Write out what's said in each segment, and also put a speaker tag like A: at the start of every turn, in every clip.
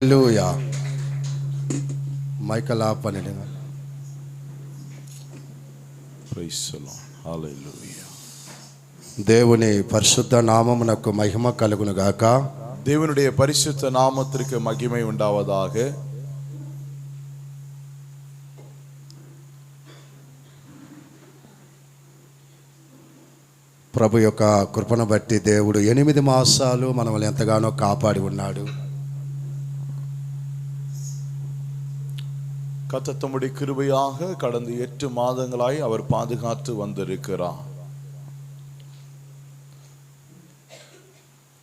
A: హల్లెలూయా. Michael ఆపండి.
B: Praise the Lord. Hallelujah.
A: దేవుని పరిశుద్ధ నామమునకు మహిమ కలుగును గాక.
B: தேவனுடைய பரிசுத்த நாமத்திற்கு மகிமை உண்டாவதாக.
A: ప్రభు యొక్క కృపను బట్టి దేవుడు 8 మాసాలు మనల్ని ఎంతగానో కాపాడి ఉన్నాడు.
B: கர்த்தர் தம்முடைய கிருபையாக கடந்த 8 மாதங்களாய் அவர் பாதுகாத்து வந்திருக்கிறார்.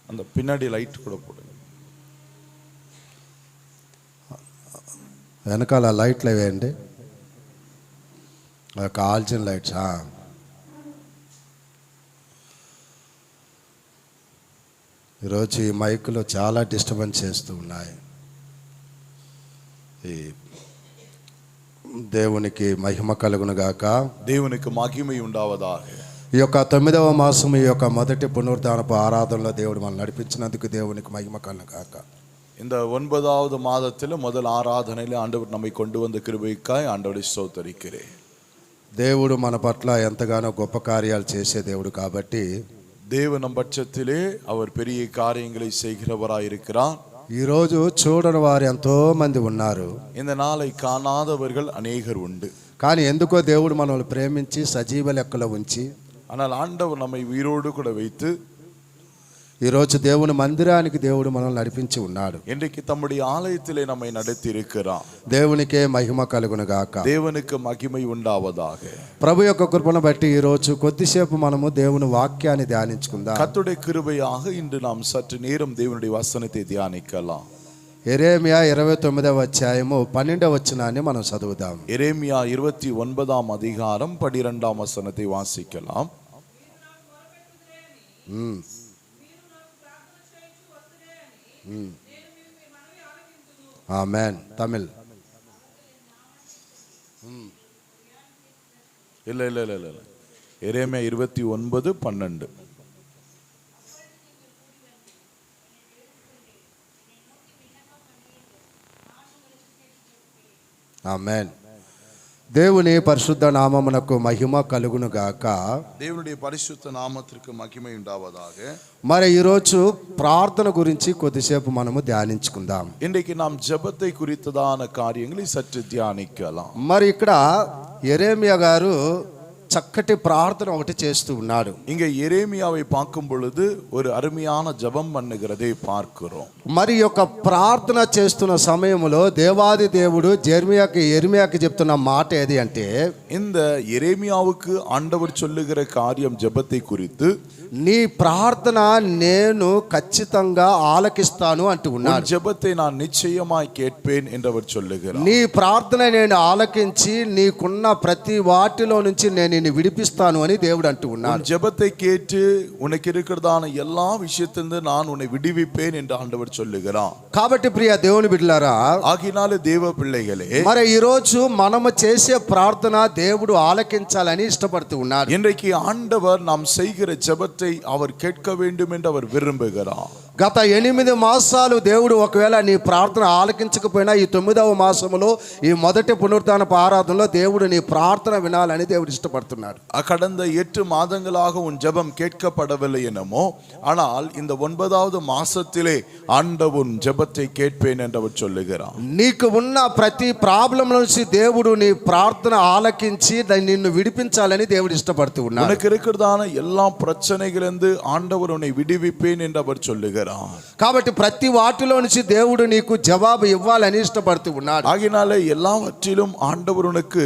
B: அந்த பின்னாடி லைட் கூட போடுங்க.
A: వెనకాల లైట్లు వేయండి, కాల్చిన లైట్స్. ఈరోజు ఈ మైకులు చాలా డిస్టర్బెన్స్ చేస్తూ ఉన్నాయి. ఈ దేవునికి మహిమ కలుగును గాక.
B: దేవునికి మహిమ ఉండావதாக.
A: ఈ యొక్క 9వ మాసం, ఈ యొక్క మొదటి పునరుద్ధానపు ఆరాధనలో దేవుడు మనం నడిపించినందుకు దేవునికి మహిమ కలుగును గాక.
B: இந்த 9வது மாதத்தில் முதல் ஆராதனையில் ஆண்டவர் நம்மை கொண்டு வந்த கிருபைக்காய் ஆண்டவரை ஸ்தோத்திரிக்கிறேன்.
A: దేవుడు మన పట్ల ఎంతగానో గొప్ప కార్యాలు చేసే దేవుడు కాబట్టి
B: தேவன் பட்சத்திலே அவர் பெரிய காரியங்களை செய்கிறவராய் இருக்கிறார்.
A: ఈరోజు చూడని వారు ఎంతో మంది ఉన్నారు.
B: இந்த நாளை காணாதவர்கள் அநேகர் உண்டு.
A: కానీ ఎందుకో దేవుడు మనల్ని ప్రేమించి సజీవ లెక్కలో ఉంచి,
B: ஆனால் ஆண்டவர் நம்மை உயிரோடு கூட வைத்து
A: ఈరోజు దేవుని మందిరానికి దేవుడు మనల్ని నడిపించి ఉన్నాడు.
B: இன்றைக்கு தம்முடைய ஆலயத்திலே நம்மை நடத்தி இருக்கிறார்.
A: దేవునికే మహిమ కలుగును గాక.
B: தேவனுக்கு மகிமை உண்டாவதாக.
A: ప్రభు యొక్క కృపను బట్టి ఈరోజు కొద్దిసేపు మనము దేవుని వాక్యాన్ని ధ్యానించుకుందాం.
B: கர்த்தருடைய கிருபையாக இன்று நாம் சற்று நேரம் தேவனுடைய வசனத்தை தியானிக்கலாம்.
A: యెరెమీయా 29వ అధ్యాయము 12వ వచనాన్ని మనం చదువుదాం.
B: எரேமியா 29ஆம் அதிகாரம் 12ஆம் வசனத்தை வாசிக்கலாம்.
A: ఆమేన్. తమిళ్
B: இல்ல எரேமியா 29:12.
A: ఆమేన్. దేవుని పరిశుద్ధ నామమునకు మహిమ కలుగును గాక.
B: దేవుని పరిశుద్ధ నామத்திற்கு మహిమ ఉండావதாக.
A: మరి ఈరోజు ప్రార్థన గురించి కొద్దిసేపు మనము ధ్యానించుకుందాం.
B: இன்றைக்கு நாம் ஜெபத்தை குறித்ததான காரியங்களை சற்று தியானிக்கலாம்.
A: మరి ఇక్కడ యెరెమీయా గారు చక్కటి ప్రార్థన ఒకటి చేస్తూ ఉన్నాడు.
B: இங்க எரேமியாவை பார்க்கும் பொழுது ஒரு அருமையான ஜெபம் பண்ணுகிறதை பார்க்கிறோம்.
A: మరి యొక్క ప్రార్థన చేస్తున్న సమయంలో దేవాది దేవుడు యెరెమీయాకి చెప్తున్న మాట ఏది అంటే,
B: இந்த எரேமியாவுக்கு ஆண்டவர் சொல்லுகிற காரியம் ஜெபத்தை குறித்து,
A: నీ ప్రార్థన నేను ఖచ్చితంగా ఆలకిస్తాను అంటూ ఉన్నాడు.
B: ஜெபத்தை நான் நிச்சயமாய் கேட்பேன் என்றவர் சொல்லுகிறார்.
A: నీ ప్రార్థన నేను ఆలకించి నీకున్న ప్రతి వాటిలో నుంచి నేను నిన్ను విడిపిస్తాను అని దేవుడు అంటూ ఉన్నాడు.
B: ஜெபத்தை கேட்டு உனக்கு இருக்கிறதான எல்லா விஷயத்திலிருந்து நான் உன்னை விடுவிப்பேன் என்று ஆண்டவர் சொல்லுகிறார்.
A: కాబట్టి ప్రియ దేవుని బిడ్డలారా,
B: ஆகினாலே தேவ பிள்ளைகளே,
A: మరి ఈ రోజు మనము చేసే ప్రార్థన దేవుడు ఆలకించాలని ఇష్టపడుతూ ఉన్నాడు.
B: இன்றைக்கு ஆண்டவர் நாம் செய்கிற ஜெபத்தை அவர் கேட்க வேண்டும் என்று அவர் விரும்புகிறார்.
A: గత 8 మాసాలు దేవుడు ఒకవేళ నీ ప్రార్థన ఆలకించకపోయినా ఈ 9వ మాసములో ఈ మొదటి పునరుద్ధానపు ఆరాధనలో దేవుడు నీ ప్రార్థన వినాలని దేవుడు ఇష్టపడుతున్నాడు.
B: கடந்த 8 மாதங்களாக உன் ஜெபம் கேட்கப்படவில்லை என்னமோ, ஆனால் இந்த 9வது மாசத்திலே ஆண்டவர் உன் ஜெபத்தை கேட்பேன் என்று அவர் சொல்லுகிறார்.
A: నీకు ఉన్న ప్రతి ప్రాబ్లం నుంచి దేవుడు నీ ప్రార్థన ఆలకించి నిన్ను విడిపించాలని దేవుడు ఇష్టపడుతూ ఉన్నాడు.
B: உனக்கு இருக்கிறதான எல்லா பிரச்சனைகளிலிருந்து ஆண்டவர் உன்னை விடுவிப்பேன் என்று அவர் சொல்லுகிறார்.
A: కాబట్టి ప్రతి వాటిలో నుంచి దేవుడు నీకు జవాబు ఇవ్వాలని ఇష్టపడుతూ ఉన్నాడు.
B: ஆகினாலே எல்லாவற்றிலும் ஆண்டவர் உனக்கு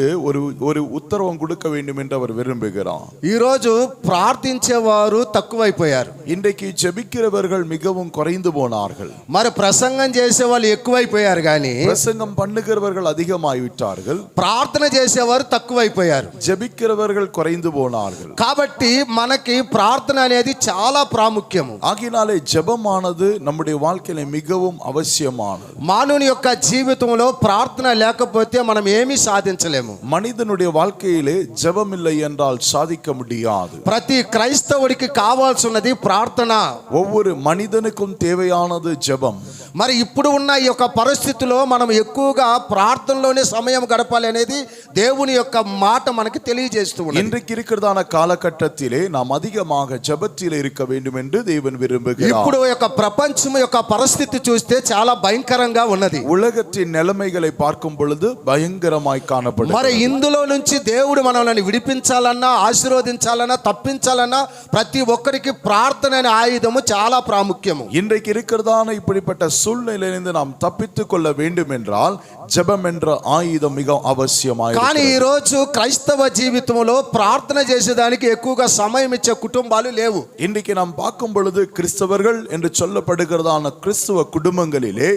B: ஒரு உத்தரவு கொடுக்க வேண்டும் என்று அவர் விரும்புகிறார்.
A: ఈ రోజు ప్రార్థించేవారు తక్కువైపోయారు.
B: இன்றைக்கு ஜெபிக்கிறவர்கள் மிகவும் குறைந்து போனார்கள்.
A: మరి ప్రసంగం చేసే వాళ్ళు ఎక్కువైపోయారు, కానీ
B: பிரசங்கம் பண்ணுகிறவர்கள் அதிகமாகிவிட்டார்கள்.
A: ప్రార్థన చేసేవారు తక్కువైపోయారు.
B: ஜெபிக்கிறவர்கள் குறைந்து போனார்கள்.
A: కాబట్టి మనకి ప్రార్థన అనేది చాలా ప్రాముఖ్యము.
B: ஆகினாலே ஜெபமானது நம்முடைய வாழ்க்கையில மிகவும் அவசியமானது.
A: మానవుని యొక్క జీవితంలో ప్రార్థన లేకపోతే మనం ఏమీ సాధించలేము.
B: மனிதனுடைய வாழ்க்கையிலே ஜெபம் இல்லை என்றால் சாதிக்க முடியாது.
A: ప్రతి క్రైస్తవుడికి కావాల్సినది ప్రార్థన.
B: ஒவ்வொரு மனிதனுக்கும் தேவையானது ஜெபம்.
A: మరి ఇప్పుడు ఉన్న ఈ యొక్క పరిస్థితిలో మనం ఎక్కువగా ప్రార్థనలోనే సమయం గడపాలి అనేది దేవుని యొక్క మాట మనకి తెలియజేస్తూ ఉంది.
B: இன்றைக்கு இருக்கிறதான காலகட்டத்திலே நாம் அதிகமாக ஜெபத்தில் இருக்க வேண்டும் என்று தேவன் விரும்புகிறார்.
A: ఇప్పుడు యొక్క ప్రపంచం యొక్క పరిస్థితి చూస్తే చాలా భయంకరంగా ఉన్నది.
B: உலகத்தின் நிலைமைகளை பார்க்கும் பொழுது பயங்கரமாய் காணப்படுகிறது.
A: మరి ఇందులో నుంచి దేవుడు మనల్ని విడిపించాలన్నా, ఆశీర్వదించాలన్నా, తప్పించాలన్నా ప్రతి ఒక్కరికి ప్రార్థన అనే ఆయుధము చాలా ప్రాముఖ్యము.
B: இன்றைக்கு இருக்கிறதான இப்படிப்பட்ட சூழ்நிலையிலிருந்து நாம் தப்பித்துக் கொள்ள வேண்டும் என்றால் ஜெபம் என்ற ஆயுதம் மிக அவசியமாய்.
A: కానీ ఈ రోజు క్రైస్తవ జీవితంలో ప్రార్థన చేసేదానికి ఎక్కువగా సమయం ఇచ్చే కుటుంబాలు లేవు.
B: இன்றைக்கு நாம் பார்க்கும் பொழுது கிறிஸ்தவர்கள் என்று சொல்லப்படுகிறதான கிறிஸ்தவ குடும்பங்களிலே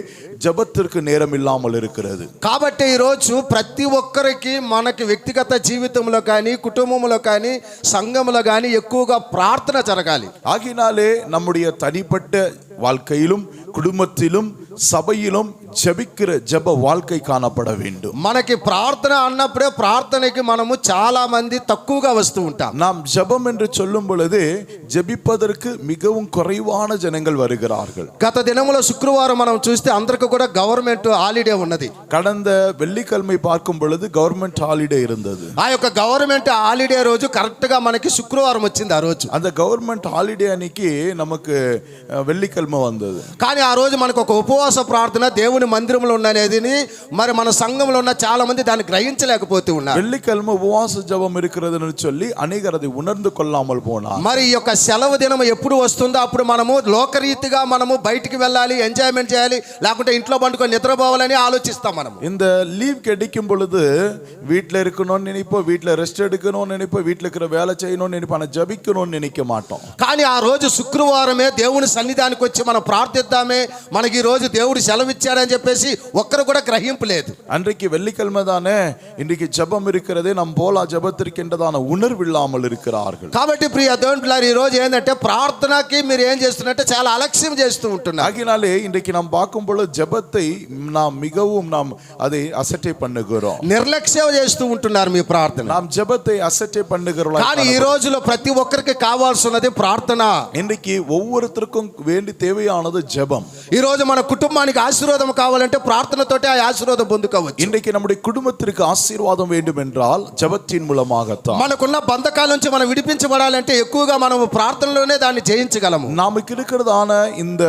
B: ஜெபத்திற்கு நேரம் இல்லாமல் இருக்கிறது.
A: కాబట్టి ఈ రోజు ప్రతి ఒక్కరికి మనకి వ్యక్తిగత జీవితంలో కానీ, కుటుంబంలో కానీ, సంఘంలో కానీ ఎక్కువగా ప్రార్థన జరగాలి.
B: ஆகினாலே நம்முடைய தனிப்பட்ட வாழ்க்கையிலும் குடும்பத்திலும் சபையிலும் ஜெபிக்கிற ஜெப வாழ்க்கை காணப்பட வேண்டும்.
A: మనకి ప్రార్థన అన్నప్పుడే ప్రార్థనకి మనము చాలా మంది తక్కువగా వస్తూ ఉంటాం.
B: நாம் ஜெபம் என்று சொல்லும் பொழுது ஜெபிப்பதற்கு மிகவும் குறைவான ஜனங்கள் வருகிறார்கள்.
A: గత దినములో శుక్రవారం మనం చూస్తే అందరికి కూడా గవర్నమెంట్ హాలిడే ఉన్నది.
B: கடந்த வெள்ளிக்கிழமை பார்க்கும் பொழுது கவர்மெண்ட் ஹாலிடே இருந்தது.
A: ఆ యొక్క గవర్నమెంట్ హాలిడే రోజు కరెక్ట్ గా మనకి శుక్రవారం వచ్చింది. ఆ రోజు
B: அந்த கவர்மெண்ட் ஹாலிடே அன்னைக்கு நமக்கு வெள்ளிக்கிழமை வந்தது.
A: కానీ ఆ రోజు మనకు ఒక ఉపవాస ప్రార్థన దేవుని మందిరంలో ఉన్నది మరి మన సంఘంలో ఉన్న చాలా మంది దాన్ని గ్రహించలేకపోతూ ఉన్నారు.
B: வெள்ளிக்கிழமை உபவாச ஜெபம் இருக்கிறதுன்னு சொல்லி அநேகர் அதை உணர்ந்து கொள்ளாமல் போனார்.
A: మరి ఈ యొక్క సెలవు దినం ఎప్పుడు వస్తుందో అప్పుడు మనము లోకరీతిగా మనము బయటికి వెళ్ళాలి, ఎంజాయ్మెంట్ చేయాలి, లేకుంటే ఇంట్లో పండుకొని నిద్రపోవాలని ఆలోచిస్తాం. మనం
B: இந்த லீவ் கிடைக்கும் பொழுது வீட்டில் இருக்கணும்னு நினைப்போம், வீட்டில் ரெஸ்ட் எடுக்கணும்னு நினைப்போம், வீட்டில் இருக்கிற வேலை செய்யணும்னு நினைப்போம், ஆனால் ஜபிக்கணும்னு நினைக்க மாட்டோம்.
A: కానీ ఆ రోజు శుక్రవారమే దేవుని సన్నిధానికి వచ్చి మనం ప్రార్థిద్దామే, మనకి ఈ రోజు దేవుడు సెలవిచ్చాడని చెప్పేసి ఒక్కరు కూడా గ్రహింపు లేదు.
B: அன்றைக்கு வெள்ளிக்கிழமை தானே, இன்றைக்கு ஜெபம் இருக்கிறதே, நம் போலா ஜெபத்திற்கின்றதான உணர்வு இல்லாமல் இருக்கிறார்கள்.
A: కాబట్టి ప్రియ దేవుని ఈ రోజు ఏంటంటే ప్రార్థనకి మీరు ఏం చేస్తున్నట్టే చాలా అలక్ష్యం చేస్తూ ఉంటున్నారు.
B: ஆகினாலே இன்றைக்கு நாம் பார்க்கும் பொழுது ஜெபத்தை நாம் மிகவும் அதை அசட்டை பண்ணுகிறோம்,
A: నిర్లక్ష్యం చేస్తూ ఉంటున్నారు మీ ప్రార్థన.
B: நாம் ஜெபத்தை அசட்டை பண்ணுகிறோம்.
A: కానీ ఈ రోజులో ప్రతి ఒక్కరికి కావాల్సినది ప్రార్థన.
B: இன்றைக்கு ஒவ்வொருத்தருக்கும் வேண்டி தேவையானது ஜெபம்.
A: ఈ రోజు మన కుటుంబానికి ఆశీర్వాదం కావాలంటే ప్రార్థనతోటే ఆ ఆశీర్వాదం పొందుకోవచ్చు.
B: இன்றைக்கு நம்முடைய குடும்பத்திற்கு ஆசீர்வாதம் வேண்டும் என்றால் ஜெபத்தின் மூலமாகத்தான்.
A: మనకున్న బంధకాల నుంచి మనం విడిపించబడాలంటే ఎక్కువగా మనం ప్రార్థనలోనే దాన్ని జయించగలము.
B: நமக்கு இருக்கிறதான இந்த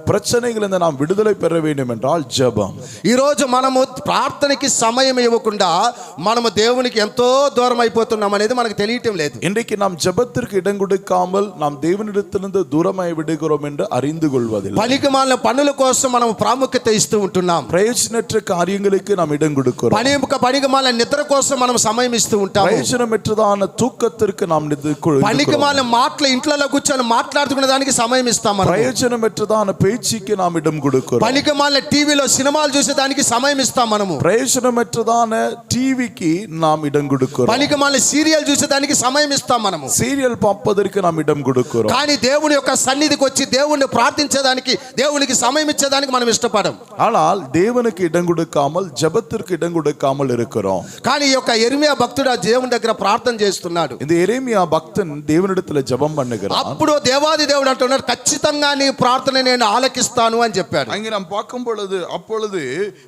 B: பிரச்சனைகளிலிருந்து நாம் விடுதலை பெற வேண்டும் என்றால் ஜெபம்.
A: ఈ రోజు మనము ప్రార్థనకి సమయం ఇవ్వకుండా మనము దేవునికి ఎంతో దూరం అయిపోతున్నాం అనేది మనకు తెలియటం లేదు.
B: இன்றைக்கு நாம் ஜெபத்திற்கு இடம் கொடுக்காமல் நாம் தேவனிடத்திலிருந்து தூரமாய் விடுகிறோம் என்று அறிந்து கொள்வதில்லை.
A: పనికిమాలిన పనుల కోసం మనం ప్రాముఖ్యత ఇస్తూ ఉంటున్నాం.
B: பிரயோஜனற்ற காரியங்களுக்கு நாம் இடம் கொடுக்கிறோம்.
A: పనికిమాలిన నిద్ర కోసం మనం సమయం ఇస్తూ ఉంటాం.
B: பிரயோஜனமற்றதான தூக்கத்திற்கு நாம்
A: పనికిమాలిన మాటలు ఇంట్లో కూర్చొని మాట్లాడుకునే దానికి సమయం ఇస్తాం.
B: பிரயோஜனமற்றதான பேச்சுக்கு நாம் இடம் கொடுக்கிறோம்.
A: పనికిమాలిన టీవీలో సినిమాలు చూసే దానికి సమయం ఇస్తాం. మనము
B: பிரயோஜனமற்றதான டிவிக்கு நாம் இடம் கொடுக்கிறோம்.
A: పనికిమాలిన సీరియల్ చూసే దానికి సమయం ఇస్తాం. మనము
B: సీరియల్ பார்ப்பதற்கு நாம் இடம் கொடுக்கிறோம்.
A: కానీ దేవుని యొక్క సన్నిధికి వచ్చి దేవుణ్ణి ప్రార్థించేదానికి, దేవునికి సమయం ఇచ్చేదానికి మనం ఇష్టపడం.
B: ஆனால் தேவனுக்கு இடம் கொடுக்காமல் ஜெபத்திற்கு இடம் கொடுக்காமல் இருக்கிறோம்.
A: కానీ ఈ యొక్క యెరెమీయా భక్తుడు ఆ దేవుని దగ్గర ప్రార్థన చేస్తున్నాడు.
B: இந்த எரேமியா பக்தன் தேவனிடத்தில் ஜெபம் பண்ணுகிறான்.
A: అప్పుడు దేవాది దేవుడు అంటున్నాడు, ఖచ్చితంగా నీ ప్రార్థన నేను ఆలకిస్తాను అని చెప్పాడు.
B: அங்கே நாம் பார்க்கும் பொழுது அப்பொழுது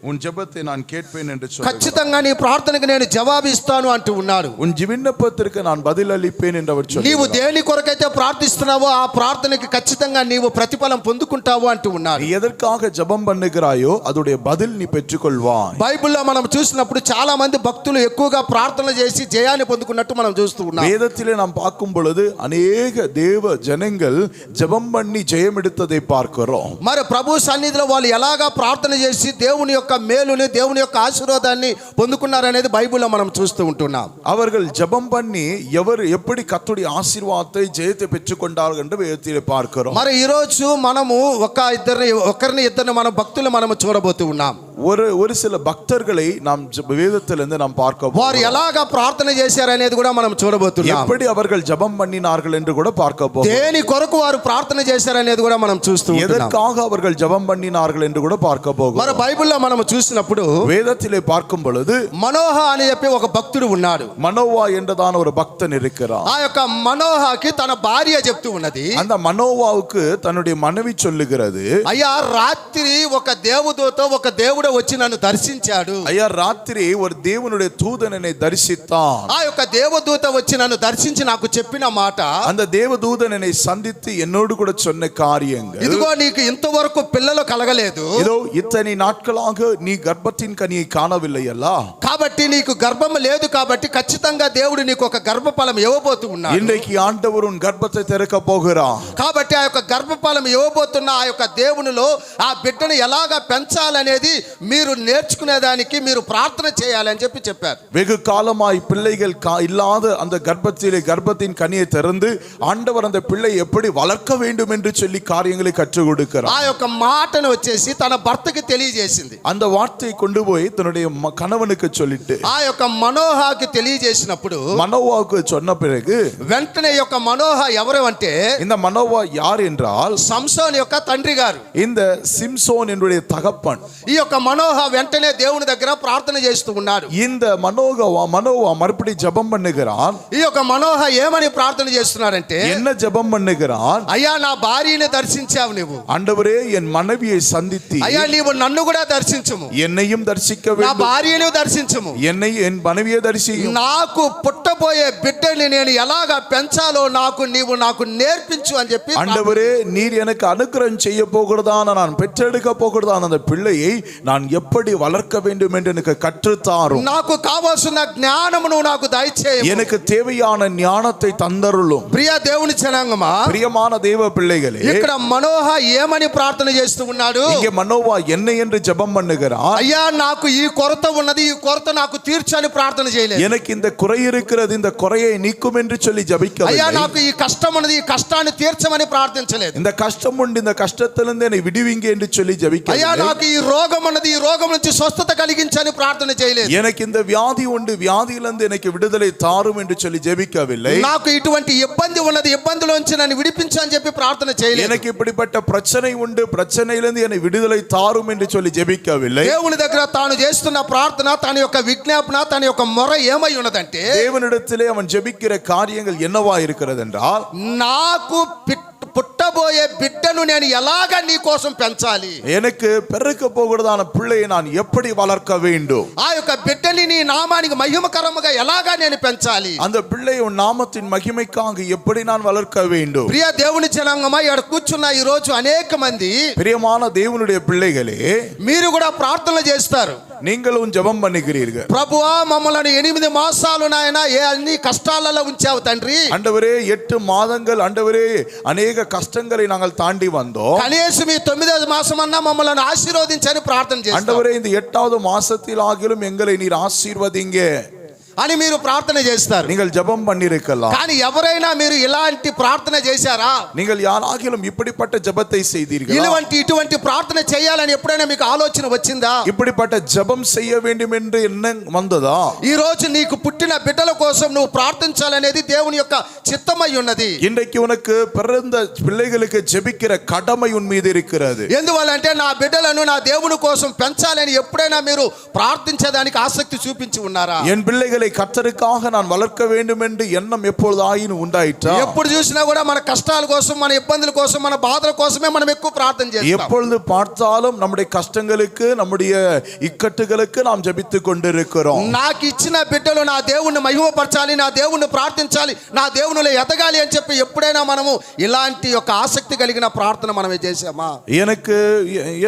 B: உன் ஜெபத்தை நான் கேட்பேன் என்று சொல்கிறார்.
A: ఖచ్చితంగా నీ ప్రార్థనకు నేను జవాబు ఇస్తాను అంటూ ఉన్నాడు.
B: உன் விண்ணப்பத்திற்கு நான் பதில் அளிப்பேன் என்று அவர் சொல்கிறார்.
A: నీవు దేని కొరకైతే ప్రార్థిస్తున్నావో ఆ ప్రార్థనకి ఖచ్చితంగా నీవు ప్రతిఫలం పొందుకుంటావు అంటూ ఉన్నాడు.
B: நீ எதற்காக ஜெபம் பண்ணுகிறாயோ அதோடைய பதில் நீ பெற்றுக்கொள்வாய்.
A: బైబిల్లో మనం చూసినప్పుడు చాలా మంది భక్తులు ఎక్కువగా ప్రార్థన చేసి జయాన్ని పొందుకున్నట్టు మనం చూస్తూ ఉన్నాం.
B: வேதத்திலே நாம் பார்க்கும் பொழுது அநேக தேவ ஜனங்கள் ஜெபம் பண்ணி ஜெயம் எடுத்ததை பார்க்கிறோம்.
A: మరి ప్రభు సన్నిధిలో వాళ్ళు ఎలాగా ప్రార్థన చేసి దేవుని యొక్క మేలుని, దేవుని యొక్క ఆశీర్వాదాన్ని పొందుకున్నారనేది బైబిల్లో మనం చూస్తూ ఉంటున్నాం.
B: அவர்கள் ஜெபம் பண்ணி எப்படி கர்த்தருடைய ஆசீர்வாதத்தை ஜெயத்தை பெற்றுக்கொண்டார்கள் என்று வேதத்திலே பார்க்கிறோம்.
A: మరి ఈ రోజు మనము ఒకరిని ఇద్దరిని మనం భక్తులు మనము చూడబోతూ ఉన్నాం.
B: ஒரு சில பக்தர்களை நாம் வேதத்திலிருந்து நாம் பார்க்க
A: వారు ఎలాగా ప్రార్థన చేశారనేది కూడా మనం చూడబోతున్నాం.
B: எப்படி அவர்கள் ஜெபம் பண்ணினார்கள் என்று கூட பார்க்க போகிறோம்.
A: దేని కొరకు వారు ప్రార్థన చేశారనేది కూడా మనం చూస్తూ ఉన్నాం.
B: எதற்காக அவர்கள் ஜெபம் பண்ணினார்கள் என்று கூட பார்க்க போகிறோம்.
A: మన బైబిల్లో మనం చూసినప్పుడు
B: வேதத்திலே பார்க்கும் பொழுது
A: మనోహ అని చెప్పి ఒక భక్తుడు ఉన్నాడు.
B: మనోవా என்றதான ஒரு பக்தன் இருக்கிறார்.
A: ఆ యొక్క మనోహకి తన భార్య చెప్తూ ఉన్నది,
B: அந்த మనోவாவுக்கு தன்னுடைய மனைவி சொல்லுகிறது,
A: అయ్యా రాత్రి ఒక దేవదూత ఒక దేవుడు వచ్చి నన్ను దర్శించాడు.
B: ஐயா ராத்திரி ஒரு தேவனுடைய தூதன் என்னை தரிசித்தான்.
A: ఆ యొక్క దేవదూత వచ్చి నన్ను దర్శించి నాకు చెప్పిన మాట,
B: அந்த தேவதூதன் என்னை சந்தித்து என்னோடு கூட சொன்ன காரியங்கள்,
A: ఇదిగో నీకు ఇంతవరకు పిల్లలు కలగలేదు,
B: இதோ இத்தனை நாட்களாக நீ கர்ப்பத்தின் கனியை காணவில்லை அல்ல,
A: కాబట్టి నీకు గర్భం లేదు, కాబట్టి ఖచ్చితంగా దేవుడు నీకు ఒక గర్భఫలం ఇవ్వబోతూ ఉన్నాడు.
B: இன்றைக்கு ஆண்டவர் உன் கர்ப்பத்தை திறக்க போகிறார்.
A: కాబట్టి ఆ యొక్క గర్భఫలం ఇవ్వబోతున్న ఆ యొక్క దేవునిలో ఆ బిడ్డను ఎలాగా పెంచాలనేది మీరు నేర్చుకునేదానికి మీరు ప్రార్థన చేయాలని చెప్పారు.
B: வெகு காலமாய் பிள்ளைகள் இல்லாத அந்த கர்ப்பத்தின் கனியை திறந்து ஆண்டவர் அந்த பிள்ளை எப்படி வளர்க்க வேண்டும் என்று சொல்லி காரியங்களை கற்றுக் கொடுக்கிறார்.
A: ఆ యొక్క మాటను వచ్చేసి తన భర్తకి తెలియజేసింది.
B: அந்த வார்த்தையை கொண்டு போய் தன்னுடைய கணவனுக்கு சொல்லிட்டு
A: ఆ యొక్క మనోహకి తెలియజేసినప్పుడు
B: మనోవాவுக்கு சொன்ன பிறகு
A: వెంటనే యొక్క మనోహ ఎవరు అంటే
B: இந்த మనోவா யார் என்றால்
A: సంసోన్ యొక్క తండ్రి గారు,
B: இந்த சிம்சோன் என்னுடைய தகப்பன்.
A: ఈ యొక్క మనోహ వెంటనే దేవుని దగ్గర ప్రార్థన చేస్తూ ఉన్నాడు.
B: இந்த మనోవா மறுபடி ஜெபம் பண்ணுகிறான்.
A: ఈ యొక్క మనోహ ఏమని ప్రార్థన చేస్తున్నాడంటే,
B: என்ன ஜெபம் பண்ணுகிறான்?
A: అయ్యా నా భార్యని దర్శించావు నువ్వు,
B: ஆண்டவரே என் மனைவியை சந்தித்தி
A: అయ్యా నీవు నన్ను కూడా దర్శించుము,
B: என்னையும் தரிசிக்க
A: నా
B: வேண்டும்,
A: భార్యను దర్శించుము,
B: என் மனைவியை தரிசியும்,
A: నాకు పుట్టబోయే బిడ్డని నేను ఎలాగా పెంచాలో నాకు నేర్పించు అని చెప్పి,
B: ஆண்டவரே நீர் எனக்கு அனுக்கிரகம் செய்ய போகிறதான நான் பெற்றெடுக்க போகிறதான அந்த பிள்ளையை நான் எப்படி வளர்க்க வேண்டும் என்று எனக்கு கற்றுத்தாரும்,
A: నాకు కావాల్సిన జ్ఞానమును నాకు దయచేయము,
B: எனக்கு தேவையான ஞானத்தை தந்தருளும்.
A: ప్రియ దేవుని జనాంగమా,
B: பிரியமான தேவ பிள்ளைகளே,
A: ఇక్కడ మనోహ ఏమని ప్రార్థన చేస్తూ ఉన్నాడు?
B: இங்கே మనోవా என்ன என்று ஜெபம் பண்ணுகிறான்?
A: అయ్యా నాకు ఈ కొరత ఉన్నది, ఈ కొరత నాకు తీర్చని ప్రార్థన చేయలేదు.
B: எனக்கு இந்த குறை இருக்கிறது, இந்த குறையை நீக்கும் என்று சொல்லி ஜெபிக்கவில்லை.
A: అయ్యా నాకు ఈ కష్టం ఉన్నది, ఈ కష్టాన్ని తీర్చమని ప్రార్థించలేదు.
B: இந்த கஷ்டம் உண்டு, இந்த கஷ்டத்திலிருந்து என்னை விடுவீங்க என்று சொல்லி ஜெபிக்கவில்லை.
A: అయ్యా నాకు ఈ రోగం ఉన్నది, ఈ రోగం నుంచి స్వస్థత కలిగించని ప్రార్థన చేయలేదు.
B: எனக்கு இந்த வியாதி உண்டு, வியாதியிலிருந்து எனக்கு விடுதலை தாரும் என்று சொல்லி ஜெபிக்கவில்லை.
A: నాకు ఇటువంటి ఇబ్బంది ఉన్నది, ఇబ్బందులోంచి నన్ను విడిపించని చెప్పి ప్రార్థన చేయలేదు.
B: எனக்கு இப்படிப்பட்ட பிரச்சனை உண்டு, பிரச்சனையிலிருந்து என்னை விடுதலை தாரும் என்று சொல்லி ஜெபிக்கவில்லை.
A: దేవుని దగ్గర తాను చేస్తున్న ప్రార్థన, తన యొక్క విజ్ఞాపన, తన యొక్క మొర ఏమై ఉన్నదంటే,
B: தேவனிடத்திலே அவன் ஜெபிக்கிற காரியங்கள் என்னவா இருக்கிறது என்றால்,
A: నాకు పుట్టబోయే బిడ్డను నేను ఎలాగా నీ కోసం పెంచాలి,
B: எனக்கு பிறக்க போகிறதான பிள்ளையை நான் எப்படி வளர்க்க வேண்டும்,
A: ఆ యొక్క బిడ్డని నీ నామానికి మహిమకరముగా ఎలాగా నేను పెంచాలి,
B: அந்த பிள்ளையை உன் நாமத்தின் மகிமைக்காக எப்படி நான் வளர்க்க வேண்டும்.
A: ప్రియ దేవుని జనాంగమా, ఇక్కడ కూర్చున్న ఈ రోజు అనేక మంది,
B: பிரியமான தேவனுடைய பிள்ளைகளே,
A: మీరు కూడా ప్రార్థనలు చేస్తారు,
B: நீங்களும் ஜெபம் பண்ணுகிறீர்கள்.
A: ప్రభువా మమ్మల్ని 8 మాసాలు నాయన ఏ అన్ని కష్టాలలో ఉంచావు తండ్రి,
B: ஆண்டவரே 8 மாதங்கள் ஆண்டவரே அநேக கஷ்டங்களை நாங்கள் தாண்டி வந்தோம்,
A: కనీసం ఈ 9వ మాసమన్నా మమ్మల్ని ఆశీర్వదించని ప్రార్థన చేస్తారు.
B: ஆண்டவரே இந்த 8வது மாசத்தில் ஆகிலும் எங்களை நீர் ஆசீர்வதிங்க
A: అని మీరు ప్రార్థన చేస్తారు.
B: நீங்கள் ஜெபம் பண்ணிருக்கலாம்.
A: కానీ ఎవరైనా మీరు ఇలాంటి ప్రార్థన చేశారా?
B: நீங்கள் யாராகிலும் இப்படிப்பட்ட ஜெபத்தை செய்தீர்களா?
A: ఇటువంటి ప్రార్థన చేయాలని ఎప్పుడైనా మీకు ఆలోచన వచ్చిందా?
B: இப்படிப்பட்ட ஜெபம் செய்ய வேண்டும் என்று எண்ணம் வந்ததா?
A: ఈ రోజు నీకు పుట్టిన బిడ్డల కోసం నువ్వు ప్రార్థించాలనేది దేవుని యొక్క చిత్తమై ఉన్నది.
B: இன்றைக்கு உனக்கு பிறந்த பிள்ளைகளுக்கு ஜெபிக்கிற கடமை உன் மீது இருக்கிறது.
A: ఎందువల్లంటే నా బిడ్డలను నా దేవుని కోసం పెంచాలని ఎప్పుడైనా మీరు ప్రార్థించేదానికి ఆసక్తి చూపించి ఉన్నారా?
B: என் பிள்ளைகளை கர்த்தருக்காக நான் வளர்க்க வேண்டும் என்று எண்ணம் எப்பொழுதாயினும் உண்டாயிற்றா?
A: ఎప్పుడు చూసినా కూడా మన కష్టాల కోసం, మన ఇబ్బందుల కోసం, మన బాధల కోసమే మనం ఎక్కువ ప్రార్థన చేస్తాం.
B: எப்பொழுது பார்த்தாலும் நம்முடைய கஷ்டங்களுக்கு, நம்முடைய இக்கட்டுகளுக்கு நாம் ஜெபித்துக் கொண்டிருக்கிறோம்.
A: నాకు ఇచ్చిన బిడ్డలు నా దేవుణ్ణి మహిమపరచాలి, నా దేవుణ్ణి ప్రార్థించాలి, నా దేవునిలో ఎదగాలి అని చెప్పి ఎప్పుడైనా మనము ఇలాంటి యొక్క ఆసక్తి కలిగిన ప్రార్థన మనమే చేసామా?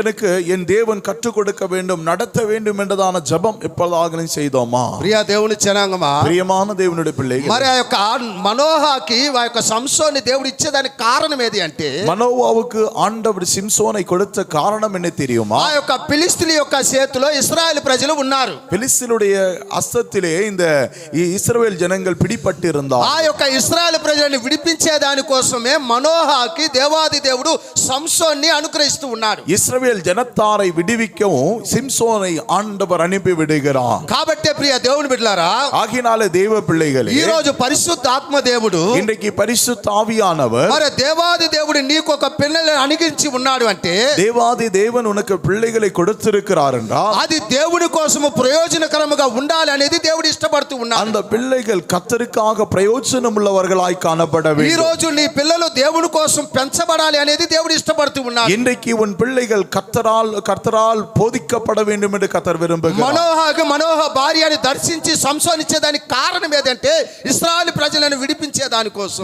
B: எனக்கு ఎన్ దేవుని కట్టుకొடுக்க வேண்டும், நடத்த வேண்டும் என்றதான ஜெபம் எப்பொழுதாகிலும் செய்தோமா?
A: ప్రియ దేవుని జనాంగమా,
B: பிரியமான தேவனுடைய பிள்ளைகள்,
A: మరి ఆ యొక్క మనోహాకి ఆ యొక్క సంసోన్ని దేవుడు ఇచ్చేదానికి కారణం ఏది అంటే,
B: మనోవాவுக்கு ஆண்டவர் சிம்சோனை கொடுத்த காரணம் என்ன தெரியுமா?
A: ఆ యొక్క ఫిలిష్తీయుల యొక్క చేతిలో ఇశ్రాయేలు ప్రజలు ఉన్నారు.
B: பிலிஸ்தீனுடைய அஸ்தத்திலே இந்த இஸ்ரவேல் ஜனங்கள் பிடிபட்டு இருந்தார்.
A: ఆ యొక్క ఇశ్రాయేలు ప్రజలను విడిపించే దాని కోసమే మనోహాకి దేవాది దేవుడు సంసోన్ని అనుగ్రహిస్తూ ఉన్నాడు.
B: இஸ்ரவேல் ஜனத்தாரை விடுவிக்கவும் சிம்சோனை ஆண்டவர் அனுப்பி விடுகிறார்.
A: కాబట్టి ప్రియ దేవుని బిడ్డలారా,
B: ஆகினால தேவ பிள்ளைகளே,
A: ఈ రోజు పరిశుద్ధ ఆత్మ దేవుడు,
B: இன்றைக்கு பரிசுத்த ஆவியானவர்,
A: మరి దేవాది దేవుడు నీకు ఒక పిల్లలను అనుగ్రహించి ఉన్నాడు అంటే,
B: தேவாதி தேவன் உனக்கு பிள்ளைகளை கொடுத்திருக்கிறார் என்றால்
A: అది దేవుని కోసము ప్రయోజనకరముగా ఉండాలి అనేది దేవుడు ఇష్టపడుతూ ఉన్నాడు.
B: அந்த பிள்ளைகள் கர்த்தருக்காக பிரயோஜனம் உள்ளவர்களாய் காணப்பட
A: ఈ
B: வேண்டும்.
A: రోజు నీ పిల్లలు దేవుని కోసం పెంచబడాలి అనేది దేవుడు ఇష్టపడుతూ ఉన్నాడు.
B: இன்றைக்கு உன் பிள்ளைகள் கர்த்தரால் போதிக்கப்பட வேண்டும் என்று கர்த்தர் விரும்புகிறார்.
A: మనోహ భార్యని దర్శించి సంసోన్ ఇచ్చేదానికి కారణం ఏదంటే, ఇశ్రాయేలు ప్రజలను విడిపించే దాని కోసం.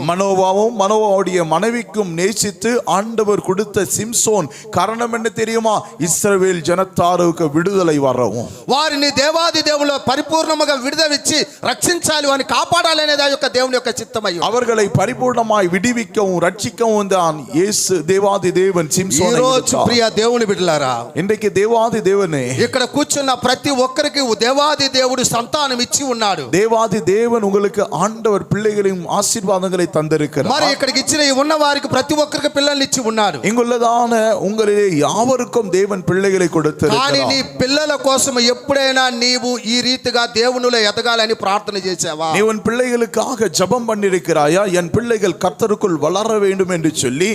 B: மனோவாவுடைய மனைவிக்கும் நேசித்து ஆண்டவர் கொடுத்த சிம்சோன் காரணம் என்ன தெரியுமா? இஸ்ரவேல் ஜனத்தாருக்கு விடுதலை வரவும்,
A: వారిని దేవాది దేవులో పరిపూర్ణముగా విడుదలిచ్చి రక్షించాలి, అని కాపాడాలి అనేది ఆ యొక్క దేవుని యొక్క చిత్తమయ్యి,
B: அவர்களை பரிபூர்ணமாய் விடுவிக்கவும் ரட்சிக்கவும் தான் இயேசு தேவாதி தேவன் சிம்சோனை கொடுத்தார்.
A: ప్రియ దేవుని బిడ్డలారా,
B: இன்றைக்கு தேவாதி தேவனே,
A: ఇక్కడ కూర్చున్న ప్రతి ఒక్కరికి దేవాది దేవుడు సంతానం ఇచ్చి ఉన్నాడు.
B: தேவாதி தேவன் உங்களுக்கு ஆண்டவர் பிள்ளைகளையும் ஆசீர்வாதங்களை தந்திருக்கிறார்.
A: మరి ఇక్కడికి ఇచ్చిన ఉన్న వారికి ప్రతి ఒక్కరికి పిల్లల్ని ఇచ్చి ఉన్నాడు.
B: இங்குள்ளதான உங்களிலே யாவருக்கும் தேவன் பிள்ளைகளை கொடுத்திருக்கிறார்.
A: కానీ నీ పిల్లల కోసం ఎప్పుడైనా నీవు ఈ రీతిగా దేవునిలో ఎదగాలని ప్రార్థన చేసావా?
B: நீ உன் பிள்ளைகளுக்காக ஜெபம் பண்ணிருக்கிறாயா? என் பிள்ளைகள் கர்த்தருக்குள் வளர வேண்டும் என்று சொல்லி.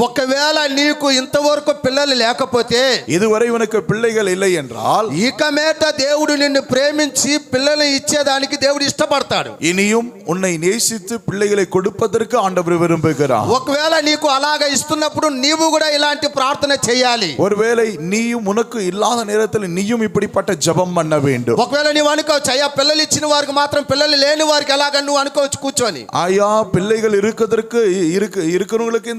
A: ఒకవేళ నీకు ఇంతవరకు పిల్లలు లేకపోతే,
B: இதுவரை உனக்கு பிள்ளைகள் இல்லை என்றால்,
A: ఇక మీట దేవుడు నిన్ను ప్రేమించి పిల్లల్ని ఇచ్చేదానికి దేవుడు ఇష్టపడతాడు.
B: இனியும் உன்னை நேசித்து பிள்ளைகளை கொடுப்பதற்கு ஆண்டவர் விரும்புகிறார்.
A: ఒకవేళ నీకు అలాగా ఇస్తున్నప్పుడు నీవు కూడా ఇలాంటి ప్రార్థన చేయాలి.
B: ஒருவேளை நீயும் உனக்கு இல்லாத நேரத்தில் நீயும் இப்படிப்பட்ட ஜெபம் பண்ண வேண்டும்.
A: ఒకవేళ నీవు అనుకోవచ్చు, అయ్యా పిల్లలు ఇచ్చిన వారికి మాత్రం పిల్లలు లేని వారికి ఎలాగ నువ్వు అనుకోవచ్చు కూర్చొని.
B: ஐயா பிள்ளைகள் இருக்கிறவங்களுக்கு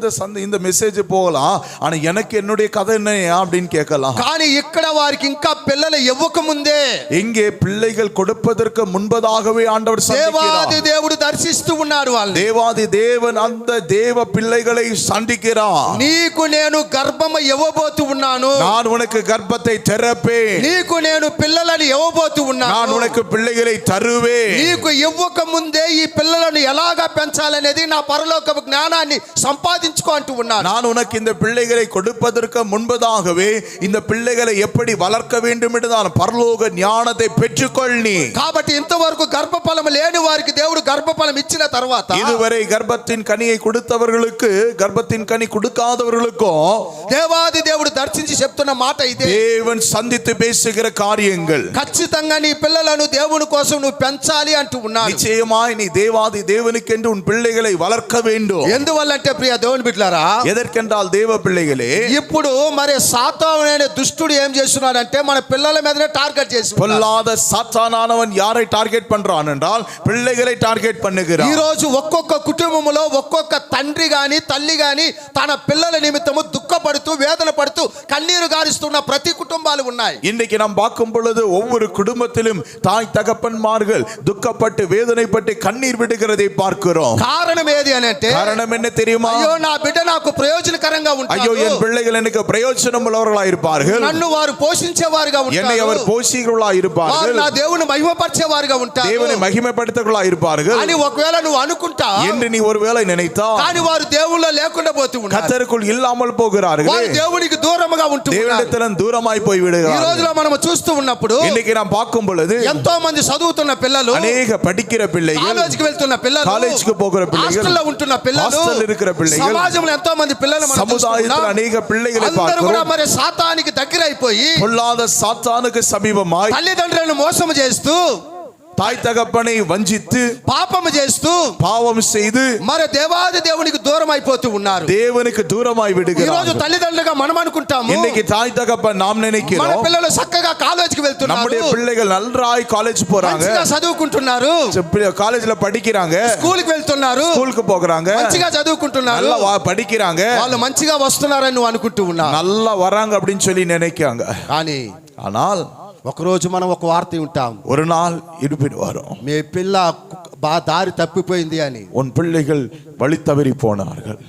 B: இந்த மெசேஜ் போகலாம், ஆனா எனக்கு என்னுடைய கதை என்ன அப்படின்னு கேட்கலாம்.
A: కానీ ఇక్కడ వారికి ఇంకా పిల్లలు ఇవ్వక ముందే,
B: இங்கே பிள்ளைகள் கொடுப்பதற்கு முன்பதாகவே ஆண்டவர்
A: దేవాది దేవుడు దర్శిస్తూ ఉన్నాడు వాళ్ళని.
B: தேவாதி தேவன் அந்த தேவ பிள்ளைகளை சந்திக்கிறார்.
A: నీకు నేను గర్భము ఇవ్వబోతూ ఉన్నాను,
B: நான் உனக்கு கர்ப்பத்தை திறப்பேன்,
A: నీకు నేను పిల్లలను ఇవ్వబోతూ ఉన్నాను,
B: நான் உனக்கு பிள்ளைகளை தருவேன்.
A: నీకు ఇవ్వక ముందే ఈ పిల్లలను ఎలాగా పెంచాలనేది నా పరలోకపు జ్ఞానాన్ని సంపాదించుకో అంటూ ఉన్నాను.
B: நான் உனக்கு இந்த பிள்ளைகளை கொடுப்பதற்கு முன்பதாகவே இந்த பிள்ளைகளை எப்படி வளர்க்க வேண்டும் என்று நான் பரலோக ஞானத்தை பெற்றுக்கொள். நீ
A: కాబట్టి ఇంతవరకు గర్భఫలం లేని వారికి దేవుడు గర్భఫలం ఇచ్చిన తర్వాత,
B: இதுவரை கர்ப்பத்தின் கனியை கொடுத்தவர்களுக்கு கர்ப்பத்தின் கனி கொடுக்காதவர்களுக்கும்
A: దేవాది దేవుడు దర్శించి చెప్తున్న మాట ఇదే.
B: தேவன் சந்தித்து பேசுகிற காரியங்கள்,
A: ఖచ్చితంగా నీ పిల్లలను దేవుని కోసం నువ్వు పెంచాలి అంటూ ఉన్నాడు.
B: நிச்சயமாய் நீ தேவாதி தேவனுக்கென்று உன் பிள்ளைகளை வளர்க்க வேண்டும்.
A: ఎందువల్లంటే ప్రియ దేవుని బిడ్డలారా,
B: எதற்கென்றால் தேவ பிள்ளைகளே,
A: ఇప్పుడు మరి సాతాను అనే దుష్టుడు ఏం చేస్తున్నాడంటే మన పిల్లల మీదనే టార్గెట్ చేసి,
B: பொல்லாத சாத்தானானவன் யாரை டார்கெட் பண்றான் என்றால் பிள்ளைகளை டார்கெட்
A: ఈ
B: பண்ணுகிறான்.
A: రోజు ఒక్కొక్క కుటుంబంలో ఒక్కొక్క తండ్రి గాని తల్లి గాని తన పిల్లల నిమిత్తము దుఃఖపడుతూ వేదన పడుతూ కన్నీరు గారిస్తున్న ప్రతి కుటుంబాలు ఉన్నాయి.
B: இன்றைக்கு நாம் பார்க்கும் பொழுது ஒவ்வொரு குடும்பத்திலும் தாய் தகப்பன்மார்கள் துக்கப்பட்டு வேதனைப்பட்டு கண்ணீர் விடுகிறதை பார்க்கிறோம்.
A: కారణం ఏది అని అంటే,
B: காரணம் என்ன தெரியுமா?
A: అయ్యో నా బిడ్డ నాకు ప్రయోజనకరంగా
B: ஐயோ
A: ఉంటాడు,
B: என் பிள்ளைகள் எனக்கு பிரயோஜனம் உள்ளவர்களாய் இருப்பார்கள்,
A: నన్ను వారు పోషించేవారుగా
B: என்னை அவர்
A: ఉంటారు,
B: போஷிக்கிறவர்களாய்
A: వారు
B: இருப்பார்கள்,
A: నా దేవుని మహిమపరిచేవారుగా ఉంటారు
B: தேவனை மகிமைப்படுத்துகிறவர்களாய் இருப்பார்கள்
A: అని ఒకవేళ నువ్వు అనుకుంటా,
B: என்று நீ ஒருவேளை நினைத்தால்,
A: కానీ వారు దేవుళ్ళో లేకుండా పోతూ ఉన్నారు,
B: கர்த்தருக்குள் இல்லாமல் போகிறார்கள்,
A: వారు దేవునికి దూరముగా ఉంటూ ఉన్నారు.
B: தேவனிடத்திலும் தூரமாய் போய்
A: ఈ
B: விடுகிறார்கள்.
A: రోజులో మనం చూస్తూ ఉన్నప్పుడు
B: இன்னைக்கு நாம் பார்க்கும் பொழுது
A: ఎంతో మంది చదువుతున్న పిల్లలు,
B: அநேக படிக்கிற பிள்ளைகள்,
A: కాలేజీకి వెళ్తున్న పిల్లలు,
B: காலேஜுக்கு போகிற பிள்ளைகள்,
A: హాస్టల్లో ఉంటున్న పిల్లలు,
B: హాస్టల్ இருக்கிற பிள்ளைகள்,
A: సమాజంలో ఎంతో మంది పిల్లలు మనం
B: சமுதாயத்தில்
A: చూస్తున్నాం.
B: அநேக பிள்ளைகளை
A: అందరూ కూడా
B: பார்க்கிறோம்.
A: మరి సాతానికి దగ్గర అయిపోయి
B: பொல்லாத சாத்தானுக்கு சமீபமாய்
A: తల్లిదండ్రులను మోసం చేస్తూ,
B: தாய் தகப்பனை வஞ்சித்து
A: పాపము చేస్తూ,
B: பாவம் செய்து
A: మరి దేవాది దేవునికి దూరం అయిపోతూ ఉన్నారు.
B: தேவனுக்கு தூரமாய்
A: ఈ రోజు
B: விடுகிறார்கள்.
A: తల్లిదండ్రులుగా మనం అనుకుంటాము,
B: இன்னைக்கு தாய் தகப்பன் நாம்
A: మన
B: நினைக்கிறோம்
A: పిల్లలు చక్కగా కాలేజీకి వెళ్తున్నారు,
B: நம்முடைய பிள்ளைகள் நன்றாய் காலேஜ் போறாங்க,
A: మంచిగా చదువుకుంటున్నారు,
B: காலேஜ்ல படிக்கிறாங்க,
A: స్కూల్కి వెళ్తున్నారు,
B: ஸ்கூலுக்கு போகிறாங்க,
A: మంచిగా చదువుకుంటున్నారు,
B: நல்லா படிக்கிறாங்க,
A: వాళ్ళు మంచిగా వస్తున్నారని నువ్వు అనుకుంటూ ఉన్నావు.
B: நல்லா வராங்க அப்படின்னு சொல்லி நினைக்காங்க.
A: కానీ
B: ஆனால்
A: ఒకరోజు మనం ఒక వార్త వింటాం,
B: ஒரு நாள் இடுப்பின் வரும்,
A: మీ పిల్ల దారి తప్పిపోయింది అని.
B: உன் பிள்ளைகள் வழி தவறி போனார்கள்.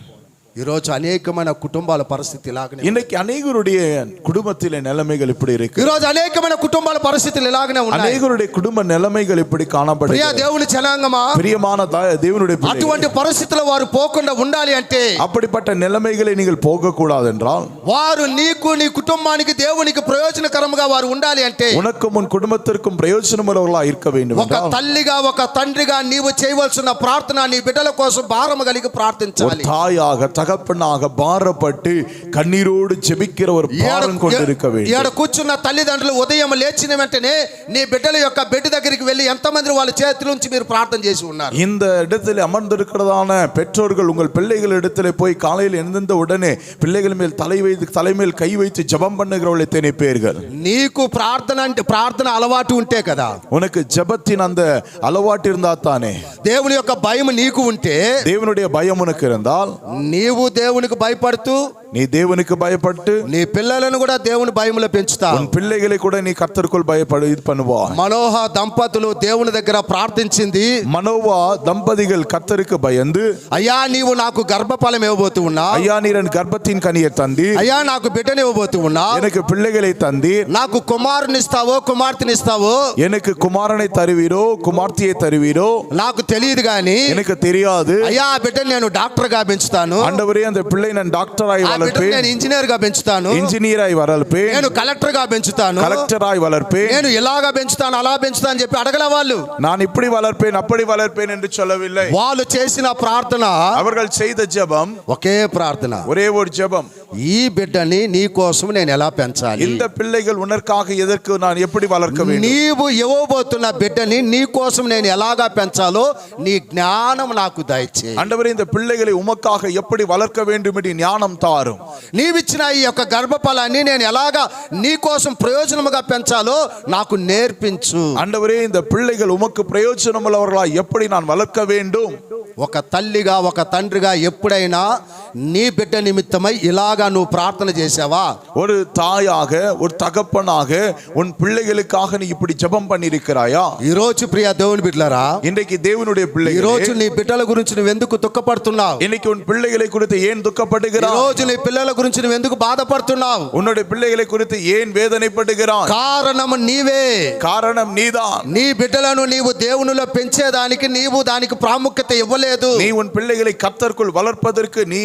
A: ఈరోజు అనేకమైన కుటుంబాల పరిస్థితి ఇలాగనే.
B: இன்னைக்கு அநேகருடைய குடும்பத்திலே நிலைமைகள் இப்படி இருக்கு.
A: ఈరోజు అనేకమైన కుటుంబాల పరిస్థితులు ఇలాగనే ఉన్నాయి.
B: அநேகருடைய குடும்ப நிலைமைகள் இப்படி காணப்படுகிறது.
A: ప్రియ దేవుని జనాంగమా,
B: பிரியமான தேவனுடைய பிள்ளைகளே,
A: అటువంటి పరిస్థితుల్లో వారు పోకుండా ఉండాలి అంటే,
B: அப்படிப்பட்ட நிலைமைகளை நீங்கள் போக கூடாது என்றால்,
A: వారు నీకు నీ కుటుంబానికి దేవునికి ప్రయోజనకరంగా వారు ఉండాలి అంటే,
B: உனக்கும் உன் குடும்பத்திற்கும் பிரயோஜனமுள்ளவர்களாக இருக்க வேண்டும்
A: ఒక తల్లిగా ఒక తండ్రిగా నీవు చేయవలసిన ప్రార్థన నీ బిడ్డల కోసం భారం కలిగి ప్రార్థించాలి.
B: தாயாக தகப்பனாக பாரப்பட்டு கண்ணீரோடு ஜெபிக்கிற ஒரு பாரம் கொண்டிருக்க வேண்டும்.
A: ఈడ కూర్చున్న తల్లిదండ్రులు ఉదయం లేచిన వెంటనే నీ బిడ్డల యొక్క బెడ్ దగ్గరికి వెళ్ళి ఎంతమంది వాళ్ళ చేతుల నుంచి మీరు ప్రార్థన చేసి ఉన్నారు?
B: இந்த இடத்தில் அமர்ந்திருக்கிறதான பெற்றோர்கள் உங்கள் பிள்ளைகள் இடத்துல போய் காலையில் எழுந்த உடனே பிள்ளைகள் மேல் தலைமேல் கை வைத்து ஜெபம் பண்ணுகிறவர்கள் எத்தனை பேர்கள்?
A: నీకు ప్రార్థన అలవాటు ఉంటే కదా,
B: உனக்கு ஜெபத்தின் அந்த అలవాటు இருந்தா தானே,
A: దేవుని యొక్క భయం నీకు ఉంటే,
B: தேவனுடைய பயம் உனக்கு இருந்தால்,
A: నీవు దేవునికి భయపడుతూ
B: நீ தேவனுக்கு பயப்பட்டு
A: నీ పిల్లలను కూడా దేవుని భయములో పెంచుతావు.
B: உன் பிள்ளைகளை கூட நீ கர்த்தருக்குள் பயப்படு இது பண்ணுவா.
A: మనోహ దంపతులు దేవుని దగ్గర ప్రార్థించింది,
B: மனோவா தம்பதிகள் கர்த்தருக்கு பயந்து,
A: అయ్యా నీవు నాకు గర్భఫలం ఇవ్వబోతూ ఉన్నావు,
B: ஐயா நீர் என் கர்ப்பத்தின் கனியை தந்தீர்,
A: అయ్యా నాకు బిడ్డని ఇవ్వబోతూ ఉన్నావు,
B: எனக்கு பிள்ளைகளை தந்தீர்,
A: నాకు కుమారునిస్తావో కుమార్తెనిస్తావో,
B: எனக்கு குமாரனை தருவீரோ குமார்த்தியை தருவீரோ
A: నాకు తెలియదు గాని,
B: எனக்கு தெரியாது,
A: అయ్యా ఆ బిడ్డని నేను డాక్టర్ గా పెంచుతాను,
B: ஆண்டவரே அந்த பிள்ளை நான் டாக்டராய் வளர்ப்பேன்,
A: నేను ఇంజనీర్ గా పెంచుతాను,
B: ఇంజనీరాய் వలర్పేన్,
A: నేను కలెక్టర్ గా పెంచుతాను,
B: కలెక్టరాய் వలర్పేన్,
A: నేను ఇలాగా పెంచుతాను అలా పెంచుతాను అని చెప్పి అడగల వాళ్ళు.
B: நான் இப்படி வளர்ப்பேன் அப்படி வளர்ப்பேன் என்று சொல்லவில்லை.
A: వాళ్ళు చేసిన ప్రార్థన,
B: அவர்கள் செய்த ஜெபம்
A: ఒకే ప్రార్థన,
B: ஒரே ஒரு ஜெபம்,
A: ఈ బిడ్డని నీ కోసం నేను ఎలా పెంచాలి,
B: இந்த பிள்ளைகள் உனக்காக எதற்கு நான் எப்படி வளர்க்க வேண்டும்,
A: నీవు ఇవ్వబోతున్న బిడ్డని నీ కోసం నేను ఎలాగా పెంచాలో నీ జ్ఞానం నాకు దయచేయి.
B: ஆண்டவரே இந்த பிள்ளைகளை உமக்காக எப்படி வளர்க்க வேண்டும் என்று ஞானம் தாரும்.
A: నీవిచ్చిన ఈ యొక్క గర్భఫలాన్ని నేను ఎలాగా నీ కోసం ప్రయోజనముగా పెంచాలో నాకు నేర్పించు.
B: ஆண்டவரே இந்த பிள்ளைகள் உமக்கு பிரயோஜனமுள்ளவர்களாய் எப்படி நான் வளர்க்க வேண்டும்.
A: ఒక తల్లిగా ఒక తండ్రిగా ఎప్పుడైనా నీ బిడ్డ నిమిత్తమై ఇలాగా నువ్వు ప్రార్థన చేసావా?
B: ஒரு தாயாக ஒரு தகப்பனாக உன் பிள்ளைகளுக்காக நீ இப்படி ஜெபம் பண்ணியிருக்கிறாயா?
A: ఈ రోజు ప్రియ దేవుని బిడ్డలారా,
B: இன்றைக்கு தேவனுடைய
A: ఈ
B: பிள்ளைகளே,
A: రోజు నీ బిడ్డల గురించి నువ్వు ఎందుకు దుఃఖపడుతున్నావు?
B: இன்னைக்கு உன் பிள்ளைகளை குறித்து ஏன்
A: ఈ
B: துக்கப்படுகிறாய்?
A: రోజు నీ పిల్లల గురించి నువ్వు ఎందుకు బాధపడుతున్నావు?
B: உன்னுடைய பிள்ளைகளை குறித்து ஏன் வேதனைப்படுகிறாய்?
A: కారణం నీవే.
B: காரணம் நீதான்.
A: నీ బిడ్డలను నీవు దేవునిలో పెంచేదానికి నీవు దానికి ప్రాముఖ్యత ఇవ్వలేదు.
B: நீ உன் பிள்ளைகளை கர்த்தருக்குள் வளர்ப்பதற்கு நீ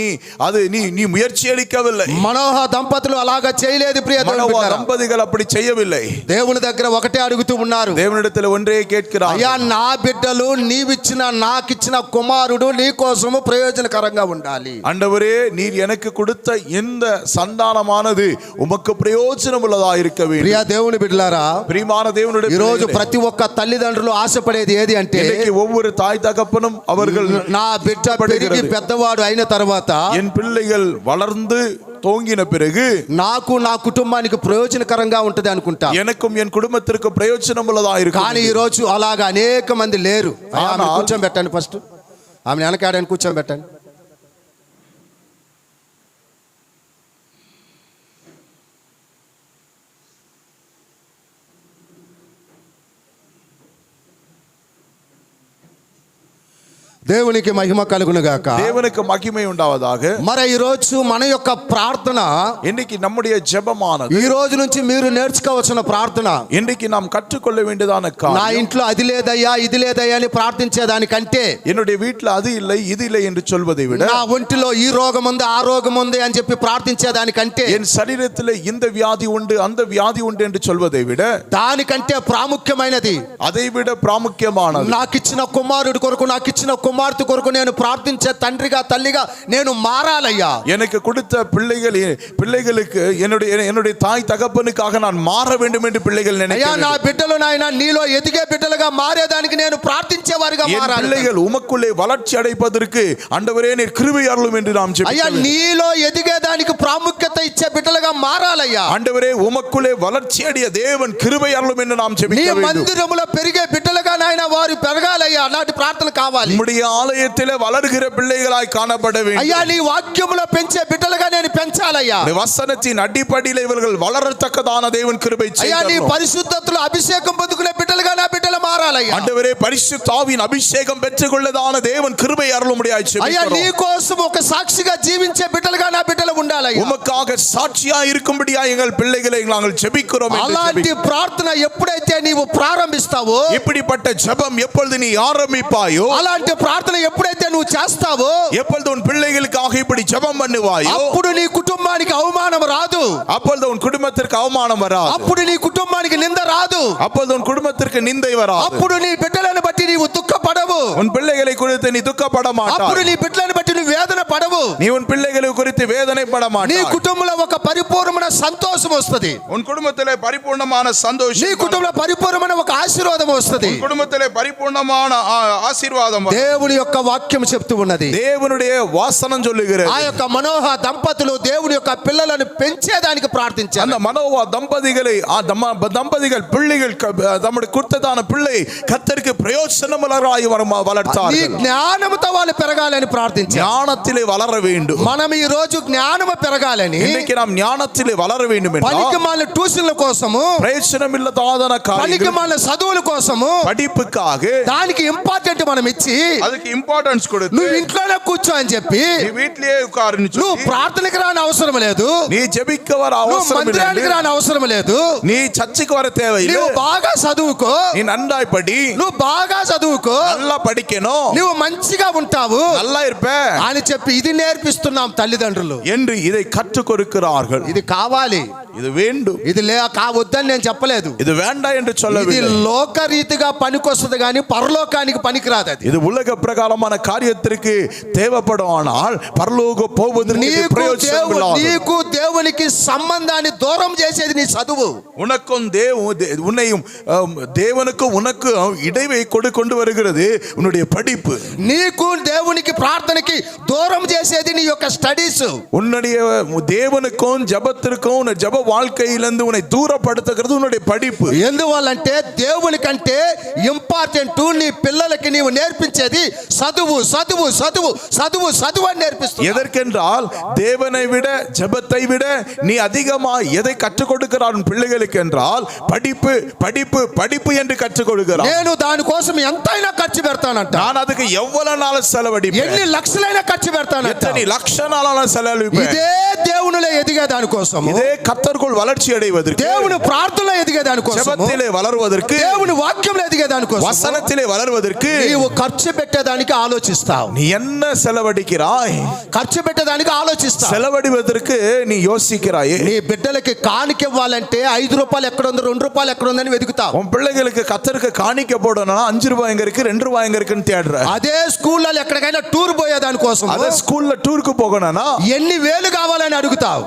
B: முயற்சி எடுக்கவில்லை.
A: మనోహ దంపతులు అలాగా చేయలేదు ప్రియ దేవుని బిడ్డలారా.
B: தம்பதிகள் அப்படி செய்யவில்லை.
A: దేవుని దగ్గర ఒకటే అడుగుతూ ఉన్నారు,
B: தேவனிடத்தில் ஒன்றே கேட்கிறார்,
A: అయ్యా నా బిడ్డలు నీవిచ్చిన నాకిచ్చిన కుమారుడు నీ కోసము ప్రయోజనకరంగా ఉండాలి.
B: ஆண்டவரே நீர் எனக்கு கொடுத்த இந்த சந்தானமானது உமக்கு பிரயோஜனம் உள்ளதா இருக்க வேண்டும்.
A: ప్రియ దేవుని బిడ్డలారా,
B: பிரியமான தேவனுடைய
A: ఈ రోజు
B: பிள்ளைகளே,
A: ప్రతి ఒక్క తల్లిదండ్రులు ఆశపడేది ఏది అంటే,
B: இன்னைக்கு ஒவ்வொரு தாய் தகப்பனும் அவர்கள்
A: నా బిడ్డ పెరిగి పెద్దవాడు అయిన తర్వాత
B: என் பிள்ளைகள் வளர்ந்து தோங்கின பிறகு
A: నాకు నా కుటుంబానికి ప్రయోజనకరంగా ఉంటది అనుకుంటా.
B: எனக்கும் என் குடும்பத்திற்கு பிரயோஜனம் உள்ளதா இருக்கும்.
A: కానీ ఈ రోజు అలాగా అనేక మంది లేరు. ఆమె కూర్చోబెట్టండి, ఫస్ట్ ఆమె వెనకాడని కూర్చోబెట్టండి. దేవునికి మహిమ కలుగును గాక.
B: தேவனுக்கு மகிமை உண்டாவதாக.
A: మరి ఈ రోజు మన యొక్క ప్రార్థన,
B: இன்னைக்கு நம்முடைய ஜெபமானது,
A: ఈ రోజు నుంచి మీరు నేర్చుకోవాల్సిన ప్రార్థన,
B: இன்னைக்கு நாம் கற்றுக்கொள்ள வேண்டியதான
A: నా
B: காரியம்,
A: ఇంట్లో అది లేదయ్యా ఇది లేదయ్యా అని ప్రార్థించేదానికంటే,
B: என்னுடைய வீட்டுல அது இல்லை இது இல்லை என்று சொல்வதை விட,
A: నా ఒంటిలో ఈ రోగం ఉంది ఆ రోగం ఉంది అని చెప్పి ప్రార్థించేదానికంటే,
B: என் சரீரத்தில் இந்த வியாதி உண்டு அந்த வியாதி உண்டு என்று சொல்வதை விட,
A: దానికంటే ప్రాముఖ్యమైనది,
B: அதை விட பிராமுக்கியமானது,
A: నాకిచ్చిన కుమారుడి కొరకు నాకిచ్చిన కుమార్తె కొరకు నేను ప్రార్థించే తండ్రిగా తల్లిగా నేను మారాలయ్యా.
B: எனக்கு கொடுத்த பிள்ளைகளுக்கு என்னுடைய தாய் தகப்பனுக்காக நான் மாற வேண்டும் என்று பிள்ளைகள்
A: అయ్యా
B: நினைக்கிறார்கள்.
A: నా బిడ్డలు నాయన నీలో ఎదిగే బిడ్డలుగా మారేదానికి నేను ప్రార్థించే వారిగా
B: என்
A: మారాలి.
B: பிள்ளைகள் உமக்குள்ளே வளர்ச்சி அடைப்பதற்கு ஆண்டவரே நீர் கிருபை அருளும் என்று நாம்
A: అయ్యా
B: ஜெபிக்கிறோம்.
A: నీలో ఎదిగేదానికి ప్రాముఖ్యత ఇచ్చే బిడ్డలుగా మారాలయ్యా.
B: ஆண்டவரே உமக்குள்ளே வளர்ச்சி அடைய தேவன் கிருபை அருளும் என்று நாம்
A: నీ
B: ஜெபிக்க வேண்டும்.
A: మందిరములో పెరిగే బిడ్డలుగా నాయన వారు పెరగాలయ్యా. అలాంటి ప్రార్థన కావాలి.
B: நம்முடைய தேவனுடைய ஆலயத்திலே வளர்கிற பிள்ளைகளாய் காணப்பட வேண்டும்.
A: అయ్యా నీ వాక్యములో పెంచే బిడ్డలుగా నేను పెంచాలయ్యా.
B: வசனத்தின் அடிப்படையில் இவர்கள் வளரத்தக்கதான தேவன் கிருபை
A: అయ్యా నీ
B: செய்தார்.
A: పరిశుద్ధతలో అభిషేకం పొందుకునే బిడ్డలుగా నా బిడ్డలు మారాలయ్యా.
B: ஆண்டவரே பரிசுத்த ஆவியின் அபிஷேகம் பெற்றுக்கொள்ளதான தேவன் கிருபை அருளும்படியாய்
A: అయ్యా నీ
B: ஜெபிக்கிறோம்.
A: కోసం ఒక సాక్షిగా జీవించే బిడ్డలుగా నా బిడ్డలు ఉండాలయ్యా.
B: உமக்காக சாட்சியா இருக்கும்படியாய் எங்கள் பிள்ளைகளை நாங்கள் ஜெபிக்கிறோம் என்று
A: అలాంటి
B: ஜெபிக்கிறோம்.
A: ప్రార్థన ఎప్పుడైతే నీవు ప్రారంభిస్తావో,
B: இப்படிப்பட்ட ஜெபம் எப்பொழுது நீ ஆரம்பிப்பாயோ,
A: అలాంటి ప్రార్థన ఎప్పుడైతే నువ్వు చేస్తావో,
B: எப்பொழுது உன் பிள்ளைகளுக்காக இப்படி ஜெபம் பண்ணுவாயோ,
A: అప్పుడు నీ కుటుంబానికి అవమానం రాదు,
B: அப்பொழுது உன் குடும்பத்திற்கு அவமானம் வராது,
A: అప్పుడు నీ కుటుంబానికి నింద రాదు,
B: அப்பொழுது உன் குடும்பத்திற்கு நிந்தை வராது,
A: అప్పుడు నీ బిడ్డలను బట్టి నీవు దుఃఖపడవు,
B: உன் பிள்ளைகளை குறித்து நீ துக்கப்பட
A: అప్పుడు
B: மாட்டாய்,
A: నీ బిడ్డలను బట్టి నువ్వు వేదన పడవు.
B: நீ உன் பிள்ளைகளை குறித்து வேதனைப்பட
A: నీ
B: மாட்டாய்,
A: కుటుంబంలో ఒక పరిపూర్ణమైన సంతోషం వస్తుంది,
B: உன் குடும்பத்திலே பரிபூர்ணமான
A: నీ
B: சந்தோஷம்,
A: కుటుంబంలో పరిపూర్ణమైన ఒక ఆశీర్వాదం వస్తుంది.
B: உன் குடும்பத்திலே பரிபூர்ணமான ஆசீர்வாதம் வரும்.
A: దేవుని యొక్క వాక్యం చెప్తూ ఉన్నది.
B: தேவனுடைய வாசனம் சொல்லுகிறது.
A: ఆ యొక్క మనోహ దంపతులు దేవుని యొక్క పిల్లలను పెంచేదానికి ప్రార్థించారు.
B: அந்த மனோவா தம்பதிகளை தம்பதிகள் பிள்ளைகள் தம்முடைய குர்த்ததான பிள்ளை கர்த்தருக்கு பிரயோஜனமுள்ளவராய்
A: నీ
B: வளர்த்தார்கள்.
A: జ్ఞానముతో వాళ్ళు పెరగాలని ప్రార్థించారు.
B: ஞானத்திலே வளர வேண்டும்.
A: మనం ఈ రోజు జ్ఞానము పెరగాలని
B: இன்னைக்கு நாம் ஞானத்திலே வளர வேண்டும் என்றால்
A: పనికిమాలిన ట్యూషన్ల కోసము,
B: பிரயோஜனமில்லாத காரியங்கள்,
A: పనికిమాలిన చదువుల కోసము
B: படிப்புக்காக
A: దానికి ఇంపార్టెంట్ మనం ఇచ్చి
B: அதுக்கு இம்பார்ட்டன்ஸ் கொடுத்து
A: నువ్వు ఇంట్లోనే కూర్చో అని చెప్పి
B: நீ வீட்டிலேயே உட்காருன்னு
A: నువ్వు
B: சொல்லி,
A: ప్రార్థనకి రాని అవసరం లేదు,
B: நீ ஜெபிக்க வர
A: నువ్వు
B: அவசரம்
A: మందిరానికి
B: இல்லை,
A: రాని అవసరం లేదు,
B: நீ சர்ச்சுக்கு வர தேவையில்லை,
A: నువ్వు బాగా చదువుకో,
B: நீ நன்றாய் படி,
A: నువ్వు బాగా చదువుకో,
B: நல்லா படிக்கணும்,
A: నువ్వు మంచిగా ఉంటావు
B: நல்லா இருப்ப
A: అని చెప్పి ఇది నేర్పిస్తున్నాం తల్లిదండ్రులు.
B: என்று இதை கற்றுக் கொடுக்கிறார்கள்.
A: ఇది కావాలి,
B: இது வேண்டும்,
A: ఇది కావద్దని నేను చెప్పలేదు.
B: இது வேண்டாம் என்று
A: ఇది
B: சொல்லவில்லை.
A: లోకరీతిగా పనికొస్తుంది కానీ పరలోకానికి పనికిరాదు. అది
B: இது உலக பிரகாரமான காரியத்திற்கு தேவைப்படும், ஆனால் பரலோக போவதற்கு இது பிரயோஜனம் இல்லாதது.
A: నీకు దేవునికి సంబంధాన్ని దూరం చేసేది నీ చదువు.
B: உனக்கும் உன்னையும் தேவனுக்கும் உனக்கு இடைவை கொண்டு வருகிறது உன்னுடைய படிப்பு.
A: నీకు దేవునికి ప్రార్థనకి దూరం చేసేది నీ యొక్క స్టడీస్.
B: உன்னுடைய தேவனுக்கும் ஜபத்திற்கும் உன் ஜப வாழ்க்கையிலிருந்து உன்னை தூரப்படுத்துகிறது உன்னுடைய படிப்பு.
A: ఎందువల్లంటే దేవుని కంటే ఇంపార్టెంట్ నీ పిల్లలకి నీవు నేర్పించేది చదువు చదువు చదువు చదువు చదువు అని నేర్పిస్తుంది.
B: எதற்கென்றால் தேவனை விட ஜபத்தை விட நீ அதிகமா எதை கற்றுக் கொடுக்கிறார் உன் பிள்ளைகளுக்கு என்றால் படிப்பு படிப்பு படிப்பு என்று கற்றுக் கொடுக்கிறார்.
A: నేను దానికోసం ఎంతైనా ఖర్చు పెడతానంట.
B: நான் அதுக்கு எவ்வளவு நாள் செலவழிப்பேன்,
A: ఎన్ని లక్షలైనా ఖర్చు పెడతానంట.
B: எத்தனை லட்ச நாளாலும் செலவழிப்பேன்.
A: ఇదే దేవునిలో ఎదిగే దానికోసం,
B: இதே கர்த்தருக்குள் வளர்ச்சி அடைவதற்கு,
A: దేవుని ప్రార్థనలో ఎదిగే దానికోసం,
B: ஜெபத்திலே வளருவதற்கு,
A: దేవుని వాక్యంలో ఎదిగే దానికోసం
B: வசனத்திலே வளருவதற்கு
A: నీవు ఖర్చు పెట్టేదానికి ఆలోచిస్తావు.
B: நீ என்ன செலவழிக்கிறாய்,
A: ఖర్చు పెట్టేదానికి ఆలోచిస్తావు.
B: செலவழிவதற்கு நீ யோசிக்கிறாயே.
A: నీ బిడ్డలకి కానికివ్వాలంటే 5 రూపాయలు ఎక్కడ ఉంది, 2 రూపాయలు ఎక్కడ ఉందని వెతుకుతావు.
B: உன் பிள்ளைகளுக்கு கர்த்தருக்கு காணிக்க போடணும்னா 5 ரூபாய் எங்க இருக்கு, 2 ரூபாய் எங்க இருக்குன்னு தேடுற.
A: అదే స్కూల్లో ఎక్కడికైనా టూర్ పోయేదాని కోసం
B: அதே ஸ்கூல்ல டூருக்கு போகணும்னா
A: ఎన్ని వేలు కావాలని అడుగుతావు.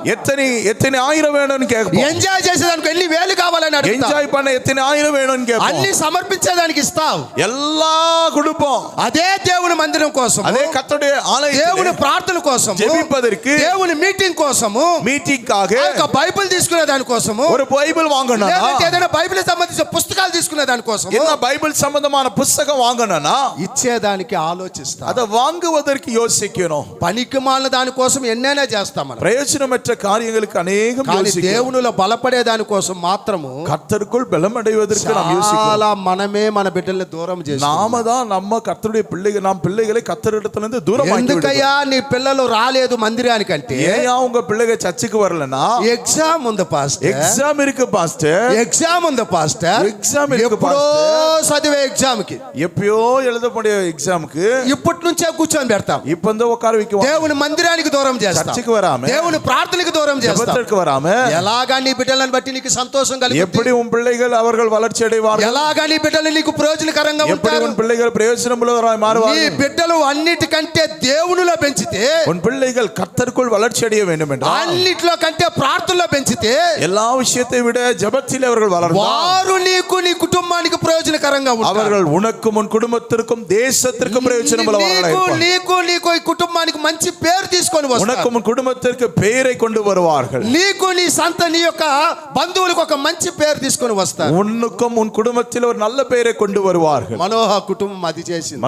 B: எத்தனை ஆயிரம் வேணும்னு கேட்போம்.
A: ఎంజాయ్ చేసేదానికి ఎన్ని వేలు కావాలని అడుగుతావు.
B: என்ஜாய் பண்ண எத்தனை ஆயிரம் வேணும்னு கேட்போம்.
A: అన్ని సమర్పించేదానికి ఇస్తావు.
B: எல்லா கொடுப்போம்.
A: అదే దేవుని మందిరం కోసం,
B: அதே கர்த்தருடைய ஆலயத்திலே
A: దేవుని ప్రార్థన కోసం,
B: ஜெபிப்பதற்கு,
A: దేవుని మీటింగ్ కోసము,
B: மீட்டிங்காக
A: ఒక బైబిల్ తీసుకునే దాని కోసము,
B: ஒரு బైబిల్ வாங்கணும்னா,
A: లేదంటే ఏదైనా బైబిల్ సంబంధించిన పుస్తకాలు తీసుకునే దాని కోసం,
B: என்ன பைபிள் சம்பந்தமான புத்தகம் வாங்கணும்னா
A: ఇచ్చేదానికి ఆలోచిస్తాం.
B: அதை வாங்குவதற்கு யோசிக்கணும்.
A: పనికి మాలిన దాని కోసం ఎన్నైనా చేస్తాం మనం.
B: பிரயோஜனமற்ற காரியங்களுக்கு அநேகம்
A: కానీ
B: யோசிக்கிறோம்.
A: దేవునిలో బలపడే దాని కోసం మాత్రము
B: கர்த்தருக்குள் பலம் அடைவதற்கு நாம் யோசிக்கிறோம்.
A: చాలా మనమే మన బిడ్డల్ని దూరం చేస్తాం.
B: நாம தான் நம்ம கர்த்தருடைய பிள்ளைகள், நாம் பிள்ளைகளை கர்த்தரிடத்திலிருந்து தூரமாக்கி விடுகிறோம்.
A: ఎందుకయ్యా నీ పిల్లలు రాలేదు మందిరానికంటే,
B: ஏன் உங்க பிள்ளைகள் சர்ச்சுக்கு வரலனா,
A: ఎగ్జామ్ ఉంది పాస్టర్,
B: எக்ஸாம் இருக்கு பாஸ்டர்,
A: ఎగ్జామ్ ఉంది పాస్టర్,
B: எக்ஸாம் இருக்கு
A: ఎప్పుడో
B: பாஸ்டர்,
A: చదివే ఎగ్జామ్ కి
B: எப்பயோ எழுதக்கூடிய எக்ஸாம்க்கு
A: ఇప్పటి నుంచే కూర్చొని పెడతాం.
B: இப்ப இந்த உட்கார வைக்குவோம்.
A: దేవుని మందిరానికి దూరం చేస్తాం,
B: சர்ச்சுக்கு வராம,
A: దేవుని ప్రార్థనకి దూరం చేస్తాం.
B: ஜெபத்திற்கு வராம,
A: ఎలాగా నీ బిడ్డలను బట్టి నీకు సంతోషం కలుగుతుంది,
B: எப்படி உன் பிள்ளைகள் அவர்கள் வளர்ச்சி அடைவார்கள்,
A: ఎలాగా నీ బిడ్డలు నీకు ప్రయోజనకరంగా
B: எப்படி
A: ఉంటారు.
B: உன் பிள்ளைகள் பிரயோஜனமுள்ளவராய்
A: నీ
B: மாறுவார்கள்.
A: బిడ్డలు అన్నిటికంటే దేవునిలో పెంచితే,
B: உன் பிள்ளைகள் கர்த்தருக்குள் வளர்ச்சி அடைய வேண்டும் என்றால்,
A: అన్నిట్లో కంటే ప్రార్థనలో పెంచితే,
B: எல்லா விஷயத்தை விட ஜெபத்தில் அவர்கள் வளர்ந்தால்,
A: వారు నీకు నీ కుటుంబానికి ప్రయోజనకరంగా ఉంటారు.
B: அவர்கள் உனக்கும் உன் குடும்பத்திற்கும் தேசத்திற்கும் பிரயோஜனம் உள்ளவர்களாக இருப்பார்கள்.
A: నీకు ఈ కుటుంబానికి మంచి పేరు తీసుకొని వస్తారు.
B: உனக்கும் உன் குடும்பத்திற்கு பெயரை கொண்டு வருவார்கள்.
A: నీకు నీ నీ యొక్క బంధువులకు ఒక మంచి పేరు తీసుకొని వస్తారు.
B: உன்னுக்கும் உன் குடும்பத்தில் ஒரு நல்ல பெயரை கொண்டு வருவார்கள்.
A: మనోహ కుటుంబం అది చేసింది.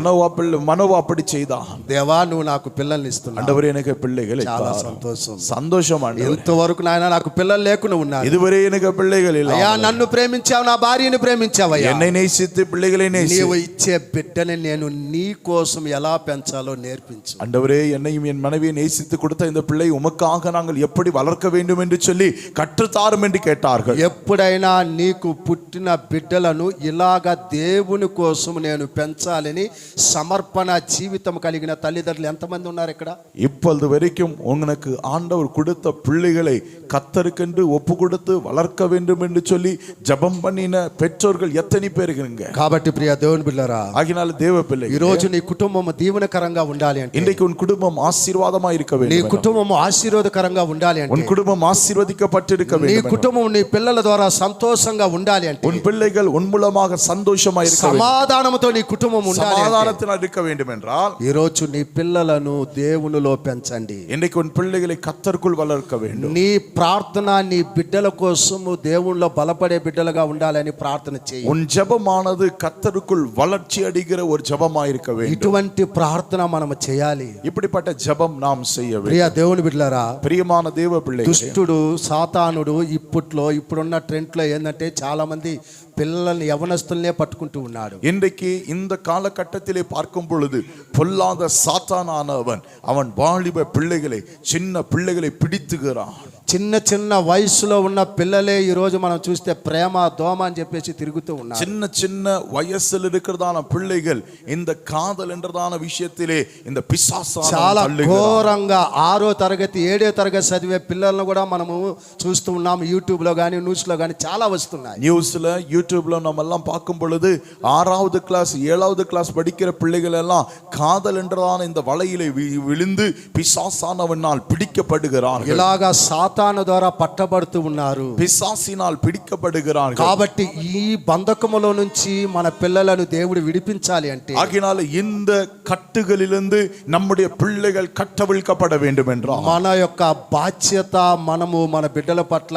B: మనోவா அப்படி செய்தான்.
A: దేవా నువ్వు నాకు పిల్లల్ని ఇస్తున్నావు.
B: ஆண்டவரே எனக்கு பிள்ளைகள்
A: చాలా సంతోషం.
B: సంతోషం ఆండవరే.
A: ఇంతవరకు నాయన నాకు పిల్లలు లేకుండా ఉన్నారు.
B: இதுவரை எனக்கு பிள்ளைகள் இல்ல.
A: అయ్యా నన్ను ప్రేమించావు, నా భార్యను ప్రేమించావు అయ్యా.
B: என்னை நேசித்து பிள்ளைகளை நேசி.
A: నీవు ఇచ్చే బిడ్డని నేను నీ కోసం ఎలా పెంచాలో నేర్పించు.
B: ஆண்டவரே என்னையும் என் மனைவியை நேசித்து கொடுத்த இந்த பிள்ளை உமக்காக நாங்கள் எப்படி வளர்க்க வேண்டும் என்று சொல்லி கற்றுத்தாரும் என்று கேட்டார்கள்.
A: ఎప్పుడైనా నీకు పుట్టిన బిడ్డలను ఇలాగ దేవుని కోసం నేను పెంచాలని సమర్పణ జీవితం కలిగిన తల్లిదండ్రులు ఎంతమంది ఉన్నారు ఇక్కడ?
B: இப்பொழுது வரைக்கும் உங்களுக்கு ஆண்டவர் கொடுத்த பிள்ளைகளை கத்தருக்கென்று ஒப்பு கொடுத்து வளர்க்க வேண்டும் என்று சொல்லி ஜெபம் பண்ணின பெற்றோர்கள் எத்தனை பேர் இருக்கீங்க?
A: కాబట్టి ప్రియ దేవుని బిడ్డలారా,
B: ஆகினால தேவ பிள்ளை,
A: ఈ రోజు నీ కుటుంబం దీవెనకరంగా ఉండాలి అంటే,
B: இன்றைக்கு உன் குடும்பம் ஆசீர்வாதமா இருக்க
A: నీ
B: வேண்டும்.
A: కుటుంబం ఆశీర్వాదకరంగా ఉండాలి అంటే,
B: உன் குடும்பம் ஆசீர்வதிக்கப்பட்டிருக்க
A: నీ
B: வேண்டும்.
A: కుటుంబం నీ పిల్లల ద్వారా సంతోషంగా ఉండాలి అంటే,
B: உன் பிள்ளைகள் உன் மூலமாக சந்தோஷமா இருக்க வேண்டும்.
A: సమాధానంతో నీ కుటుంబం ఉండాలి అంటే,
B: சமாதானத்தில் இருக்க வேண்டும் என்றால்
A: ఈ రోజు నీ పిల్లలను దేవునిలో పెంచండి.
B: இன்றைக்கு உன் பிள்ளைகளை கத்தருக்குள் வளர்க்க வேண்டும்.
A: నీ ప్రార్థన నీ బిడ్డల కోసము దేవునిలో బలపడే బిడ్డలుగా ఉండాలని ప్రార్థన చేయి.
B: உன் ஜெபமானது கத்தருக்குள் வளர்ச்சி அடைகிற ஒரு ஜெபமா இருக்க வேண்டும்.
A: ఇటువంటి ప్రార్థన మనం చేయాలి.
B: இப்படிப்பட்ட ஜெபம் நாம் செய்ய வேண்டும்.
A: ప్రియ దేవుని బిడ్డలారా,
B: பிரியமான தேவ பிள்ளைகளே,
A: దుష్టుడు సాతానుడు ఇప్పుడున్న ట్రెండ్ లో ఏంటంటే చాలా మంది పిల్లల్ని యవనస్తుల్నే పట్టుకుంటూ ఉన్నాడు.
B: இன்றைக்கு இந்த காலகட்டத்திலே பார்க்கும் பொழுது பொல்லாத சாத்தானானவன் அவன் வாலிப பிள்ளைகளை சின்ன பிள்ளைகளை பிடித்துகிறான்.
A: చిన్న చిన్న వయసులో ఉన్న పిల్లలే ఈ రోజు మనం చూస్తే ప్రేమ దోమ అని చెప్పేసి తిరుగుతూ ఉన్నారు.
B: சின்ன சின்ன வயசில் இருக்கிறதான பிள்ளைகள் இந்த காதல் என்றதான விஷயத்திலே இந்த பிசாசான
A: చాలా ఘోరంగా 6వ తరగతి 7వ తరగతి చదివే పిల్లలను కూడా మనము చూస్తూ ఉన్నాం. యూట్యూబ్ లో కానీ న్యూస్ లో కానీ చాలా వస్తున్నాయి.
B: நியூஸ்ல யூடியூப்ல நம்ம எல்லாம் பார்க்கும் பொழுது 6வது கிளாஸ் 7வது கிளாஸ் படிக்கிற பிள்ளைகள் எல்லாம் காதல் என்றதான இந்த வலையிலே விழுந்து பிசாசானவனால் பிடிக்கப்படுகிறார்கள்.
A: ఇలాగా సాతాను ద్వారా పట్టబడుతూ ఉన్నారు.
B: பிசாசினால் பிடிக்கப்படுகிறார்கள்.
A: కాబట్టి ఈ బంధకములో నుంచి మన పిల్లలను దేవుడు విడిపించాలి అంటే,
B: ஆகினால இந்த கட்டுகளிலிருந்து நம்முடைய பிள்ளைகள் கட்டவிழ்க்கப்பட வேண்டும் என்றால்
A: మన యొక్క బాధ్యత మనము మన బిడ్డల పట్ల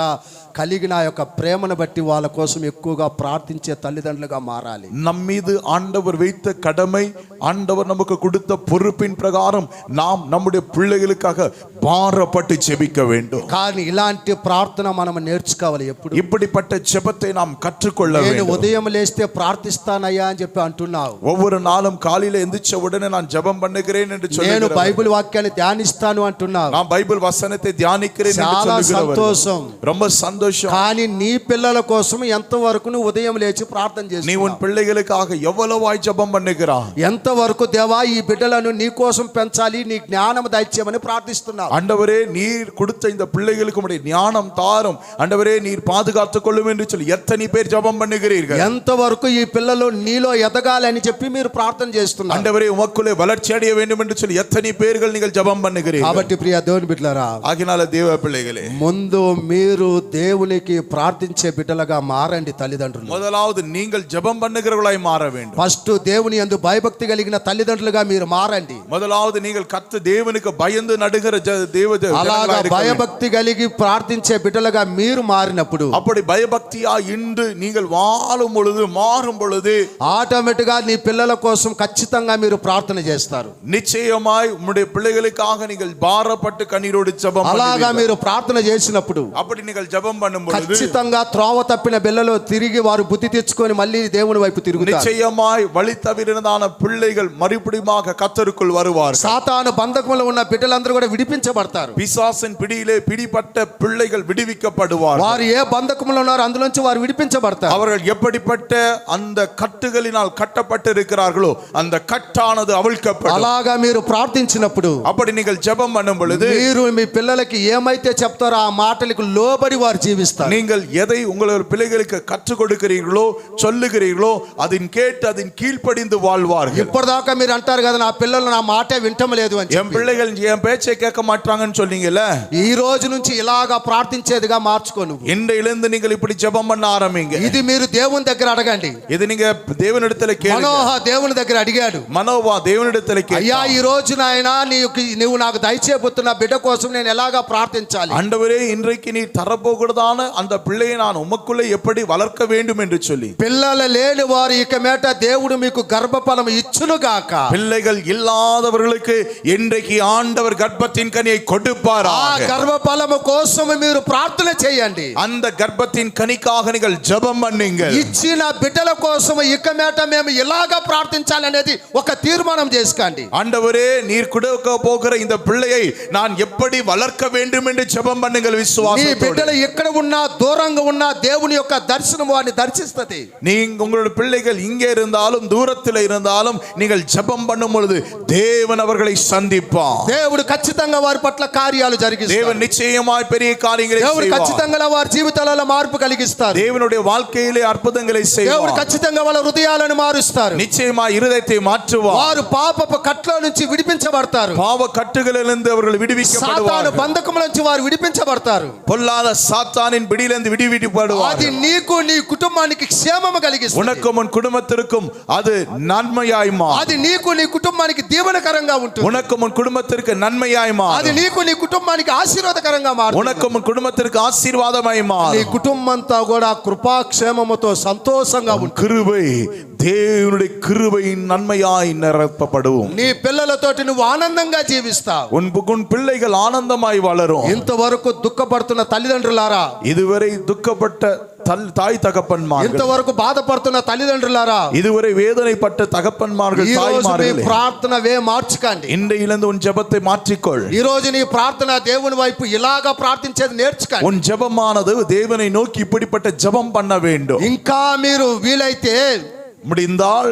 A: కలిగిన యొక్క ప్రేమను బట్టి వాళ్ళ కోసం ఎక్కువగా ప్రార్థించే తల్లిదండ్రులుగా మారాలి.
B: நம்மீது ஆண்டவர் வைத்த கடமை, ஆண்டவர் நமக்கு கொடுத்த பொறுப்பின் பிரகாரம் நாம் நம்முடைய பிள்ளைகளுக்காக பாரப்பட்டு ஜெபிக்க வேண்டும்.
A: కానీ ఇలాంటి ప్రార్థన మనం నేర్చుకోవాలి. ఎప్పుడు
B: இப்படிப்பட்ட ஜெபத்தை நாம் கற்றுக்கொள்ள
A: నేను
B: வேண்டும்.
A: ఉదయం లేస్తే ప్రార్థిస్తానయ్యా అని చెప్పి అంటున్నావు.
B: ஒவ்வொரு நாளும் காலையில எந்திரிச்ச உடனே நான் ஜெபம் பண்ணுகிறேன் என்று
A: నేను
B: சொல்லுகிறவர்.
A: బైబిల్ వాక్యాన్ని ధ్యానిస్తాను అంటున్నావు.
B: நான் பைபிள் வசனத்தை தியானிக்கிறேன் என்று
A: చాలా
B: சொல்லுகிறவர்.
A: సంతోషం.
B: ரொம்ப சந்தோஷம்.
A: కానీ నీ పిల్లల కోసం ఎంతవరకు నువ్వు ఉదయం లేచి ప్రార్థన
B: நீ
A: చేస్తున్నావు?
B: உன் பிள்ளைகளுக்காக எவ்வளவாய் ஜெபம் பண்ணுகிறாய்?
A: ఎంతవరకు దేవా ఈ బిడ్డలను నీ కోసం పెంచాలి, నీ జ్ఞానం దయచేయమని ప్రార్థిస్తున్నావు?
B: ஆண்டவரே நீர் கொடுத்த இந்த பிள்ளைகளுக்கு உம்முடைய ஞானம் தாரும், ஆண்டவரே நீர் பாதுகாத்துக் கொள்ளும் என்று சொல்லி எத்தனை பேர் ஜெபம் பண்ணுகிறீர்கள்?
A: ఎంతవరకు ఈ పిల్లలు నీలో ఎదగాలని చెప్పి మీరు ప్రార్థన చేస్తున్నారు?
B: ஆண்டவரே உமக்குள்ளே வளர்ச்சி அடைய வேண்டும் என்று சொல்லி எத்தனை பேர்கள் நீங்கள் ஜெபம் பண்ணுகிறீர்கள்?
A: కాబట్టి ప్రియ దేవుని బిడ్డలారా,
B: ஆகினால தேவ பிள்ளைகளே,
A: ముందు మీరు దేవునికి ప్రార్థించే బిడ్డలుగా మారండి. తల్లిదండ్రులు
B: முதலாவது நீங்கள் ஜெபம் பண்ணுகிறவர்களாய் மாற வேண்டும்.
A: ఫస్ట్ దేవుని యందు భయభక్తి కలిగిన తల్లిదండ్రులుగా మీరు మారండి.
B: முதலாவது நீங்கள் கர்த்த தேவனுக்கு பயந்து நடுகிற
A: అలాగా భయభక్తి కలిగి ప్రార్థించే బిడ్డలుగా మీరు మారినప్పుడు,
B: அப்படி பயபக்தியா இன்று நீங்கள் வாழும் பொழுது மாறும் பொழுது
A: ఆటోమేటిక్ గా నీ పిల్లల కోసం ఖచ్చితంగా మీరు ప్రార్థన చేస్తారు.
B: நிச்சயமாய் உம்முடைய பிள்ளைகளுக்காக நீங்கள் பாரப்பட்டு கண்ணீரோடு ஜெபம்
A: అలాగా
B: பண்ணுவீர்கள்.
A: మీరు ప్రార్థన చేసినప్పుడు
B: அப்படி நீங்கள் ஜெபம் பண்ணும் பொழுது
A: ఖచ్చితంగా త్రోవ తప్పిన బిళ్ళలో తిరిగి వారు బుద్ధి తెచ్చుకొని మళ్ళీ దేవుని వైపు తిరుగుతారు.
B: நிச்சயமாய் வழி தவறினதான பிள்ளைகள் மறுபடியுமாக கர்த்தருக்குள் வருவார்கள்.
A: సాతాను బంధకములో ఉన్న బిడ్డలందరూ కూడా విడిపించబడతారు.
B: பிசாசின் பிடியிலே பிடிபட்ட பிள்ளைகள் விடுவிக்கப்படுவார்கள்.
A: వారు ఏ బంధకములో ఉన్నారో అందులోంచి వారు విడిపించబడతారు.
B: அவர்கள் எப்படிப்பட்ட அந்த கட்டுகளினால் கட்டப்பட்டு இருக்கிறார்களோ அந்த கட்டானது அவிழ்க்கப்படும்.
A: అలాగా మీరు ప్రార్థించినప్పుడు,
B: அப்படி நீங்கள் ஜெபம் பண்ணும் பொழுது
A: మీరు మీ పిల్లలకి ఏమైతే చెప్తారో ఆ మాటలకు లోబడి వారు జీవిస్తారు.
B: நீங்கள் எதை உங்கள் பிள்ளைகளுக்கு கற்றுக் கொடுக்கிறீர்களோ சொல்லுகிறீர்களோ அதன் கேட்டு அதன் கீழ்ப்படிந்து வாழ்வார்கள்.
A: ఇప్పటిదాకా మీరు అంటారు కదా, నా పిల్లలు నా మాటే వింటం లేదు అని
B: என் பிள்ளைகள் என் பேச்சை கேட்க மாட்டேன் மாட்டாங்கன்னு சொன்னீங்கல்ல,
A: ఈ రోజు నుంచి ఇలాగా ప్రార్థించేదిగా మార్చుకో నువ్వు.
B: இன்றையிலிருந்து நீங்கள் இப்படி ஜெபம் பண்ண ஆரம்பிங்க.
A: ఇది మీరు దేవుని దగ్గర అడగండి.
B: இது நீங்க தேவனிடத்துல கேளுங்க.
A: మనోహ దేవుని దగ్గర అడిగాడు.
B: మనోవా దేవునిடத்துல கேட்டான்.
A: అయ్యా ఈ రోజు నాయన నీవు నాకు దయచేయబోతున్న బిడ్డ కోసం నేను ఎలాగా ప్రార్థించాలి?
B: ஆண்டவரே இன்றைக்கு நீ தரப்போகிறதான அந்த பிள்ளையை நான் உமக்குள்ளே எப்படி வளர்க்க வேண்டும் என்று சொல்லி.
A: పిల్లలు లేని వారు ఇక మీట దేవుడు మీకు గర్భఫలం ఇచ్చును గాక.
B: பிள்ளைகள் இல்லாதவர்களுக்கு இன்றைக்கு ஆண்டவர் கர்ப்பத்தின் கனியை கொடுப்பாராக.
A: ఆ గర్భఫలము కోసం మీరు ప్రార్థన చేయండి.
B: அந்த கர்ப்பத்தின் கனிக்காக நீங்கள் ஜெபம் பண்ணுங்க.
A: ఇచ్చిన బిడ్డల కోసం ఇక మీట మేము ఇలాగా ప్రార్థించాలనేది ఒక తీర్మానం చేసుకోండి.
B: ஆண்டவரே நீர் கொடுக்க போகிற இந்த பிள்ளையை நான் எப்படி வளர்க்க வேண்டும் என்று ஜெபம் பண்ணுங்கள்
A: నీ
B: விசுவாசத்தோடு.
A: బిడ్డలు ఎక్కడ ఉన్నా దూరంగా ఉన్నా దేవుని యొక్క దర్శనం వారిని దర్శిస్తది.
B: நீங்க உங்களுடைய பிள்ளைகள் இங்கே இருந்தாலும் தூரத்தில் இருந்தாலும் நீங்கள் ஜெபம் பண்ணும் பொழுது தேவன் அவர்களை சந்திப்பார்.
A: దేవుడు ఖచ్చితంగా వారి పట్ల కార్యాలు జరిగిస్తాడు.
B: தேவன் நிச்சயமாய் பெரிய காரியங்களை
A: దేవుడు
B: செய்வார்.
A: ఖచ్చితంగా వారి జీవితాలలో మార్పు కలిగిస్తారు.
B: தேவனுடைய வாழ்க்கையிலே அற்புதங்களை
A: దేవుడు
B: செய்வார்.
A: ఖచ్చితంగా వాళ్ళ హృదయాలను మారుస్తారు.
B: நிச்சயமாய் இருதயத்தை மாற்றுவார்.
A: వారు పాపపు కట్ల నుంచి విడిపించబడతారు.
B: பாவ கட்டுகளிலிருந்து அவர்கள்
A: సాతాను
B: விடுவிக்கப்படுவார்கள்.
A: బంధకముల నుంచి వారు విడిపించబడతారు.
B: பொல்லாத சாத்தானின் பிடியிலிருந்து
A: అది
B: விடுவிக்கப்படுவார்கள்.
A: నీకు నీ కుటుంబానికి క్షేమము కలిగిస్తుంది.
B: உனக்கும் உன் குடும்பத்திற்கும் அது நன்மையாய் மாறும்.
A: అది నీకు నీ కుటుంబానికి దీవెనకరంగా ఉంటుంది.
B: உனக்கும் உன் குடும்பத்திற்கு நன்மையாய்
A: అది
B: மாறும்.
A: నీకు నీ కుటుంబానికి ఆశీర్వాదకరంగా మారుతుంది.
B: உனக்கும் உன் குடும்பத்திற்கு ஆசீர்வாதமாய்
A: నీ
B: மாறும்.
A: కుటుంబంతో కూడా కృపాక్షేమముతో సంతోషంగా ఉంటుంది.
B: கிருபை தேவனுடைய கிருபையின் நன்மையாய் நிரப்பப்படும்.
A: నీ పిల్లలతోటి నువ్వు ఆనందంగా జీవిస్తావు.
B: உன் பிள்ளைகள் ஆனந்தமாய் வளரும்.
A: ఇంతవరకు దుఃఖపడుతున్న తల్లిదండ్రులారా,
B: இதுவரை துக்கப்பட்ட தாய் தகப்பன்மார்கள்,
A: ఇంతవరకు బాధపడుతున్న తల్లిదండ్రులారా,
B: இதுவரை வேதனைப்பட்ட தகப்பன்மார்கள்,
A: ఈ రోజు మీ
B: தாய்மார்களே,
A: ప్రార్థన మార్చుకోండి.
B: இன்றையிலிருந்து உன் ஜெபத்தை மாற்றிக்கொள்.
A: ఈ రోజు నీ ప్రార్థన దేవుని వైపు ఇలాగా ప్రార్థించేది నేర్చుకోండి.
B: உன் ஜெபமானது தேவனை நோக்கி இப்படிப்பட்ட ஜெபம் பண்ண வேண்டும்.
A: ఇంకా మీరు వీలైతే
B: முடிந்தால்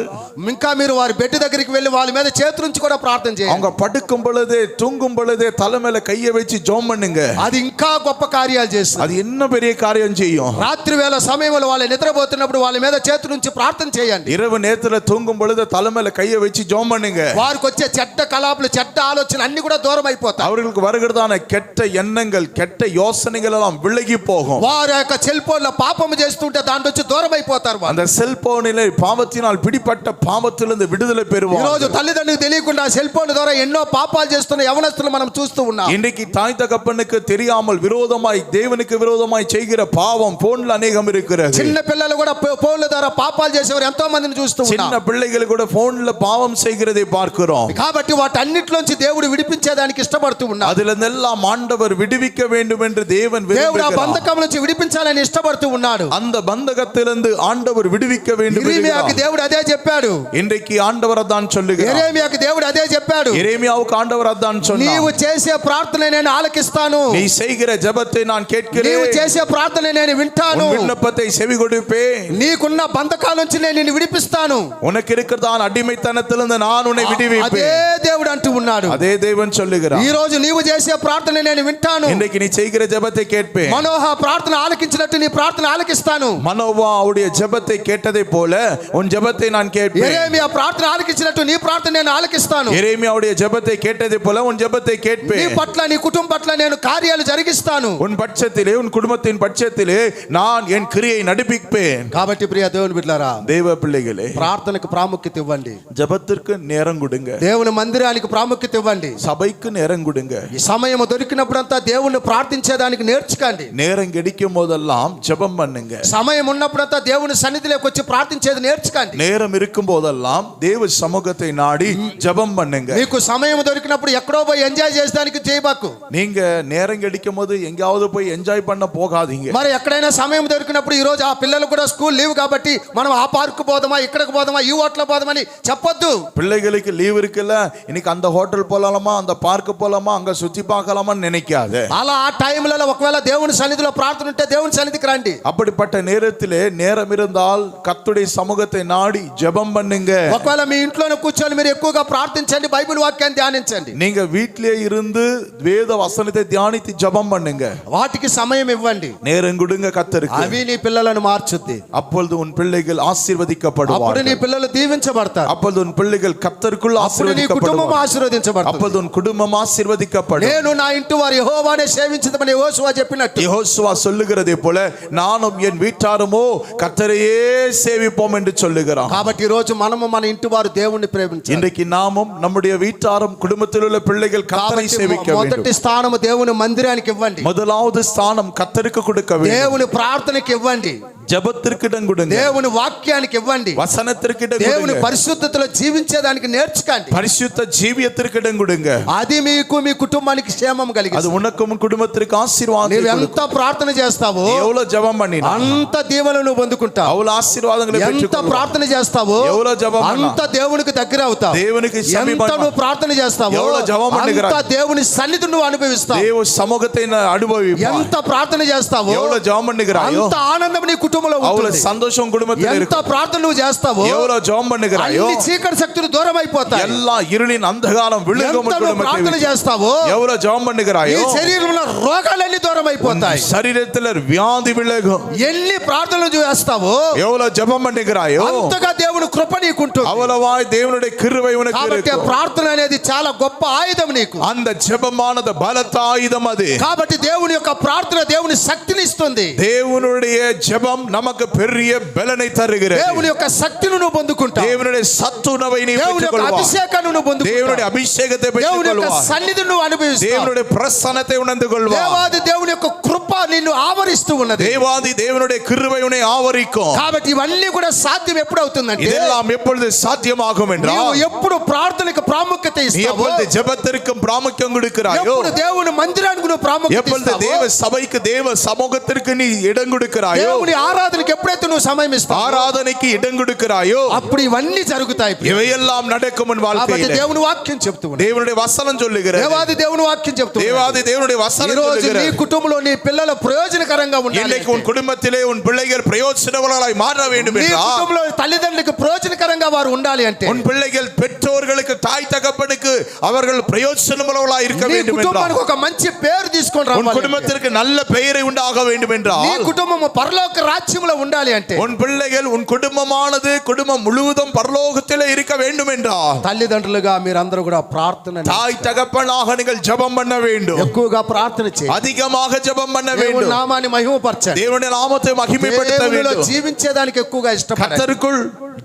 A: ఇంకా మీరు వారి బెడ్ దగ్గరికి వెళ్ళి వాళ్ళ మీద చేతులుంచి కూడా ప్రార్థన చేయండి.
B: அவங்க படுக்கும் பொழுதே தூங்கும் பொழுதே தலை மேல கையை வச்சு ஜெபம் பண்ணுங்க.
A: అది ఇంకా గొప్ప కార్యాలు చేస్తుంది.
B: அது என்ன பெரிய காரியம் செய்யும்.
A: రాత్రి వేళ సమయంలో వాళ్ళు నిద్రపోతున్నప్పుడు వాళ్ళ మీద చేతులుంచి ప్రార్థన చేయండి.
B: இரவு நேரத்துல தூங்கும் பொழுது தலை மேல கையை வச்சு ஜெபம் பண்ணுங்க.
A: వారికి వచ్చే చెడ్డ కలాపులు చెడ్డ ఆలోచనలు అన్ని కూడా దూరం అయిపోతాయి.
B: அவர்களுக்கு வருகிறதான கெட்ட எண்ணங்கள் கெட்ட யோசனைகள் எல்லாம் விலகி போகும்.
A: వారి యొక్క సెల్ ఫోన్ లో పాపము చేస్తుంటే దాంట్లో వచ్చి దూరం అయిపోతారు.
B: அந்த செல்போனிலே பாவத்தினால் பிடிப்பட்ட பாவத்திலிருந்து விடுதலை
A: ఈ
B: பெறுவார்.
A: రోజు తల్లిదండ్రులకు తెలియకుండా సెల్ ఫోన్ ద్వారా ఎన్నో పాపాలు చేస్తున్న యవనస్తులు మనం చూస్తూ ఉన్నాం.
B: இன்றைக்கு தாய் தகப்பனுக்கு தெரியாமல் விரோதமாய் தேவனுக்கு விரோதமாய் செய்கிற பாவம் போன்ல அநேகம் இருக்கிறது.
A: చిన్న పిల్లలు కూడా ఫోన్ల ద్వారా పాపాలు చేసేవారు ఎంతో మందిని చూస్తూ ఉన్నాం.
B: சின்ன பிள்ளைகள் கூட போன்ல பாவம் செய்கிறதை பார்க்கிறோம்.
A: కాబట్టి వాటన్నిటిలోంచి దేవుడు విడిపించేదానికి ఇష్టపడుతూ ఉన్నాడు.
B: அதிலெல்லாம் ஆண்டவர் விடுவிக்க வேண்டும் என்று தேவன்
A: దేవుడు ఆ
B: விரும்புகிறார்.
A: బంధకం నుంచి విడిపించాలని ఇష్టపడుతూ ఉన్నాడు.
B: அந்த பந்தகத்திலிருந்து ஆண்டவர் விடுவிக்க வேண்டும்
A: యెరెమీయాకి దేవుడు అదే చెప్పాడు.
B: இன்றைக்கு ஆண்டவர் அதான் சொல்லுகிறார்.
A: యెరెమీయాకి దేవుడు అదే చెప్పాడు.
B: எரேமியாவுக்கு ஆண்டவர் அதான் சொன்னார்.
A: నీవు చేసే ప్రార్థన నేను ఆలకిస్తాను.
B: நீ செய்கிற ஜெபத்தை நான் கேட்கிறேன்.
A: నీవు చేసే ప్రార్థన నేను వింటాను.
B: உன் விண்ணப்பத்தை செவி கொடுப்பேன்.
A: నీకున్న బంధకాల నుంచి నేను నిన్ను విడిపిస్తాను.
B: உனக்கு இருக்கிறதான அடிமைத்தனத்திலிருந்து நான் உன்னை
A: అదే
B: விடுவிப்பேன்.
A: దేవుడు అంటూ ఉన్నాడు.
B: அதே தேவன் சொல்லுகிறார்.
A: ఈ రోజు నీవు చేసే ప్రార్థన నేను వింటాను.
B: இன்றைக்கு நீ செய்கிற ஜெபத்தை கேட்பேன்.
A: మనోహ ప్రార్థన ఆలకించినట్టు నీ ప్రార్థన ఆలకిస్తాను.
B: மனோவா அவருடைய ஜெபத்தை கேட்டதை போல உன் ஜெபத்தை நான் கேட்பேன்.
A: యెరెమీయా ప్రార్థన ఆలకించినట్టు నీ ప్రార్థన నేను ఆలకిస్తాను.
B: எரேமியாவுடைய ஜெபத்தை கேட்டதை போல உன் ஜெபத்தை
A: నీ
B: கேட்பேன்.
A: పట్ల నీ కుటుంబం పట్ల నేను కార్యాలు జరిగిస్తాను.
B: உன் பட்சத்திலே உன் குடும்பத்தின் பட்சத்திலே நான் என் கிரியை நடிப்பிப்பேன்.
A: కాబట్టి ప్రియ దేవుని బిడ్డలారా,
B: தேவ பிள்ளைகளே,
A: ప్రార్థనకు ప్రాముఖ్యత ఇవ్వండి.
B: ஜெபத்திற்கு நேரம் கொடுங்க.
A: దేవుని మందిరానికి ప్రాముఖ్యత ఇవ్వండి.
B: சபைக்கு நேரம் கொடுங்க.
A: ఈ సమయం దొరికినప్పుడంతా దేవుణ్ణి ప్రార్థించేదానికి నేర్చుకోండి.
B: நேரம் கிடைக்கும் போதெல்லாம் ஜெபம் பண்ணுங்க.
A: సమయం ఉన్నప్పుడంతా దేవుని సన్నిధిలోకి వచ్చి ప్రార్థించేది నేర్చుకోండి.
B: நேரம் இருக்கும் போதெல்லாம் தேவ சமூகத்தை நாடி ஜெபம் பண்ணுங்க.
A: మీకు సమయం దొరికినప్పుడు ఎక్కడో పోయి ఎంజాయ్ చేసేదానికి చేయబాకు.
B: நீங்க நேரம் கிடைக்கும் போது எங்கயாவது போய் என்ஜாய் பண்ண போகாதீங்க.
A: మరి ఎక్కడైనా సమయం దొరికినప్పుడు ఈ రోజు ఆ పిల్లలు కూడా స్కూల్ లీవ్ కాబట్టి మనం ఆ పార్క్ పోదామా, ఇక్కడికి పోదామా, ఈ హోటల్ పోదామని చెప్పొద్దు.
B: பிள்ளைகளுக்கு லீவ் இருக்குல்ல, இன்னைக்கு அந்த ஹோட்டல் போலாமா, அந்த பார்க் போலாமா, அங்க சுத்தி பார்க்கலாமான்னு நினைக்காத.
A: అలా ఆ టైంలలో ఒకవేళ దేవుని సన్నిధిలో ప్రార్థన ఉంటే దేవుని సన్నిధికి రండి.
B: அப்படிப்பட்ட நேரத்திலே நேரம் இருந்தால் கர்த்தருடைய சமூகத்தை சமூகத்தை நாடி ஜெபம் பண்ணுங்க.
A: ఒకవేళ మీ ఇంట్లోనే కూర్చొని మీరు ఎక్కువగా ప్రార్థించండి, బైబిల్ వాక్యాన్ని ధ్యానించండి.
B: நீங்க வீட்டிலே இருந்து வேத வசனத்தை தியானித்து ஜெபம் பண்ணுங்க.
A: వాటికి సమయం ఇవ్వండి.
B: நேரம் கொடுங்க கர்த்தருக்கு.
A: అవి నీ పిల్లలను మార్చుద్ది.
B: அப்பொழுது உன் பிள்ளைகள் ஆசீர்வதிக்கப்படுவார்கள்.
A: అప్పుడు నీ పిల్లలు దీవించబడతారు.
B: அப்பொழுது உன் பிள்ளைகள் கர்த்தருக்குள்
A: అప్పుడు నీ కుటుంబం
B: ஆசீர்వதிக்கப்படுவார்கள்.
A: ఆశీర్వదించబడుతుంది.
B: அப்பொழுது உன் குடும்பம் ஆசீர்வதிக்கப்படும்.
A: నేను నా ఇంటి వారు యెహోవానే సేవించుదామని యెహోషువ చెప్పినట్టు
B: யெகோசுவா சொல்லுகிறதே போல நானும் என் வீட்டாருமோ கர்த்தரையே சேவிப்போம் என்று சொல்லுகிறான்.
A: కాబట్టి ఈ రోజు మనము మన ఇంటి వారు దేవుణ్ణి ప్రేమించాలి.
B: இன்றைக்கு நாமும் நம்முடைய வீட்டாரும் குடும்பத்தில் உள்ள பிள்ளைகள் கர்த்தரை சேவிக்க வேண்டும்.
A: మొదటి స్థానము దేవుని మందిరానికి ఇవ్వండి.
B: முதலாவது ஸ்தானம் கர்த்தருக்கு கொடுக்க வேண்டும்.
A: దేవుని ప్రార్థనకి ఇవ్వండి.
B: ஜெபத்திற்கு இடம் கொடுங்க.
A: దేవుని వాక్యానికి ఇవ్వండి.
B: வசனத்திற்கு இடம்
A: దేవుని
B: கொடுங்க.
A: పరిశుద్ధతలో జీవించేదానికి నేర్చుకోండి.
B: பரிசுத்த ஜீவியத்திற்கு இடம் கொடுங்க.
A: అది మీకు మీ కుటుంబానికి క్షేమం
B: அது
A: కలిగిస్తుంది.
B: உனக்கும் உன் குடும்பத்திற்கு ஆசீர்வாதம்
A: నీవు
B: கொடுக்கும்.
A: ఎంత ప్రార్థన చేస్తావో
B: எவ்வளவு ஜெபம் பண்ணினா
A: అంత దీవెనలు నువ్వు పొందుకుంటావు.
B: அவ்வளவு ஆசீர்வாதங்களை
A: ఎంత
B: பெற்றுக்கொள்வாய்.
A: ప్రార్థన చేస్తావో
B: எவ்வளவு ஜெபம் பண்ணா
A: అంత దేవునికి దగ్గర అవుతావు.
B: దేవునికి
A: ఎంత
B: సమీపం
A: నువ్వు ప్రార్థన చేస్తావో
B: எவ்வளவு ஜெபம் பண்ணுகிறாய்.
A: అంత దేవుని సన్నిధి నువ్వు అనుభవిస్తావు.
B: தேவ சமூகத்தை அனுபவிப்பாய்.
A: ఎంత ప్రార్థన చేస్తావో
B: எவ்வளவு ஜெபம் பண்ணுகிறாயோ
A: అంత ఆనందం నీ కుటుంబంలో
B: அவ்வளவு
A: ఉంటుంది.
B: சந்தோஷம் குடும்பத்தில்
A: ఎంత
B: இருக்கும்.
A: ప్రార్థన నువ్వు చేస్తావో
B: எவ்வளவு ஜெபம் பண்ணுகிறாயோ
A: అన్ని చీకటి శక్తులు దూరం అయిపోతాయి.
B: எல்லா இருளின் அந்தகாரம் விழுகும்.
A: ఎంత నువ్వు ప్రార్థన చేస్తావో
B: எவ்வளவு ஜெபம்
A: ఈ
B: பண்ணுகிறாயோ
A: శరీరంలో రోగాలన్నీ దూరం అయిపోతాయి.
B: சரீரத்தில் வியாதி விலகும்.
A: ఎన్ని ప్రార్థనలు చేస్తావో
B: எவ்வளவு ஜெபம் பண்ணுகிறாயோ
A: అంతగా దేవుని కృప నీకుంటుంది.
B: அவ்வளவாய் தேவனுடைய கிருபை உனக்கு
A: కాబట్టి
B: இருக்கும்.
A: ప్రార్థన అనేది చాలా గొప్ప ఆయుధం నీకు.
B: அந்த ஜெபமானது பலத்த ஆயுதம். அது
A: కాబట్టి దేవుని యొక్క ప్రార్థన దేవుని శక్తిని ఇస్తుంది.
B: தேவனுடைய ஜெபம் நமக்கு பெரிய பலனை தருகிறது.
A: దేవుని యొక్క శక్తిని నువ్వు పొందుకుంటావు.
B: தேவனுடைய சத்துணவை நீ
A: దేవుని యొక్క
B: பெற்றுக்கொள்வாய்.
A: అభిషేకాన్ని నువ్వు
B: தேவனுடைய
A: పొందుకుంటావు.
B: அபிஷேகத்தை
A: దేవుని యొక్క
B: பெற்றுக்கொள்வாய்.
A: సన్నిధిని నువ్వు అనుభవిస్తావు.
B: தேவனுடைய பிரசன்னத்தை உணர்ந்து கொள்வாய்.
A: దేవాది దేవుని యొక్క కృప నిన్ను ఆవరిస్తూ ఉన్నది.
B: தேவாதி தேவனுடைய கிருபை உன்னை ஆவரிக்கும்.
A: కాబట్టి ఇవన్నీ కూడా సాధ్యం ఎప్పుడు అవుతుందంటే
B: இதெல்லாம் எப்பொழுது சாத்தியமாகும்
A: నీవు
B: என்றால்
A: ఎప్పుడు ప్రార్థనకు ప్రాముఖ్యత
B: நீ
A: ఇస్తావో,
B: எப்பொழுது ஜெபத்திற்கு பிராமுக்கியம் கொடுக்கிறாயோ,
A: ఎప్పుడు దేవుని మందిరానికి నువ్వు ప్రాముఖ్యత
B: எப்பொழுது
A: ఇస్తావో,
B: தேவ சபைக்கு தேவ சமூகத்திற்கு நீ இடம் கொடுக்கிறாயோ,
A: దేవుని ఆరాధనకి ఎప్పుడైతే నువ్వు సమయం ఇస్తావో
B: ஆராதனைக்கு இடம் கொடுக்கிறாயோ,
A: అప్పుడు ఇవన్నీ జరుగుతాయి.
B: இவையெல்லாம் நடக்கும் உன்
A: కాబట్టి
B: வாழ்க்கையிலே.
A: దేవుని వాక్యం చెప్తూ ఉంది.
B: தேவனுடைய வசனம் சொல்லுகிறது.
A: దేవాది దేవుని వాక్యం చెప్తూ ఉంది.
B: தேவாதி தேவனுடைய
A: ఈ
B: வசனம்
A: రోజు నీ
B: சொல்லுகிறது.
A: కుటుంబంలో నీ పిల్లలు ప్రయోజనకరంగా ఉండాలి.
B: இன்னைக்கு உன் குடும்பத்திலே உன் பிள்ளைகள் பிரயோஜனவர்களாய் மாற வேண்டும்
A: నీ
B: என்றால்,
A: కుటుంబంలో తల్లిదండ్రులకు ప్రయోజనకరంగా వారు ఉండాలి అంటే
B: உன் பிள்ளைகள் பெற்றோர்களுக்கு தாய் தகப்பனுக்கு அவர்கள் பிரயோஜனவர்களாய் இருக்க
A: నీ
B: வேண்டும் என்றால்,
A: కుటుంబానికి ఒక మంచి పేరు తీసుకొని
B: உன்
A: రావాలి.
B: குடும்பத்திற்கு நல்ல பெயரை உண்டாக வேண்டும்
A: నీ
B: என்றால்,
A: కుటుంబం పరలోక రాజ్యంలో ఉండాలి అంటే
B: உன் பிள்ளைகள் உன் குடும்பமானது குடும்பம் முழுவதும் பரலோகத்திலே இருக்க வேண்டும் என்றால்,
A: తల్లిదండ్రులుగా మీరందరూ కూడా ప్రార్థన
B: தாய் தகப்பனாக நீங்கள் ஜெபம் பண்ண வேண்டும்.
A: ఎక్కువగా ప్రార్థన చేయండి.
B: அதிகமாக ஜெபம் பண்ண
A: దేవుని
B: வேண்டும்.
A: నామాన్ని మహిమపరచండి.
B: தேவனுடைய நாமத்தை மகிமைப்படுத்த
A: దేవునిలో
B: வேண்டும்.
A: జీవించేదానికి ఎక్కువగా ఇష్టపడండి.
B: கர்த்தருக்குள்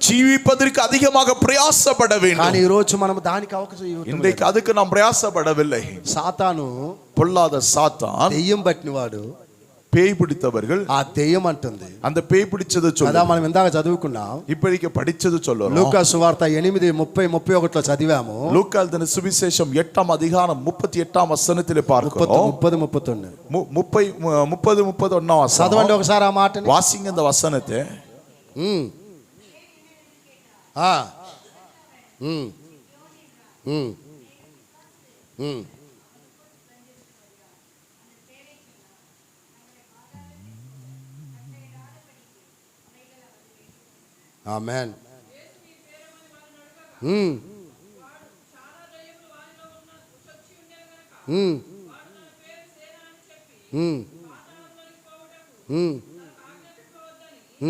B: ஜீவிப்பதற்கு அதிகமாக பிரயாசப்பட
A: కానీ
B: வேண்டும்.
A: ఈ రోజు మనం దానికి అవకాశం ఇవ్వట్లేదు.
B: இன்றைக்கு அதுக்கு நாம் பிரயாசப்படவில்லை.
A: సాతాను
B: பொல்லாத சாத்தான்,
A: దెయ్యం పట్టినవాడు,
B: பேய் பிடித்தவர்கள்,
A: ఆ దెయ్యం అంటుంది
B: அந்த பேய் பிடிச்சது
A: కదా.
B: சொல்ல
A: మనం ఇందాక చదువుకున్నాం.
B: இப்படிக்கு படிச்சது சொல்லணும்.
A: లూకా సువార్త 8:30-31 చదివాము.
B: லூக்கா எழுதின சுவிசேஷம் 8ஆம் அதிகாரம் 38ஆம் வசனத்திலே பார்க்கிறோம்.
A: 30-31
B: 30-31ஆம் வசனம்.
A: చదవండి ఒకసారి ఆ మాటని.
B: வாசிங்க இந்த வசனத்தை.
A: ఆ. ఉమ్. ఉమ్. ఉమ్. ఆమేన్. ఉమ్. ఉమ్. ఉమ్. ఉమ్.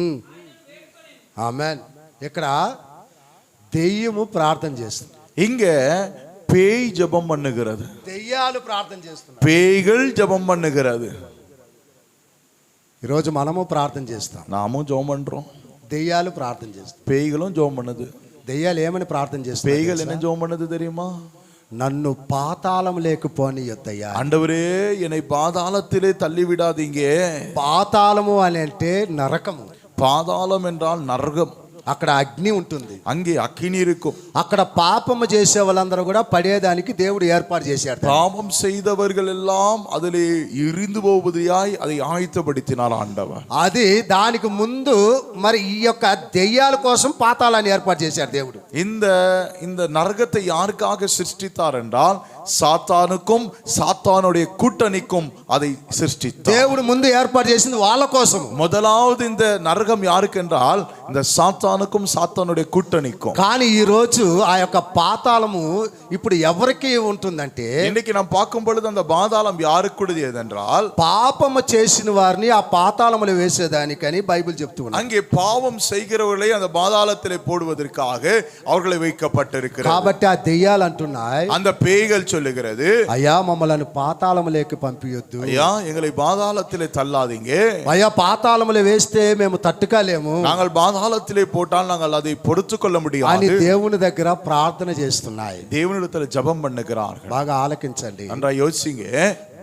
A: ఉమ్. ఆమేన్. ఇక్కడ దెయ్యము ప్రార్థన చేస్తుంది.
B: இங்க பேய் ஜெபம் பண்ணுகிறது.
A: దెయ్యాలు ప్రార్థన చేస్తున్నాయి.
B: பேய்கள் ஜெபம் பண்ணுகிறது.
A: ఈరోజు మనము ప్రార్థన చేస్తాం.
B: நாமும் ஜெபம் பண்றோம்.
A: దెయ్యాలు ప్రార్థన చేస్తాయి.
B: பேய்களும் ஜெபம் பண்ணுது.
A: దెయ్యాలు ఏమని ప్రార్థన చేస్తాయి?
B: பேய்கள் என்ன ஜெபம் பண்ணுது தெரியுமா?
A: నన్ను పాతాళం లేకపోనియొద్దయ్యా.
B: ஆண்டவரே என்னை பாதாளத்திலே தள்ளி விடாதீங்க.
A: పాతాళము అని అంటే నరకము.
B: பாதாளம் என்றால் நரகம்.
A: అక్కడ అగ్ని ఉంటుంది.
B: அங்கே அக்கினி இருக்கும்.
A: అక్కడ పాపము చేసే వాళ్ళందరూ కూడా పడేదానికి దేవుడు ఏర్పాటు చేశాడు.
B: பாவம் செய்தவர்கள் எல்லாம் அதிலே எரிந்து போவதையாய் அதை ஆயத்தப்படுத்தினார் ஆண்டவர்.
A: అది దానికి ముందు మరి ఈ యొక్క దెయ్యాల కోసం పాతాళాన్ని ఏర్పాటు చేశాడు దేవుడు.
B: இந்த நரகத்தை யாருக்காக சிருஷ்டித்தார் என்றால், சாத்தானுக்கும் சாத்தானுடைய கூட்டணிக்கும் அதை சிருஷ்டித்தார்.
A: దేవుడు ముందు ఏర్పాటు చేసింది వాళ్ళ కోసం.
B: முதலாவது இந்த நரகம் யாருக்கு என்றால், இந்த சாத்தான் சாத்தானுக்கும் சாத்தானுடைய கூட்டணிக்கும்.
A: కానీ ఈ రోజు ఆ యొక్క పాతాళము ఇప్పుడు ఎవరికి ఉంటుందంటే,
B: இன்னைக்கு நாம் பார்க்கும் பொழுது அந்த பாதாளம் யாருக்குடையது என்றால்
A: పాపము చేసిన వారిని ఆ పాతాళములో వేసేదానికని బైబిల్ చెప్తున్నారు.
B: அங்கே பாவம் செய்கிறவர்களை அந்த பாதாளத்திலே போடுவதற்காக அவர்களை வைக்கப்பட்டிருக்கிறது.
A: కాబట్టి ఆ దెయ్యాలు అంటున్నాయి,
B: அந்த பேய்கள் சொல்லுகிறது,
A: అయ్యా మమ్మల్ని పాతాళములోకి పంపియొద్దు,
B: ஐயா எங்களை பாதாளத்திலே தள்ளாதீங்க,
A: అయ్యా పాతాళములో వేస్తే మేము తట్టుకోలేము
B: நாங்கள் பாதாளத்திலே போட்டால் நாங்கள் அதை பொறுத்துக் கொள்ள
A: అని
B: முடியாது.
A: దేవుని దగ్గర ప్రార్థన చేస్తున్నాయి.
B: தேவனிடத்தில் ஜெபம் பண்ணுகிறார்கள்.
A: బాగా ఆలకించండి.
B: நன்றா யோசிங்க.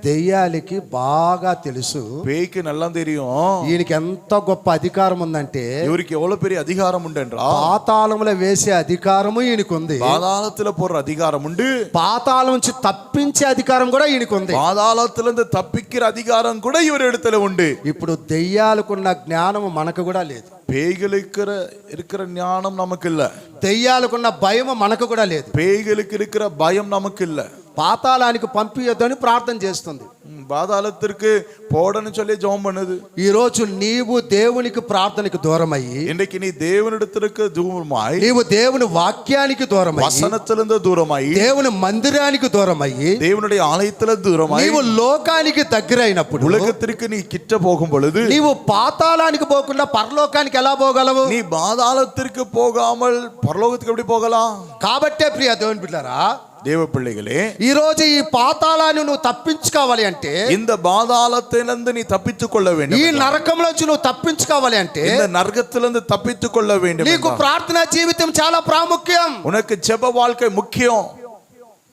A: దెయ్యాలకి బాగా తెలుసు,
B: பேய்க்கு நல்லா தெரியும்
A: ఈయనకి ఎంత గొప్ప అధికారం ఉందంటే,
B: இவருக்கு எவ்வளவு பெரிய அதிகாரம் உண்டு என்றா
A: పాతాళములో వేసే అధికారము ఈయనకు ఉంది,
B: பாதாளத்துல போற அதிகாரம் உண்டு,
A: పాతాళం నుంచి తప్పించే అధికారం కూడా ఈయనకు ఉంది.
B: பாதாளத்திலிருந்து தப்பிக்கிற அதிகாரம் கூட இவர் இடத்துல உண்டு.
A: ఇప్పుడు దెయ్యాలకున్న జ్ఞానము మనకు కూడా లేదు,
B: பேய்களுக்கு இருக்கிற ஞானம் நமக்கு இல்ல,
A: దెయ్యాలకున్న భయం మనకు కూడా లేదు,
B: பேய்களுக்கு இருக்கிற பயம் நமக்கு இல்ல.
A: పాతాళానికి పంపియొద్దని ప్రార్థన చేస్తుంది.
B: பாதாளத்திற்கு போடன்னு சொல்லி ஜெபம் பண்ணுது.
A: ఈ రోజు నీవు దేవునికి ప్రార్థనకు దూరమయ్యి,
B: இன்னைக்கு நீ தேவனிடத்திற்கு தூரமாய்,
A: నీవు దేవుని వాక్యానికి దూరమయ్యి,
B: வசனத்திலிருந்து தூரமாய்,
A: దేవుని మందిరానికి దూరమయ్యి,
B: தேவனுடைய ஆலயத்திலிருந்து தூரமாய்,
A: నీవు లోకానికి దగ్గరైనప్పుడు,
B: உலகத்திற்கு நீ கிட்ட போகும் பொழுது
A: నీవు పాతాళానికి పోకుండా పరలోకానికి ఎలా పోగలవు?
B: நீ பாதாளத்திற்கு போகாமல் பரலோகத்துக்கு எப்படி போகலாம்?
A: కాబట్టే ప్రియ దేవుని బిడ్డలారా,
B: தேவ பிள்ளைகளே,
A: ఈ రోజు ఈ పాతాళాన్ని నువ్వు తప్పించుకోవాలి అంటే,
B: இந்த பாதாளத்திலிருந்து நீ தப்பித்துக் கொள்ள
A: ఈ
B: வேண்டும்,
A: నరకంలోంచి నువ్వు తప్పించుకోవాలి అంటే,
B: இந்த நரகத்திலிருந்து தப்பித்துக் கொள்ள வேண்டும்
A: నీకు
B: என்றால்
A: ప్రార్థనా జీవితం చాలా ప్రాముఖ్యం.
B: உனக்கு ஜெப வாழ்க்கை முக்கியம்.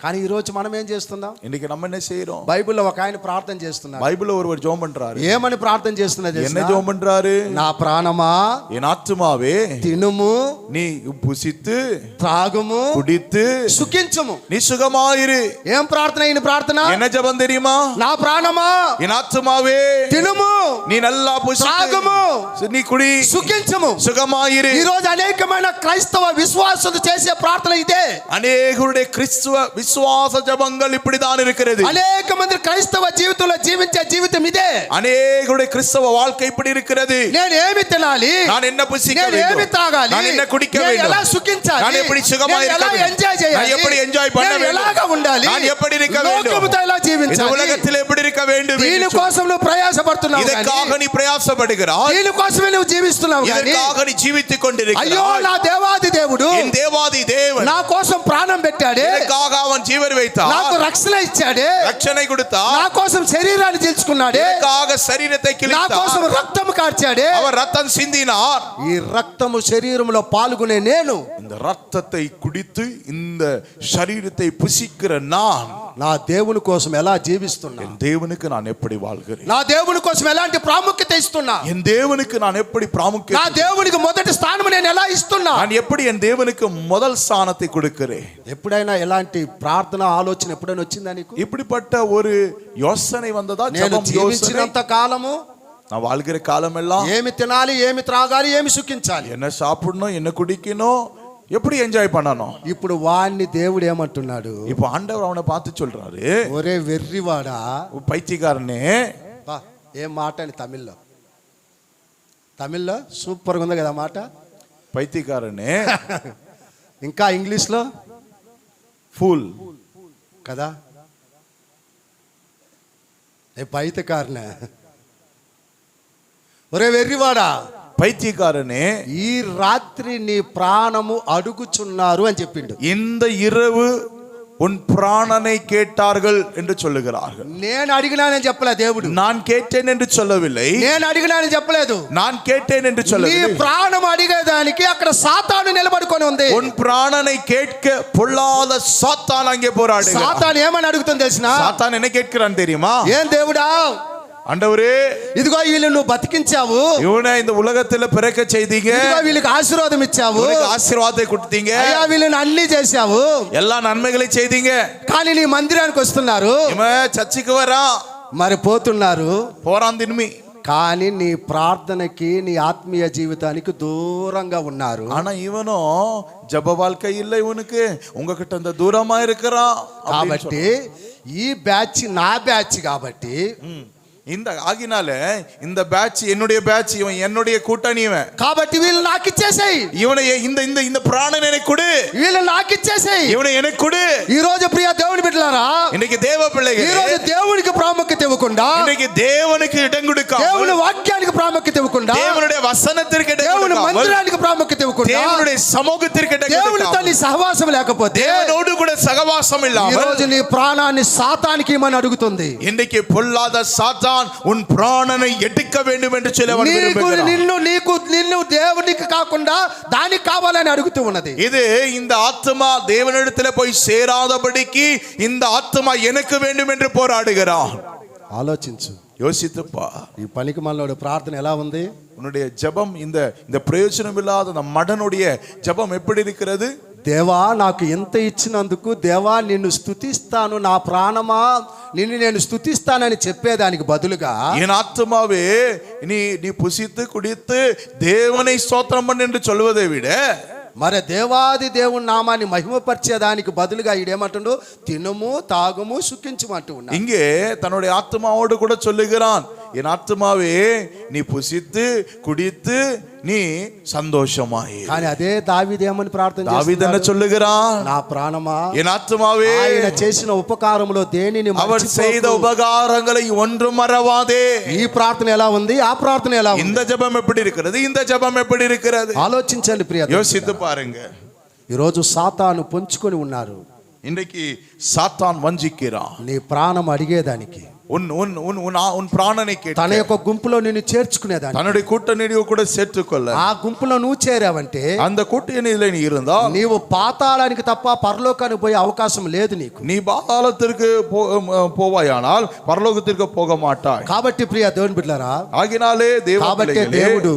A: కానీ ఈ రోజు మనం ఏం చేస్తున్నాం?
B: இன்னைக்கு நம்ம என்ன செய்யறோம்?
A: బైబిల్లో ఒక ఆయన ప్రార్థన చేస్తున్నారు.
B: பைபிள்ல ஒருவர் ஜெபம் பண்றாரு.
A: ఏమని ప్రార్థన చేస్తున్నది?
B: என்ன ஜெபம் பண்றாரு?
A: నా ప్రాణమా,
B: என் ஆத்துமாவே,
A: తినుము,
B: நீ புசித்து
A: త్రాగుము,
B: குடித்து
A: సుఖించుము.
B: நீ சுகமாயிரு.
A: ఏం ప్రార్థన? ఈయన ప్రార్థన
B: என்ன ஜெபம் தெரியுமா?
A: నా ప్రాణమా,
B: என் ஆத்துமாவே,
A: తినుము,
B: நீ நல்லா
A: త్రాగుము,
B: புசித்து நீ குடி,
A: సుఖించుము.
B: சுகமாயிரு.
A: ఈ రోజు అనేకమైన క్రైస్తవ విశ్వాసులు చేసే ప్రార్థన ఇదే.
B: அநேகருடைய கிறிஸ்துவ விசுவாச ஜெபங்கள் இப்படிதான் இருக்கிறது.
A: అనేక మంది క్రైస్తవ జీవితంలో జీవించే జీవితం ఇదే.
B: அநேகருடைய கிறிஸ்தவ வாழ்க்கை இப்படி இருக்கிறது.
A: నేను ఏమి తినాలి,
B: நான் என்ன புசிக்க
A: నేను
B: வேண்டும்,
A: ఏమి తాగాలి,
B: நான் என்ன குடிக்க
A: నేను
B: வேண்டும்,
A: ఎలా సుఖించాలి,
B: நான் எப்படி சுகமா
A: నేను
B: இருக்க
A: ఎలా
B: வேண்டும்,
A: ఎంజాయ్ చేయాలి,
B: நான் எப்படி ఎంజాయ్ பண்ண
A: నేను
B: வேண்டும்,
A: ఎలాగా ఉండాలి,
B: நான் எப்படி இருக்க வேண்டும்,
A: లోకముతో ఎలా
B: இந்த
A: జీవించాలి,
B: உலகத்தில் எப்படி இருக்க வேண்டும்,
A: దీని కోసం నువ్వు ప్రయాసపడుతున్నావు,
B: இதற்காக நீ பிரயாசப்படுகிறாய்,
A: దీని కోసమే నువ్వు జీవిస్తున్నావు.
B: இதற்காக நீ జీవిத்துக் கொண்டிருக்கிறாய்.
A: అయ్యో నా దేవాది దేవుడు
B: என் தேவாதி தேவன்
A: నా కోసం ప్రాణం పెట్టాడే,
B: இதற்காக அவன் ஜீவன் வைத்தான்,
A: నాకు రక్షణ ఇచ్చాడే,
B: ரட்சனை கொடுத்தான்,
A: నా కోసం శరీరాన్ని చీల్చుకున్నాడే,
B: இதற்காக சரீரத்தை
A: నా
B: கிழித்தான்,
A: కోసం రక్తము కార్చాడే.
B: அவர் ரத்தம் சிந்தினார்.
A: ఈ రక్తము శరీరంలో పాల్గొనే నేను,
B: இந்த ரத்தத்தை குடித்து இந்த சரீரத்தை புசிக்கிற நான்
A: నా దేవుని కోసం ఎలా జీవిస్తున్నా,
B: என் தேவனுக்கு நான் எப்படி வாழ்கிறேன்,
A: నా దేవుని కోసం ఎలాంటి ప్రాముఖ్యత ఇస్తున్నా,
B: என் தேவனுக்கு நான் எப்படி
A: నా
B: பிராமுக்கியம்,
A: దేవునికి మొదటి స్థానం నేను ఎలా ఇస్తున్నా,
B: நான் எப்படி என் தேவனுக்கு முதல் ஸ்தானத்தை கொடுக்கிறேன்.
A: ఎప్పుడైనా ఎలాంటి ప్రార్థన ఆలోచన ఎప్పుడైనా వచ్చిందా నీకు?
B: இப்படிப்பட்ட ஒரு யோசனை வந்ததா?
A: నేను
B: ஜெபம் யோசனை.
A: జీవించినంత కాలము
B: நான் வாழ்கிற காலம் எல்லாம்
A: ఏమి తినాలి, ఏమి త్రాగాలి, ఏమి సుఖించాలి,
B: என்ன சாப்பிடணும், என்ன குடிக்கணும், எப்படி என்ஜாய் பண்ணணும்.
A: ఇప్పుడు వాణ్ణి దేవుడు ఏమంటున్నాడు?
B: இப்போ ఆండவர் அவனை பார்த்து சொல்றாரு,
A: ఒరే వెర్రివాడా,
B: பைத்தியக்காரனே.
A: బా, ఏం మాట అని తమిళ్లో, తమిళ్లో సూపర్గా ఉంది కదా మాట.
B: பைத்தியக்காரனே,
A: ఇంకా ఇంగ్లీష్లో
B: ఫూల్
A: కదా, ఏ పైతకారనే, ఒరే వెర్రివాడా,
B: பைத்தியக்காரனே,
A: ఈ రాత్రి నీ ప్రాణము అడుగుచున్నారు అని చెప్పిండు.
B: இந்த இரவு உன் பிராணனை கேட்டார்கள் என்று சொல்லுகிறார்கள்.
A: నేను అడిగినానని చెప్పలే దేవుడు,
B: நான் கேட்டேன் என்று சொல்லவில்லை,
A: నేను అడిగినానని చెప్పలేదు,
B: நான் கேட்டேன் என்று
A: నీ
B: சொல்லவில்லை.
A: ప్రాణం అడిగేదానికి అక్కడ సాతాను నిలబడుకొని ఉంది.
B: உன் பிராணனை கேட்க பொல்லாத சாத்தான் அங்கே போராடுகிறான்.
A: సాతాను ఏమని అడుగుతుంది తెలిసినా?
B: சாத்தான் என்ன கேட்கிறான் தெரியுமா?
A: ఏం దేవుడా,
B: ஆண்டவரே,
A: ఇదిగో వీళ్ళు నువ్వు బతికించావు,
B: இவனை இந்த உலகத்துல பிறக்க செய்தீங்க,
A: ఇదిగో వీళ్ళకి ఆశీర్వాదం ఇచ్చావు,
B: இவனுக்கு ஆசீர்வாதத்தை கொடுத்தீங்க,
A: అయ్యా వీళ్ళని అన్ని చేశావు,
B: எல்லா நன்மைகளையும் செய்தீங்க,
A: కానీ నీ మందిరానికి వస్తున్నారు,
B: இவன் சர்ச்சுக்கு வரான்,
A: మరి పోతున్నారు,
B: போறான் திரும்பி,
A: కానీ నీ ప్రార్థనకి నీ ఆత్మీయ జీవితానికి దూరంగా ఉన్నారు.
B: ஆனா இவனும் ஜப வாழ்க்கை இல்ல இவனுக்கு, உங்ககிட்ட இந்த தூரமா இருக்கிறான்.
A: కాబట్టి ఈ బ్యాచ్ నా బ్యాచ్ కాబట్టి
B: இந்த ஆகினால இந்த பேட்ச் என்னுடைய பேட்ச், இவன் என்னுடைய கூட்டணி, இவன்
A: కాబట్టి వీళ్ళు నాకు ఇచ్చేసేయ్,
B: இவனை இந்த இந்த இந்த பிராணன் எனக்கு கொடு,
A: వీళ్ళు నాకు ఇచ్చేసేయ్,
B: இவனை எனக்கு கொடு.
A: ఈ రోజు ప్రియ దేవుని బిడ్డలారా,
B: இன்னைக்கு தேவ பிள்ளைகள்
A: ఈ రోజు దేవునికి ప్రాముఖ్యత ఇవ్వకుండా,
B: இன்னைக்கு தேவனுக்கு இடம் கொடுக்காமல்,
A: దేవుని వాక్యానికి ప్రాముఖ్యత ఇవ్వకుండా,
B: தேவனுடைய வசனத்திற்கு இடம்
A: దేవుని
B: கொடுக்காமல்,
A: మందిరానికి ప్రాముఖ్యత ఇవ్వకుండా,
B: தேவனுடைய சமூகத்திற்கு இடம்
A: దేవునితో
B: கொடுக்காமல்,
A: నీ సహవాసం లేకపోతే
B: தேவனோடு கூட சகவாசம்
A: ఈ
B: இல்லாமல்
A: రోజు నీ ప్రాణాన్ని సాతానికి ఇమ్మని అడుగుతుంది.
B: இன்னைக்கு பொல்லாத சாத்தான் உன் பிராணனை எடுக்க வேண்டும் என்று சொல்ல அவன் விரும்புகிறான்.
A: నిన్ను దేవునికి కాకుండా దానికి కావాలని అడుగుతూ ఉన్నది.
B: இது இந்த ஆத்மா தேவனிடத்தில் போய் சேராதபடிக்கு இந்த ஆத்மா எனக்கு வேண்டும் என்று போராடுகிறான்.
A: ఆలోచించు,
B: யோசித்துப்பா.
A: ఈ పనికి మనలోని ప్రార్థన ఎలా ఉంది?
B: உன்னுடைய ஜெபம் இந்த பிரயோஜனம் இல்லாத இந்த மடனுடைய ஜெபம் எப்படி இருக்கிறது?
A: దేవా నాకు ఎంత ఇచ్చినందుకు, దేవా నిన్ను స్తుతిస్తాను, నా ప్రాణమా నిన్ను నేను స్తుతిస్తానని చెప్పేదానికి బదులుగా,
B: என் ஆத்மாவே நீ புசித்து குடித்து தேவனை ஸ்தோத்திரம் பண்ணு என்று சொல்வதை விட,
A: మరి దేవాది దేవుని నామాన్ని మహిమపరిచేదానికి బదులుగా ఈడేమంటుండు, తినుము తాగుము సుఖించుమంటూ ఉన్నాడు.
B: இங்கே தன்னுடைய ஆத்மாவோடு கூட சொல்லுகிறான், என் ஆத்மாவே நீ புசித்து குடித்து நீ சந்தோஷமாய்.
A: కానీ అదే దావీదు ఏమని ప్రార్థన
B: దావీదు என்ன சொல்லுகிறான்?
A: నా ప్రాణమా,
B: என் ஆத்மாவே
A: ఆయన చేసిన ఉపకారములో దేనిని
B: அவர் செய்த உபகாரங்களை ஒன்றும் மறவாதே.
A: ఈ ప్రార్థన ఎలా ఉంది, ఆ ప్రార్థన ఎలా ఉంది?
B: இந்த ஜெபம் எப்படி இருக்கிறது, இந்த ஜெபம் எப்படி இருக்கிறது?
A: ఆలోచించండి ప్రియ.
B: யோசித்து பாருங்க.
A: ఈరోజు సాతాను పొంచుకొని ఉన్నారు.
B: இன்றைக்கு சாத்தான் வஞ்சிக்கிறான்
A: నీ ప్రాణం అడిగేదానికి,
B: உன் பிராணனை கேட்டு
A: తన యొక్క గుంపులో నిన్ను చేర్చుకునేదానికి,
B: தன்னுடைய கூட்டணியை கூட சேர்த்துக்கொள்ள.
A: ఆ గుంపులో నువ్వు చేరావంటే,
B: அந்த கூட்டணியில நீ இருந்தா
A: నీవు పాతాళానికి తప్ప పరలోకానికి పోయే అవకాశం లేదు నీకు.
B: நீ பாதாளத்திற்கு போவாயானால் பரலோகத்திற்கு போக மாட்டாய்.
A: కాబట్టి ప్రియ దేవుని బిడ్డలారా,
B: ஆகினாலே
A: కాబట్టి దేవుడు,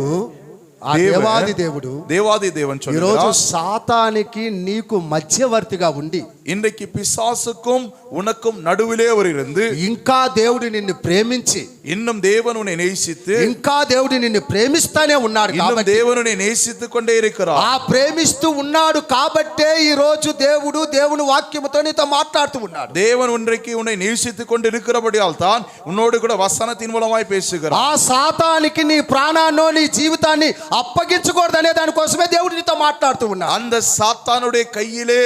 A: ఆ దేవాది దేవుడు,
B: தேவாதி தேவன்
A: ఈ రోజు
B: சொல்கிறார்,
A: సాతానికి నీకు మధ్యవర్తిగా ఉండి,
B: இன்றைக்கு பிசாசுக்கும் உனக்கும் நடுவிலே அவர் இருந்து,
A: ఇంకా దేవుడు నిన్ను ప్రేమించి,
B: இன்னும் தேவன் உன்னை நேசித்து,
A: ఇంకా దేవుడు నిన్ను ప్రేమిస్తానే ఉన్నాడు
B: இன்னும்
A: కాబట్టి,
B: தேவன் உன்னை நேசித்துக் கொண்டே இருக்கிறார்.
A: ఆ ప్రేమిస్తూ ఉన్నాడు కాబట్టే ఈ రోజు దేవుడు దేవుని వాక్యముతో నీతో మాట్లాడుతూ ఉన్నాడు.
B: தேவன் இன்றைக்கு உன்னை நேசித்துக் கொண்டு இருக்கிறபடியால் தான் உன்னோடு கூட வசனத்தின் மூலமாய் பேசுகிறார்.
A: ఆ సాతానికి నీ ప్రాణాన్నో నీ జీవితాన్ని అప్పగించకూడదు అనే దానికోసమే దేవుడు నీతో మాట్లాడుతూ ఉన్నాడు.
B: அந்த சாத்தானுடைய கையிலே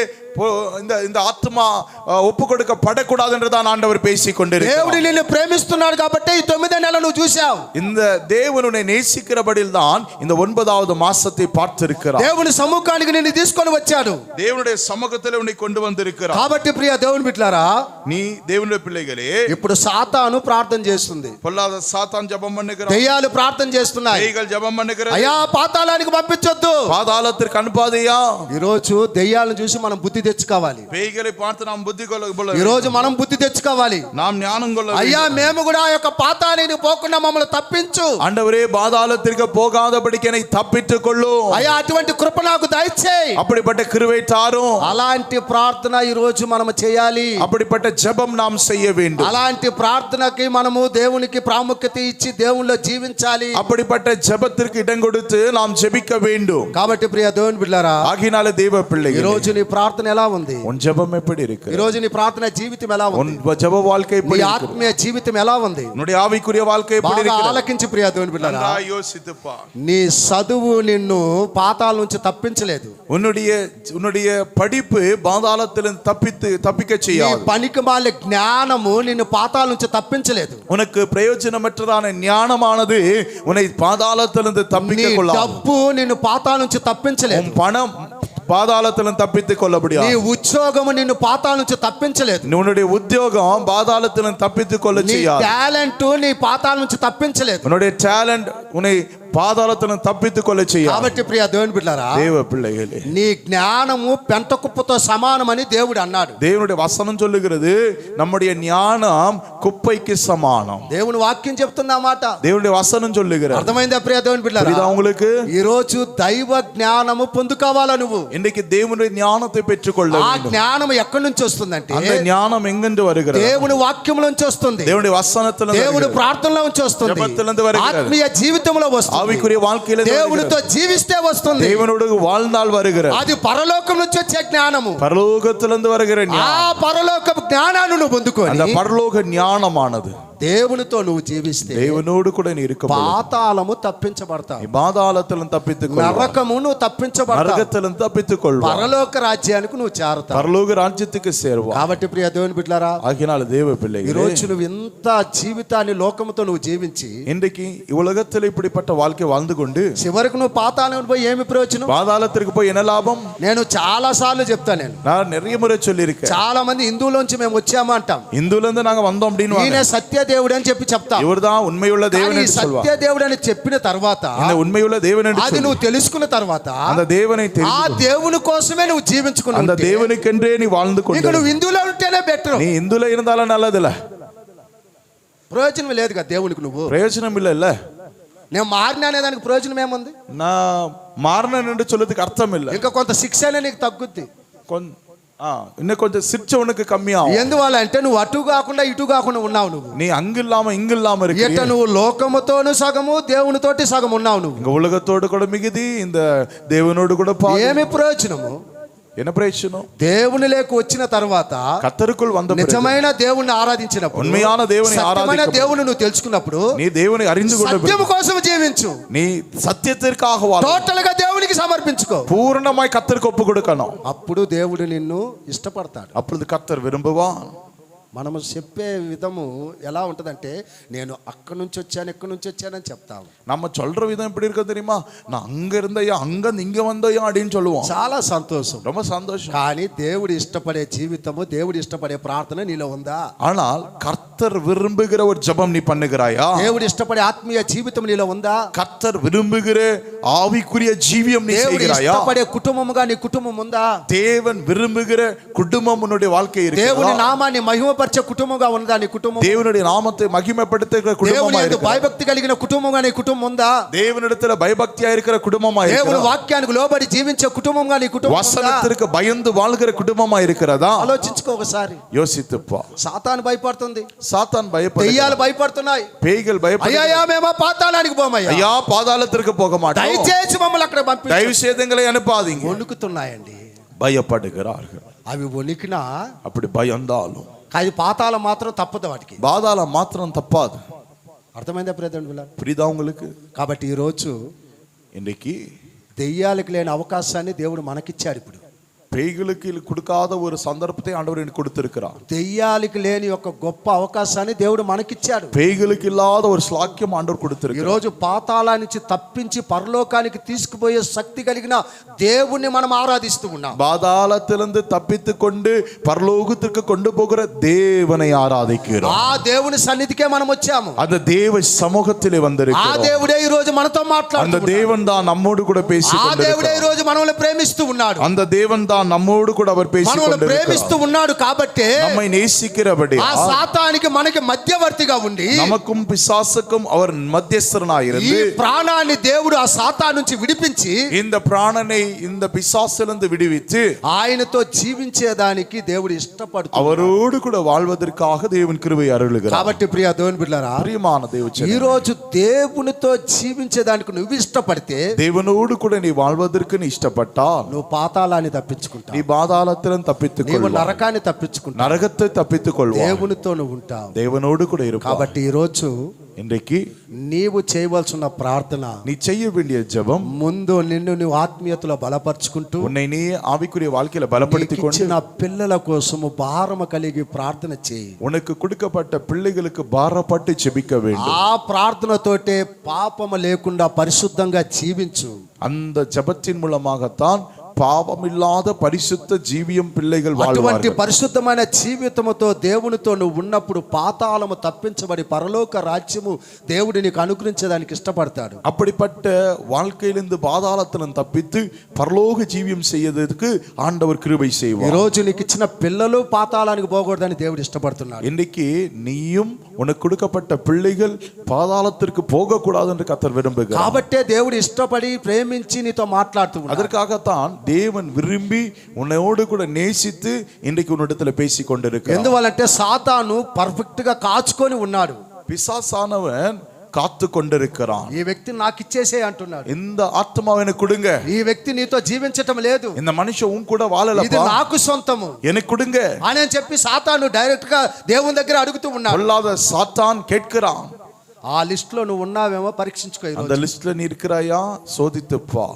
B: இந்த ஆத்மா ஒப்பு கொடுக்கப்படக்கூடாது என்று தான் ஆண்டவர் பேசிக் கொண்டிருக்கிறார்.
A: దేవుడు నిన్ను ప్రేమిస్తున్నాడు కాబట్టి ఈ 9 నెలలు నువ్వు చూసావు.
B: இந்த தேவனுடைய நேசிக்கிறபடியில் தான் இந்த 9வது மாசத்தை பார்த்திருக்கிறார்.
A: దేవుని సముఖానికి నిన్ను తీసుకొని వచ్చాడు.
B: தேவனுடைய சமூகத்தில் உன்னை கொண்டு வந்திருக்கிறார்.
A: కాబట్టి ప్రియ దేవుని బిడ్డలారా,
B: நீ தேவனுடைய பிள்ளைகளே,
A: ఇప్పుడు సాతాను ప్రార్థన చేస్తుంది,
B: பொல்லாத சாத்தான் ஜெபம் பண்ணுகிறான்,
A: దెయ్యాలు ప్రార్థన చేస్తున్నాయి,
B: பேய்கள் ஜெபம் பண்ணுகிறது,
A: అయ్యా పాతాళానికి పంపించొద్దు,
B: பாதாளத்திற்கு அனுப்பாதையா.
A: ఈ రోజు దెయ్యాలను చూసి మనం బుద్ధి తెచ్చుకోవాలి.
B: பேய்களை பார்த்து நாம் புத்தி கொள்ள,
A: ఈ రోజు మనం బుద్ధి తెచ్చుకోవాలి.
B: நாம் ஞானம் கொள்ள.
A: అయ్యా మేము కూడా ఆ యొక్క పాతాళానికి పోకుండా మమ్మల్ని తప్పించు,
B: ஆண்டவரே பாதாளத்திற்கு போகாதபடிக்கு என்னை தப்பித்துக் கொள்ளும்,
A: అయ్యా అటువంటి కృప నాకు దయచేయి,
B: அப்படிப்பட்ட கிருபை தாரும்.
A: అలాంటి ప్రార్థన ఈ రోజు మనం చేయాలి.
B: அப்படிப்பட்ட ஜெபம் நாம் செய்ய வேண்டும்.
A: అలాంటి ప్రార్థనకి మనము దేవునికి ప్రాముఖ్యత ఇచ్చి దేవునిలో జీవించాలి.
B: அப்படிப்பட்ட ஜெபத்திற்கு இடம் கொடுத்து நாம் ஜெபிக்க வேண்டும்.
A: కాబట్టి ప్రియ దేవుని బిడ్డలారా,
B: ஆகினால தேவ
A: ఈ
B: பிள்ளைகளே,
A: రోజు నీ ప్రార్థన ఎలా ఉంది?
B: உன் ஜெபம் எப்படி இருக்கு?
A: ఈ రోజు నీ ప్రార్థన జీవితం ఎలా ఉంది?
B: உன் ஜெப வாழ்க்கை
A: నీ
B: எப்படி இருக்கு?
A: ఆత్మీయ జీవితం ఎలా ఉంది?
B: உன்னுடைய ஆவிக்குரிய வாழ்க்கை எப்படி
A: బాగా
B: இருக்கு?
A: ఆలకించి ప్రియ దేవుని బిడ్డలారా,
B: நன்றாய் யோசித்துப்பா.
A: నీ చదువు నిన్ను పాతాళ నుంచి తప్పించలేదు,
B: உன்னுடைய படிப்பு பாதாளத்திலிருந்து தப்பிக்க
A: నీ
B: செய்யாது.
A: పనికిమాలిన జ్ఞానము నిన్ను పాతాళ నుంచి తప్పించలేదు,
B: உனக்கு பிரயோஜனமற்றதான ஞானமானது உன்னை பாதாளத்திலிருந்து
A: నీ
B: தப்பிக்க கொள்ளாது.
A: డబ్బు నిన్ను పాతాళ నుంచి తప్పించలేదు,
B: உன் பணம் பாதாளத்திலிருந்து தப்பித்துக் கொள்ள
A: నీ
B: முடியாது.
A: ఉద్యోగము నిన్ను పాతాళ నుంచి తప్పించలేదు,
B: உன்னுடைய உத்தியோகம் பாதாளத்திலிருந்து தப்பித்துக் கொள்ள
A: నీ
B: செய்யாது.
A: టాలెంట్ నీ పాతాళ నుంచి తప్పించలేదు.
B: உன்னுடைய டேலண்ட் உன்னை பாதாளத்திலிருந்து தப்பித்துக் கொள்ள செய்யாது.
A: కాబట్టి ప్రియ దేవుని బిడ్డలారా,
B: தேவ பிள்ளைகளே,
A: నీ జ్ఞానము పెంట కుప్పతో సమానమని దేవుడు అన్నాడు.
B: தேவனுடைய வசனம் சொல்லுகிறது நம்முடைய ஞானம் குப்பைக்கு சமானம்.
A: దేవుని వాక్యం చెప్తున్న మాట
B: தேவனுடைய வசனம் சொல்லுகிறது.
A: అర్థమైందా ప్రియ దేవుని
B: புரியுதா
A: బిడ్డలారా?
B: உங்களுக்கு?
A: ఈ రోజు దైవ జ్ఞానము పొందుకోవాలా నువ్వు?
B: இன்னைக்கு தேவனுடைய ஞானத்தை பெற்றுக்கொள்ள
A: ఆ
B: வேண்டும்.
A: జ్ఞానం ఎక్కడి నుంచి వస్తుందంటే
B: அந்த ஞானம் எங்கிருந்து வருகிறது?
A: దేవుని వాక్యముల నుంచి వస్తుంది,
B: தேவனுடைய வசனத்திலிருந்து
A: దేవుని
B: வருகிறது.
A: ప్రార్థనలో నుంచి వస్తుంది,
B: జపத்திலிருந்து வருகிறது.
A: ఆత్మీయ జీవితంలో వస్తుంది,
B: ஆவிக்குரிய வாழ்க்கையில
A: దేవునితో జీవిస్తే వస్తుంది,
B: தேவனோடு வாழ்ந்தால் வருகிறது.
A: అది పరలోకం నుంచి వచ్చే జ్ఞానము.
B: பரலோகத்திலிருந்து வருகிற
A: ఆ
B: ஞானம்,
A: పరలోక జ్ఞానాన్ని నువ్వు పొందుకొని
B: அந்த பரலோக ஞானமானது
A: దేవునితో నువ్వు జీవిస్తే
B: தேவனோடு கூட நீ இருக்க
A: పాతాళము తప్పించబడతావు,
B: பாதாளத்திலும் தப்பித்துக்
A: నరకము నువ్వు తప్పించబడతావు,
B: நரகத்திலும் தப்பித்துக் கொள்வாய்,
A: పరలోక రాజ్యానికి నువ్వు చేరతావు.
B: பரலோக ராஜ்யத்துக்கு சேருவாய்.
A: కాబట్టి ప్రియ దేవుని బిడ్డలారా,
B: ஆகினால தேவ
A: ఈ
B: பிள்ளைகளே,
A: రోజు నువ్వు ఇంత జీవితాన్ని లోకముతో నువ్వు జీవించి
B: இன்றைக்கு உலகத்தில் இப்படிப்பட்ட வாழ்க்கை வாழ்ந்து கொண்டு
A: చివరికి నువ్వు పాతాళం పోయి ఏమి ప్రయోజనం?
B: பாதாளத்திற்கு போய் என்ன லாபம்?
A: నేను చాలా సార్లు చెప్తాను.
B: நான் நிறைய முறை சொல்லியிருக்கேன்.
A: చాలా మంది హిందువులోంచి మేము వచ్చాము అంటాం,
B: இந்துல இருந்து நாங்க வந்தோம் அப்படின்னு
A: ఈయన సత్య దేవుడు అని చెప్పి చెప్తాం.
B: இவர்தான் உண்மையுள்ள தேவன்
A: కానీ
B: என்று
A: సత్య
B: சொல்வார்.
A: దేవుడు అని చెప్పిన తర్వాత
B: இந்த உண்மையுள்ள தேவன் என்று
A: అది నువ్వు తెలుసుకున్న తర్వాత
B: அந்த தேவனை
A: ఆ
B: தெரிந்து
A: దేవుని కోసమే నువ్వు జీవించుకున్నావు.
B: அந்த தேவனுக்கென்றே நீ வாழ்ந்து
A: ఇక
B: கொண்டு
A: నువ్వు హిందువులో ఉంటేనే బెటర్.
B: நீ இந்துல இருந்தாலும் நல்லதுல,
A: ప్రయోజనం లేదు కదా దేవునికి. నువ్వు
B: பிரயோஜனம் இல்ல.
A: నేను మారినా అనే దానికి ప్రయోజనం ఏముంది?
B: நான் மாறினேன் என்று சொல்றதுக்கு அர்த்தம் இல்ல.
A: ఇంకా కొంత శిక్ష అనే నీకు తగ్గుద్ది.
B: இன்னும் கொஞ்சம் சிரிச்ச உனக்கு கம்மியாகும்.
A: ఎందువల్ల అంటే నువ్వు అటు కాకుండా ఇటు కాకుండా ఉన్నావు. నువ్వు
B: நீ அங்கு இல்லாம இங்கு இல்லாம
A: ఎట్ట
B: இருக்க.
A: నువ్వు లోకముతోను సగము దేవునితోటి సగం ఉన్నావు. నువ్వు
B: இங்க உலகத்தோடு கூட மிகுதி, இந்த தேவனோடு கூட பாதி.
A: ఏమి ప్రయోజనము?
B: என்ன பிரயோஜனம்?
A: దేవునిలోకి వచ్చిన తర్వాత
B: கர்த்தருக்குள் வந்த பிறகு,
A: నిజమైన దేవుణ్ణి ఆరాధించినప్పుడు,
B: உண்மையான தேவனை
A: సత్యమైన
B: ஆராதிக்க,
A: దేవుని నువ్వు తెలుసుకున్నప్పుడు
B: நீ தேவனை அறிந்து கொண்ட பிறகு,
A: సత్యము కోసం జీవించు.
B: நீ సత్యத்திற்காக வாழ,
A: టోటల్ గా దేవునికి సమర్పించుకో.
B: பூரணமாய் கர்த்தருக்கு ஒப்பு கொடுக்கணும்.
A: అప్పుడు దేవుడు నిన్ను ఇష్టపడతాడు.
B: அப்பொழுது கர்த்தர் விரும்புவான்.
A: మనము చెప్పే విధము ఎలా ఉంటదంటే, నేను అక్కడి నుంచి వచ్చాను ఇక్కడి నుంచి వచ్చానని చెప్తాము.
B: நம்ம சொல்ற விதம் எப்படி இருக்கு தெரியுமா? நான் அங்க இருந்தையா அங்க இங்க வந்தையா அப்படின்னு சொல்லுவோம்.
A: చాలా సంతోషం.
B: ரொம்ப சந்தோஷம்.
A: కానీ దేవుడు ఇష్టపడే జీవితము, దేవుడు ఇష్టపడే ప్రార్థన నీలో ఉందా?
B: ஆனால் கர்த்தர் விரும்புகிற ஒரு ஜெபம் நீ பண்ணுகிறாயா?
A: దేవుడు ఇష్టపడే ఆత్మీయ జీవితం నీలో ఉందా?
B: கர்த்தர் விரும்புகிற ஆவிக்குரிய ஜீவியம் நீ
A: దేవుడు
B: செய்கிறாயா?
A: ఇష్టపడే కుటుంబముగా నీ కుటుంబం ఉందా?
B: தேவன் விரும்புகிற குடும்பம் உன்னுடைய வாழ்க்கை
A: దేవుని
B: இருக்கிறதா?
A: నామాన్ని మహిమపరిచే కుటుంబంగా ఉందా నీ కుటుంబం?
B: தேவனுடைய நாமத்தை மகிமைப்படுத்துகிற
A: దేవుని
B: குடும்பமா
A: యందు
B: இருக்கிறதா?
A: భయభక్తి కలిగిన కుటుంబంగా నీ కుటుంబం ఉందా?
B: தேவனிடத்துல பயபக்தியா இருக்கிற குடும்பமா
A: దేవుని
B: இருக்கிறதா?
A: వాక్యానికి లోబడి జీవించే కుటుంబంగా నీ కుటుంబం ఉందా?
B: வசனத்திற்கு பயந்து வாழ்கிற குடும்பமா இருக்கிறதா?
A: ఆలోచించుకో ఒకసారి.
B: யோசித்துப்பா.
A: సాతాను భయపడుతుంది,
B: சாத்தான் பயப்படுகிறான்,
A: దెయ్యాలు భయపడుతున్నాయి.
B: பேய்கள் பயப்படுகிறான்.
A: అయ్యా మేము పాతాళానికి పోమయ్యా,
B: ஐயா பாதாளத்திற்கு போக மாட்டோம்,
A: దయచేసి మమ్మల్ని అక్కడ పంపి.
B: தயவு செய்து எங்களை அனுப்பாதீங்க.
A: వణుకుతున్నాయండి.
B: பயப்படுகிறார்கள்.
A: అవి వణికినా
B: அப்படி பயந்தாலும்
A: అది పాతాళం మాత్రం తప్పదు వాటికి.
B: பாதாளம் மாத்திரம் தப்பாது.
A: అర్థమైందా ప్రియదేవుని?
B: புரியுதா உங்களுக்கு?
A: కాబట్టి ఈరోజు
B: இன்னைக்கு
A: దెయ్యాలకు లేని అవకాశాన్ని దేవుడు మనకిచ్చాడు. ఇప్పుడు
B: பேய்களுக்கு கொடுக்காத ஒரு சந்தர்ப்பத்தை ஆண்டவர் எனக்கு கொடுத்திருக்கிறார்.
A: దెయ్యాలకు లేని ఒక గొప్ప అవకాశాన్ని దేవుడు మనకిచ్చాడు.
B: பேய்களுக்கு இல்லாத ஒரு ஸ்லாக்கியம் ஆண்டவர்
A: ఈ
B: கொடுத்திருக்கிறார்.
A: రోజు పాతాళాన్ని నుంచి తప్పించి పరలోకానికి తీసుకుపోయే శక్తి కలిగిన దేవుణ్ణి మనం ఆరాధిస్తూ ఉన్నాం.
B: பாதாளத்திலிருந்து தப்பித்து கொண்டு பரலோகத்திற்கு கொண்டு போகிற தேவனை ஆராதிக்கிறோம்.
A: ఆ దేవుని సన్నిధికే మనం వచ్చాము.
B: அந்த தேவ சமூகத்திலே
A: ఆ
B: வந்திருக்கிறோம்.
A: దేవుడే ఈ రోజు మనతో
B: அந்த
A: మాట్లాడుతున్నాడు.
B: தேவன் தான் நம்மோடு கூட பேசி
A: ఆ దేవుడే ఈ
B: கொண்டிருக்கிறார்.
A: రోజు మనల్ని ప్రేమిస్తూ ఉన్నాడు.
B: அந்த தேவன் தான் நம்மோடு கூட அவர் பேசி
A: మనల్ని ప్రేమిస్తూ
B: கொண்டிருக்கிறார்.
A: ఉన్నాడు కాబట్టి
B: நம்மை நேசிக்கிறபடி
A: ఆ సాతానికి మనకి మధ్యవర్తిగా ఉండి
B: நமக்கும் பிசாசுக்கும் அவர் மத்தியஸ்தரனாய்
A: ఈ
B: இருந்து
A: ప్రాణాన్ని దేవుడు ఆ సాతాను నుంచి విడిపించి
B: இந்த பிராணனை இந்த பிசாசிலிருந்து விடுவித்து
A: ఆయనతో జీవించేదానికి దేవుడు ఇష్టపడుతున్నాడు.
B: அவரோடு கூட வாழ்வதற்காக தேவன் கிருபை அருளுகிறார்.
A: కాబట్టి ప్రియ దేవుని బిడ్డలారా,
B: பிரியமான தேவச்சனே,
A: ఈ రోజు దేవునితో జీవించేదానికి నువ్వు ఇష్టపడితే
B: தேவனோடு கூட நீ வாழ்வதற்கு நீ இஷ்டப்பட்டால்
A: నువ్వు పాతాళాన్ని తప్పించుకుంటావు,
B: நீ பாதாளத்திலும் தப்பித்துக்
A: నీవు
B: கொள்வாய்,
A: నరకాన్ని తప్పించుకుంటావు,
B: நரகத்தை தப்பித்துக் கொள்வாய்,
A: దేవునితో నువ్వు ఉంటావు.
B: தேவனோடு கூட இருப்பாய்.
A: కాబట్టి ఈ రోజు
B: இன்றைக்கு
A: నీవు చేయవలసిన ప్రార్థన,
B: நீ செய்ய வேண்டிய ஜெபம்,
A: ముందు నిన్ను నువ్వు ఆత్మీయతలో బలపరుచుకుంటూ
B: உன்னை நீ ஆவிக்குரிய வாழ்க்கையில பலப்படுத்திக் கொண்டு
A: ఇచ్చిన పిల్లల కోసము భారము కలిగి ప్రార్థన చేయి.
B: உனக்கு கொடுக்கப்பட்ட பிள்ளைகளுக்கு பாரப்பட்டு ஜெபிக்க வேண்டும்.
A: ఆ ప్రార్థనతోటే పాపము లేకుండా పరిశుద్ధంగా జీవించు.
B: அந்த ஜெபத்தின் மூலமாகத்தான் పాపమిల్లాத పరిశుద్ధ జీవియం పిల్లలు
A: అటువంటి
B: வாழ்வார்கள்.
A: పరిశుద్ధమైన జీవితముతో దేవునితో నువ్వు ఉన్నప్పుడు పాతాళము తప్పించబడి పరలోక రాజ్యము దేవుడు నీకు అనుగ్రహించడానికి ఇష్టపడతాడు.
B: அப்படிப்பட்ட வாழ்க்கையிலிருந்து பாதாளத்திலும் தப்பித்து பரலோக ஜீவியம் செய்யறதுக்கு ஆண்டவர் கிருபை
A: ఈ
B: செய்வார்.
A: రోజు నీకు ఇచ్చిన పిల్లలు పాతాళానికి పోకూడదని దేవుడు ఇష్టపడుతున్నాడు.
B: இன்னைக்கு நீயும் உனக்கு கொடுக்கப்பட்ட பிள்ளைகள் பாதாளத்திற்கு போக கூடாது என்று கர்த்தர் விரும்புகிறார்.
A: కాబట్టే దేవుడు ఇష్టపడి ప్రేమించి నీతో మాట్లాడుతూ ఉన్నాడు.
B: அதற்காகத்தான் தேவன் விரும்பி உன்னோடு கூட நேசித்து இன்றைக்கு உன்னிடத்துல பேசி கொண்டிருக்கிறார்.
A: ఎందువల్లంటే సాతాను పర్ఫెక్ట్ గా కాచుకొని ఉన్నాడు.
B: பிசாசானவன் காத்து கொண்டிருக்கிறான்.
A: ఈ వ్యక్తిని నాకు ఇచ్చేసే అంటున్నాడు.
B: இந்த ஆத்மாவை எனக்கு கொடுங்க.
A: ఈ వ్యక్తి నీతో జీవించటం లేదు.
B: இந்த மனுஷன் உன் கூட வாழலப்பா.
A: ఇది నాకు సొంతము.
B: எனக்கு கொடுங்க
A: అని చెప్పి సాతాను డైరెక్ట్ గా దేవుని దగ్గర అడుగుతూ ఉన్నాడు.
B: பொல்லாத சாத்தான் கேட்கிறான்.
A: ఆ లిస్ట్ లో నువ్వు ఉన్నావేమో పరీక్షించుకో ఈ
B: அந்த
A: రోజు.
B: லிஸ்ட்ல நீ இருக்கிறாயா? சோதித்துப்பா.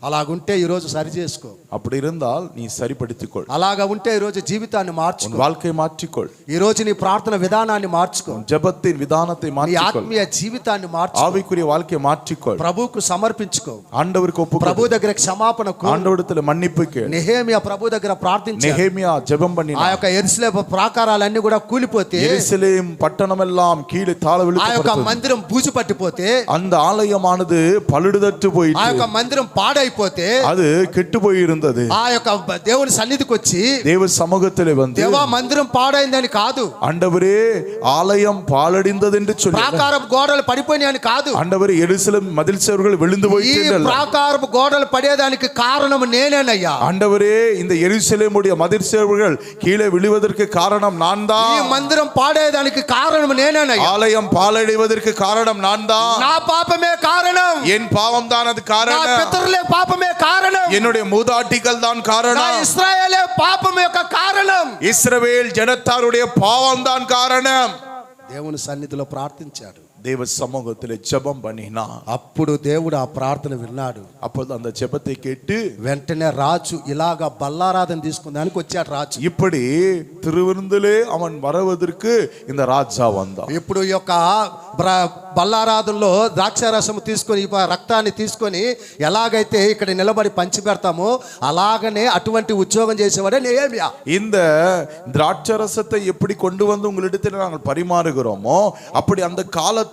A: అలాగుంటే ఈ రోజు సరి చేసుకో.
B: அப்படி இருந்தால் நீ சரிப்படுத்திக்கொள்.
A: అలాగా ఉంటే ఈ రోజు జీవితాన్ని
B: உன்
A: మార్చుకో.
B: வாழ்க்கையை மாற்றிக்கொள்.
A: ఈ రోజు నీ ప్రార్థన విధానాన్ని మార్చుకో.
B: உன் ஜெபத்தின் விதானத்தை
A: నీ
B: மாற்றிக்கொள்.
A: ఆత్మీయ జీవితాన్ని మార్చుకో.
B: ஆவிக்குரிய வாழ்க்கையை மாற்றிக்கொள்.
A: ప్రభువుకు సమర్పించుకో.
B: ஆண்டவருக்கு ஒப்புக்கொடு.
A: ప్రభు దగ్గర క్షమాపణ కోరు.
B: ஆண்டவரிடத்துல மன்னிப்பு கேள்.
A: నెహెమియా ప్రభు దగ్గర ప్రార్థించాడు.
B: நெகேமியா ஜெபம்
A: ఆ
B: பண்ணினான்.
A: యొక్క యెరూషలేము ప్రాకారాలన్నీ కూడా కూలిపోతే,
B: எருசலேம் பட்டணமெல்லாம் கீழே தாழ
A: ఆ యొక్క
B: விழுந்து
A: మందిరం బూజు పట్టిపోతే,
B: அந்த ஆலயமானது பழுதற்று
A: ఆ
B: போயிற்று.
A: యొక్క మందిరం పాడైపోతే,
B: அது கெட்டு போயிருந்தது.
A: ఆ యొక్క దేవుని సన్నిధికి వచ్చి,
B: தேவ சமூகத்திலே வந்து
A: దేవా మందిరం పాడైందని కాదు,
B: ஆண்டவரே ஆலயம் பாழடைந்தது என்று சொல்லி,
A: ప్రాకారపు గోడలు పడిపోయినాయని కాదు,
B: ஆண்டவரே எருசலேம் மதில் சுவர்கள் விழுந்து
A: ఈ
B: போயிற்று என்று அல்ல.
A: ప్రాకారపు గోడలు పడేదానికి కారణం నేనేనయ్యా.
B: ஆண்டவரே இந்த எருசலேமுடைய மதில் சுவர்கள் கீழே விழுவதற்கு காரணம் நான்
A: ఈ
B: தான்.
A: మందిరం పాడేదానికి కారణం నేనేనయ్యా.
B: ஆலயம் பாழடைவதற்கு காரணம் நான் தான்.
A: నా పాపమే కారణం.
B: என் பாவம் தான் அது
A: నా
B: காரணம்.
A: పితరులే పాపమే కారణం.
B: என்னுடைய மூதாட்டிகள் தான்
A: నా
B: காரணம்.
A: ఇశ్రాయేలే పాపం యొక్క కారణం.
B: இஸ்ரவேல் ஜனத்தாருடைய பாவம் தான் காரணம்.
A: దేవుని సన్నిధిలో ప్రార్థించాడు.
B: தேவ சமூகத்திலே ஜெபம் பண்ணினா,
A: అప్పుడు దేవుడు ఆ ప్రార్థన విన్నాడు.
B: அப்போது அந்த ஜெபத்தை கேட்டு
A: వెంటనే రాజు ఇలాగా బల్లారాధన తీసుకుందానికి వచ్చాడు రాజు.
B: இப்படி திருவிருந்திலே அவன் வரவதற்கு இந்த ராஜா வந்தான்.
A: ఇప్పుడు ఈ యొక్క బల్లారాధనలో ద్రాక్షారసం తీసుకొని, ఈ రక్తాన్ని తీసుకొని ఎలాగైతే ఇక్కడ నిలబడి పంచి పెడతామో అలాగనే అటువంటి ఉద్యోగం చేసేవాడే నెహెమియా.
B: இந்த திராட்சரசத்தை எப்படி கொண்டு வந்து உங்களிடத்தில் நாங்கள் பரிமாறுகிறோமோ அப்படி அந்த காலத்திலே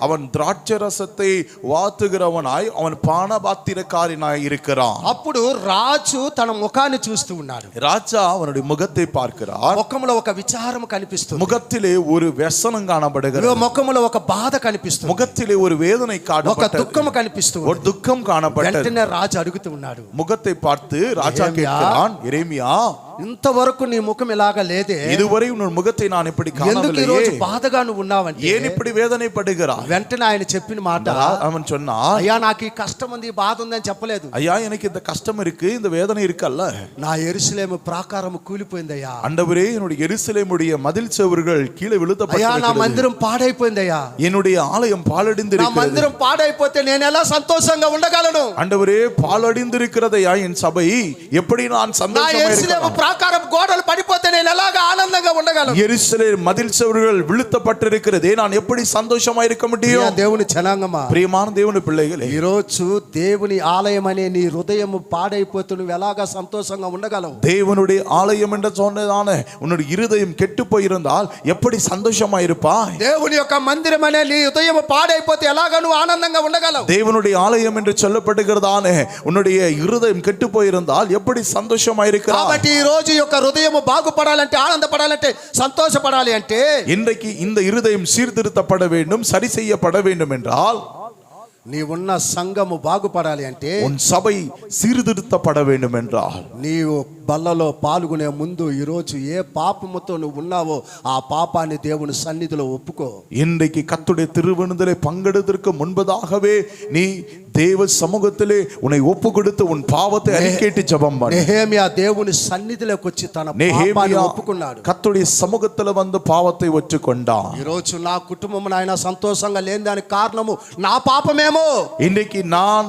B: அவன் திராட்சரசத்தை வாத்துகிறவனாய் அவன் பானபாத்திரக்காரனாய் இருக்கிறான்.
A: అప్పుడు రాజు తన ముఖాన్ని చూస్తూ ఉన్నాడు.
B: ராஜா அவனுடைய முகத்தை பார்க்கிறார்.
A: ముఖంలో ఒక విచారం కనిపిస్తుంది.
B: முகத்திலே ஒரு వ్యసనం காணப்படுகிறது.
A: ముఖంలో ఒక బాధ కనిపిస్తుంది.
B: முகத்திலே ஒரு வேதனை
A: ఒక
B: காணப்பட்டது.
A: దుఃఖం కనిపిస్తుంది.
B: ஒரு துக்கம் காணப்பட்டது.
A: వెంటనే రాజు అడుగుతూ ఉన్నాడు.
B: முகத்தை பார்த்து ராஜா கேட்கிறான், எரேமியா,
A: ఇంతవరకు నీ ముఖం ఇలాగా లేదే,
B: இதுவரை உன் முகத்தை நான் இப்படி
A: ఎందుకు ఈ
B: காணவில்லையே,
A: రోజు బాధగా నువ్వు ఉన్నావంటే,
B: ஏன் இப்படி வேதனைப்படுகிறாய்?
A: వెంటనే ఆయన చెప్పిన మాట,
B: அவன் சொன்னா,
A: అయ్యా నాకు ఈ కష్టం ఉంది, ఈ బాధ ఉందని చెప్పలేదు.
B: ஐயா எனக்கு இந்த கஷ்டம் இருக்கு, இந்த வேதனை இருக்கல்ல,
A: నా యెరూషలేము ప్రాకారము కూలిపోయిందయ్యా.
B: ஆண்டவரே என்னுடைய எருசலேமுடைய மதில் சுவர்கள் கீழே
A: అయ్యా నా
B: விழுத்தப்பட்டிருக்கிறது.
A: మందిరం పాడైపోయిందయ్యా.
B: என்னுடைய ఆలయం
A: నా
B: பாழடைந்திருக்கிறது.
A: మందిరం పాడైపోతే నేను ఎలా సంతోషంగా ఉండగలను?
B: ஆண்டவரே பாழடைந்திருக்கிறதையா என் சபை, எப்படி நான்
A: నా
B: சந்தோஷமா
A: యెరూషలేము
B: இருக்கலாம்?
A: ప్రాకారపు గోడలు పడిపోతే నేను ఎలాగా ఆనందంగా ఉండగలను?
B: எருசலேம் மதில் சுவர்கள் விழுத்தப்பட்டிருக்கிறதே, நான் எப்படி சந்தோஷமா இருக்க
A: ప్రియ
B: முடியும்?
A: దేవుని జనాంగమా,
B: பிரியமான தேவனுடைய பிள்ளைகளே,
A: ఈ రోజు దేవుని ఆలయం అనే నీ హృదయం పాడైపోతే నువ్వు ఎలాగా సంతోషంగా ఉండగలవు?
B: தேவனுடைய ஆலயம் என்று சொன்னதான உன்னுடைய இருதயம் கெட்டு போயிருந்தால் எப்படி சந்தோஷமா இருப்பாய்?
A: దేవుని యొక్క మందిరం అనే నీ హృదయం పాడైపోతే ఎలాగా నువ్వు ఆనందంగా ఉండగలవు?
B: தேவனுடைய ஆலயம் என்று சொல்லப்படுகிறதானே உன்னுடைய இருதயம் கெட்டு போயிருந்தால் எப்படி சந்தோஷமா இருக்கிறாய்?
A: కాబట్టి ఈ రోజు యొక్క హృదయం బాగుపడాలంటే, ఆనందపడాలంటే, సంతోషపడాలి అంటే,
B: இன்றைக்கு இந்த இருதயம் சீர்திருத்தப்பட வேண்டும், சரி செய்யப்பட வேண்டும் என்றால்,
A: నీవున్న సంఘము బాగుపడాలి అంటే,
B: உன் சபை சீர்திருத்தப்பட வேண்டும் என்றால்,
A: నీవు బల్లలో పాల్గొనే ముందు ఈరోజు ఏ పాపముతో నువ్వు ఉన్నావో ఆ పాపాన్ని దేవుని సన్నిధిలో ఒప్పుకో.
B: இன்றைக்கு கர்த்தருடைய திருவிருந்திலே பங்கெடுப்பதற்கு முன்பதாகவே நீ தேவ சமூகத்திலே உன்னை ஒப்பு கொடுத்து உன் பாவத்தை அறிக்கையிட்டு ஜெபம் பண்ணு.
A: నెహెమియా దేవుని సన్నిధిలోకి వచ్చి తన పాపాన్ని
B: நெகேமியா
A: ఒప్పుకున్నాడు.
B: கர்த்தருடைய சமூகத்துல வந்து பாவத்தை ஒற்றுக்கொண்டான்.
A: ఈ రోజు నా కుటుంబం నాయన సంతోషంగా లేని దానికి కారణము నా పాపమేమో.
B: இன்றைக்கு நான்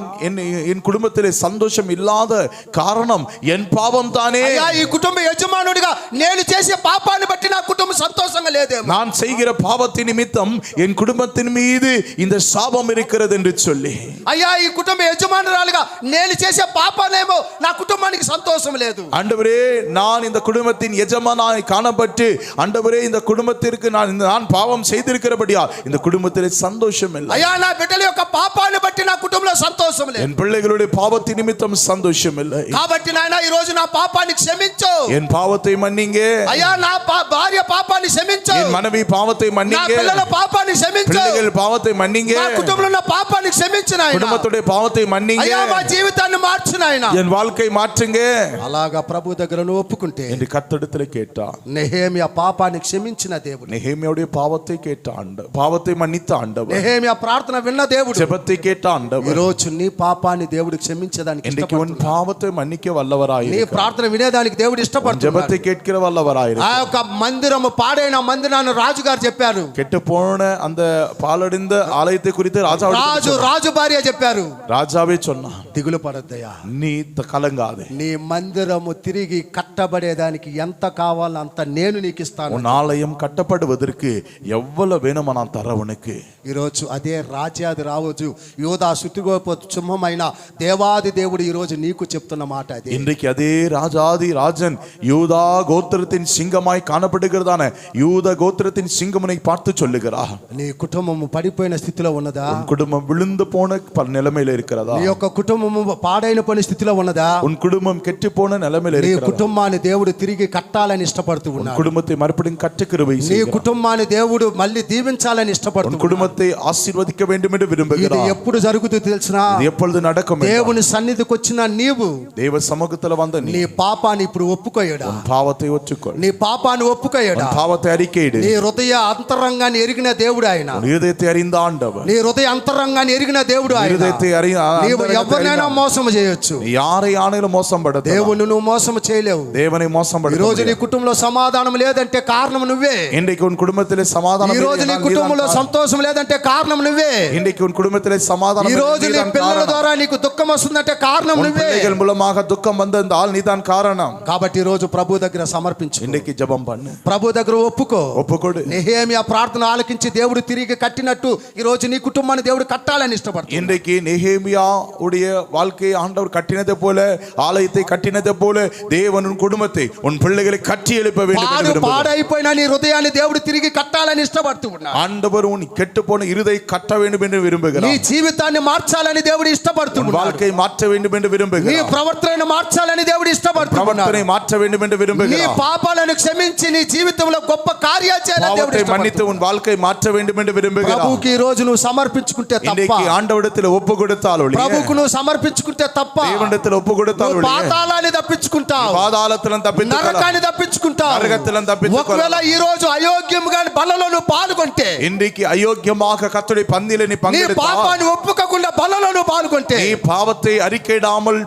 B: என் குடும்பத்திலே சந்தோஷம் இல்லாத காரணம் என் பாவம் தானே.
A: అయ్యా ఈ కుటుంబ యజమానుడిగా నేను చేసే పాపాన్ని బట్టి నా కుటుంబం సంతోషంగా లేదేమో.
B: நான் செய்கிற பாவத்தின் நிமித்தம் என் குடும்பத்தின் மீது இந்த சாபம் இருக்கிறது என்று சொல்லி,
A: అయ్యా ఈ కుటుంబ యజమానురాలుగా నేను చేసే పాపానేమో నా కుటుంబానికి సంతోషం లేదు.
B: ஆண்டவரே நான் இந்த குடும்பத்தின் எஜமானாய் காணப்பட்டு, ஆண்டவரே இந்த குடும்பத்திற்கு நான் பாவம் செய்திருக்கிறபடியா இந்த குடும்பத்திலே சந்தோஷம் இல்லை.
A: అయ్యా నా బిడ్డల యొక్క పాపాన్ని బట్టి నా కుటుంబంలో సంతోషం లేదు.
B: என் பிள்ளைகளுடைய பாவத்தின் நிமித்தம் சந்தோஷம் இல்லை.
A: కాబట్టి నాయన ఈ రోజు నా పాప పాపాన్ని క్షమించు.
B: என் பாவத்தை மன்னிங்க.
A: అయ్యా నా భార్య పాపాన్ని క్షమించు.
B: என் மனைவி பாவத்தை
A: నా
B: மன்னிங்க.
A: పిల్లల పాపాన్ని క్షమించు.
B: பிள்ளைகள் பாவத்தை மன்னிங்க.
A: నా కుటుంబంలో ఉన్న పాపాన్ని క్షమించు నాయనా.
B: குடும்பத்துடைய பாவத்தை மன்னிங்க.
A: అయ్యా మా జీవితాన్ని మార్చు నాయనా.
B: என் வாழ்க்கை மாற்றுங்க.
A: అలాగా ప్రభు దగ్గర నువ్వు ఒప్పుకుంటే
B: என்று கர்த்தரிடத்தில் கேட்டான்.
A: నెహెమ్యా పాపాన్ని క్షమించిన దేవుడు.
B: நெகேமியாவுடைய பாவத்தை கேட்ட ஆண்டவர், பாவத்தை மன்னித்த ஆண்டவர்,
A: నెహెమ్యా ప్రార్థన విన్న దేవుడు.
B: ஜெபத்தை கேட்ட
A: ఈ
B: ஆண்டவர்
A: రోజు నీ పాపాన్ని దేవుడు క్షమించడానికి
B: இன்றைக்கு உன்
A: ఇష్టపడుతున్నాడు.
B: பாவத்தை மன்னிக்க வல்லவராய்
A: నీ ప్రార్థన వినేదానికి దేవుడు ఇష్టపడుతున్నాడు.
B: ஜெபத்தை கேட்கிற வல்லவராய்
A: ఆ యొక్క మందిరము పాడైన మందిరాన్ని రాజు గారు చెప్పారు.
B: கெட்டு போன அந்த பாலடைந்த ஆலயத்தை குறித்து
A: రాజు భార్య చెప్పారు.
B: ராஜாவே சொன்னான்,
A: దిగులు పడద్దయ్యా,
B: நீ கலங்காதே,
A: నీ మందిరము తిరిగి కట్టబడేదానికి ఎంత కావాలో అంత నేను నీకు ఇస్తాను.
B: உன் ஆலயம் கட்டப்படுவதற்கு எவ்வளவு வேணுமா நான் தர உனக்கு.
A: ఈరోజు అదే రాజ్యాది రావచ్చు యోధా సుతిగోప సింహమైన దేవాది దేవుడు ఈ రోజు నీకు చెప్తున్న మాట అదే.
B: இன்றைக்கு அதே ராஜாதி ராஜன் யூதா கோத்திரத்தின் சிங்கமாய் காணப்படுகிறதான யூத கோத்திரத்தின் சிங்கமனை பார்த்து சொல்லுகிறார்,
A: నీ కుటుంబము పడిపోయిన స్థితిలో ఉన్నదా?
B: உன் குடும்பம் விழுந்து போன நிலைமையில இருக்கிறதா?
A: నీ యొక్క కుటుంబము పాడైన పని స్థితిలో ఉన్నదా?
B: உன் குடும்பம் கெட்டு போன நிலைமையில
A: నీ
B: இருக்கிறதா?
A: కుటుంబాన్ని దేవుడు తిరిగి కట్టాలని ఇష్టపడుతూ ఉన్నాడు.
B: குடும்பத்தை மறுபடியும் கட்ட கிருபை
A: నీ
B: செய்கிறார்.
A: కుటుంబాన్ని దేవుడు మళ్ళీ దీవించాలని
B: உன்
A: ఇష్టపడుతూ
B: குடும்பத்தை ஆசீర్వதிக்க வேண்டும் என்று
A: ఇది
B: விரும்புகிறார்.
A: ఎప్పుడు జరుగుతుందో తెలుసునా?
B: இது எப்பொழுது நடக்கும்?
A: దేవుని సన్నిధికి వచ్చిన నీవు
B: தேவ சமூகத்துல வந்த நீ
A: నీ పాపాన్ని ఇప్పుడు ఒప్పుకోయడా?
B: உன் பாவத்தை ஒற்றுக்கொள்.
A: నీ పాపాన్ని ఒప్పుకోయడా?
B: உன் பாவத்தை அறிக்கையிடு.
A: నీ హృదయ అంతరంగాన్ని ఎరిగిన దేవుడు ఆయన.
B: உன் இருதயத்தை அறிந்த ஆண்டவர்.
A: నీ హృదయ అంతరంగాన్ని ఎరిగిన దేవుడు ఆయన.
B: இருதயத்தை
A: నీవు ఎవరినైనా మోసం చేయొచ్చు,
B: நீ யாரை ஆணையிலும் మోసం పడతావు.
A: దేవుని నువ్వు మోసం చేయలేవు.
B: தேவனை மோசம்
A: ఈ రోజు నీ కుటుంబంలో సమాధానం లేదంటే కారణం నువ్వే.
B: இன்றைக்கு உன் குடும்பத்திலே சமாதானம்
A: ఈ రోజు నీ కుటుంబంలో సంతోషం లేదంటే కారణం నువ్వే.
B: இன்றைக்கு உன் குடும்பத்திலே சமாதானம்
A: ఈ రోజు నీ పిల్లల ద్వారా నీకు దుఃఖం వస్తుందంటే కారణం నువ్వే.
B: பிள்ளைகள் மூலமாக துக்கம் வந்தால் நீதான் காரணம்.
A: కాబట్టి ఈ రోజు ప్రభు దగ్గర సమర్పించు.
B: இன்றைக்கு ஜெபம் பண்ணு,
A: ప్రభు దగ్గర ఒప్పుకో.
B: ఒప్పుకోడు.
A: నెహెమ్యా ప్రార్థన ఆలకించి దేవుడు తిరిగి కట్టినట్టు ఈ రోజు నీ కుటుంబాన్ని దేవుడు కట్టాలని ఇష్టపడుతున్నాడు.
B: இன்றைக்கு நெகேமியா உடைய வாழ்க்கையை ஆண்டவர் கட்டினதை போல, ஆலயத்தை கட்டினதை போல தேவன் உன் குடும்பத்தை, உன் பிள்ளைகளை கட்டி எழுப்ப வேண்டும் என்று விரும்புகிறார்.
A: పాడైపోయిన నీ హృదయాన్ని దేవుడు తిరిగి కట్టాలని ఇష్టపడుతూ ఉన్నాడు.
B: ஆண்டவர் உன் கெட்டு போன இருதயை கட்ட வேண்டும் என்று விரும்புகிறார்.
A: నీ జీవితాన్ని మార్చాలని దేవుడు ఇష్టపడుతూ
B: உன்
A: ఉన్నాడు.
B: வாழ்க்கையை மாற்ற வேண்டும் என்று
A: నీ
B: விரும்புகிறார்.
A: ప్రవర్తనను మార్చాలని దేవుడు ఇష్టపడుతూ ఉన్నాడు.
B: பிரவர்த்தனை மாற்ற வேண்டும் என்று
A: నీ
B: விரும்புகிறார்.
A: పాపాలను క్షమించి నీ జీవితంలో గొప్ప కార్యాలు చేయాలని దేవుడు
B: பாவத்தை மன்னித்து
A: ఇష్టపడుతూ
B: உன் வாழ்க்கை மாற்ற வேண்டும் என்று விரும்புகிறார்.
A: ప్రభువుకి ఈ రోజు నువ్వు సమర్పించుకుంటే తప్ప,
B: இன்றைக்கு ஆண்டவரிடத்தில் ஒப்பு கொடுத்தால் ஒழிய,
A: ప్రభువుకు నువ్వు సమర్పించుకుంటే తప్ప
B: தேவனிடத்தில் ஒப்பு கொடுத்தால்
A: నువ్వు
B: ஒழிய,
A: పాతాళాన్ని తప్పించుకుంటావు,
B: பாதாளத்திலும் தப்பித்துக்
A: నరకాన్ని తప్పించుకుంటావు.
B: நரகத்திலும் தப்பித்துக்
A: ఒకవేళ ఈ రోజు అయోగ్యంగా బలలో నువ్వు పాల్గొంటే,
B: இன்றைக்கு அயோக்கியமாக கர்த்தருடைய பந்தியிலே நீ
A: నీ
B: பங்கெடுத்தால்,
A: పాపాన్ని ఒప్పుకోకుండా బలలో నువ్వు పాల్గొంటే
B: நீ பாவத்தை அறிக்கையிடாமல்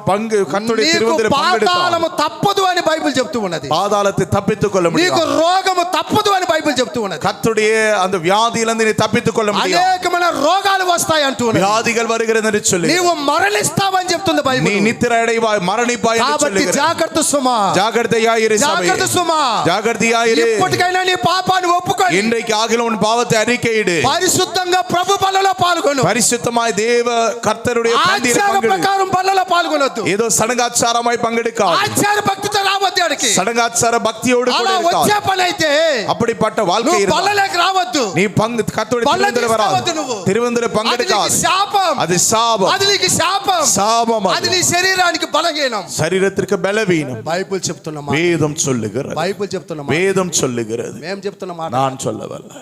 B: கர்த்தருடைய
A: నీకు
B: திருவிருந்திலே பங்கெடுத்தால்
A: పాతాళము తప్పదు అని బైబిల్ చెప్తూ ఉన్నది.
B: பாதாளத்தை தப்பித்துக் கொள்ள
A: నీకు
B: முடியும்.
A: రోగము తప్పదు అని బైబిల్ చెప్తూ ఉన్నది.
B: கர்த்தருடைய அந்த வியாதியிலிருந்து நீ தப்பித்துக் கொள்ள முடியும்.
A: అనేకమైన రోగాలు వస్తాయి అంటూ ఉన్నది.
B: வியாதிகள் வருகிறது என்று சொல்லி
A: నీవు మరణిస్తావని చెప్తుంది
B: நீ
A: బైబిల్.
B: நித்திரை அடைவாய், மரணிப்பாய் என்று
A: కాబట్టి
B: சொல்லுகிறது.
A: జాగ్రత్త సుమా,
B: ஜாக்கிரதையாயிரு சபையே,
A: జాగ్రత్త సుమా.
B: ஜாக்கிரதையாயிரு.
A: ఇప్పటికైనా నీ పాపాన్ని ఒప్పుకోండి.
B: இன்றைக்கு ஆகிலும் உன் பாவத்தை அறிக்கையிடு.
A: పరిశుద్ధంగా ప్రభు బలలో పాల్గొను.
B: பரிசுத்தமாய் தேவ கர்த்தருடைய பந்தியிலே
A: ఆచార
B: பங்கெடு.
A: ప్రకారం బలలో పాల్గొనొద్దు.
B: ஏதோ சடங்காச்சாரமாய் பங்கெடுக்காது.
A: ఆచార భక్తితో రావద్దు అడికి.
B: சடங்காச்சார பக்தியோடு கூட
A: అలా
B: இருக்காது.
A: వచ్చే పని అయితే
B: அப்படிப்பட்ட வாழ்க்கை
A: నువ్వు
B: இருந்தால்
A: బలలోకి రావద్దు.
B: நீ பங்கு கர்த்தருடைய
A: బల్ల
B: திருவிருந்திலே வராது.
A: తీసుకోవద్దు నువ్వు.
B: திருவிருந்திலே
A: అది నీకు
B: பங்கெடுக்காது.
A: శాపం.
B: அது சாபம்.
A: అది నీకు శాపం.
B: சாபம்.
A: అది నీ శరీరానికి బలహీనం.
B: சரீரத்திற்கு பலவீனம்.
A: బైబిల్ చెప్తున్న మాట.
B: வேதம் சொல்லுகிறது.
A: బైబిల్ చెప్తున్న మాట.
B: வேதம் சொல்லுகிறது.
A: మేము చెప్తున్న మాట.
B: நான் சொல்லவல்ல.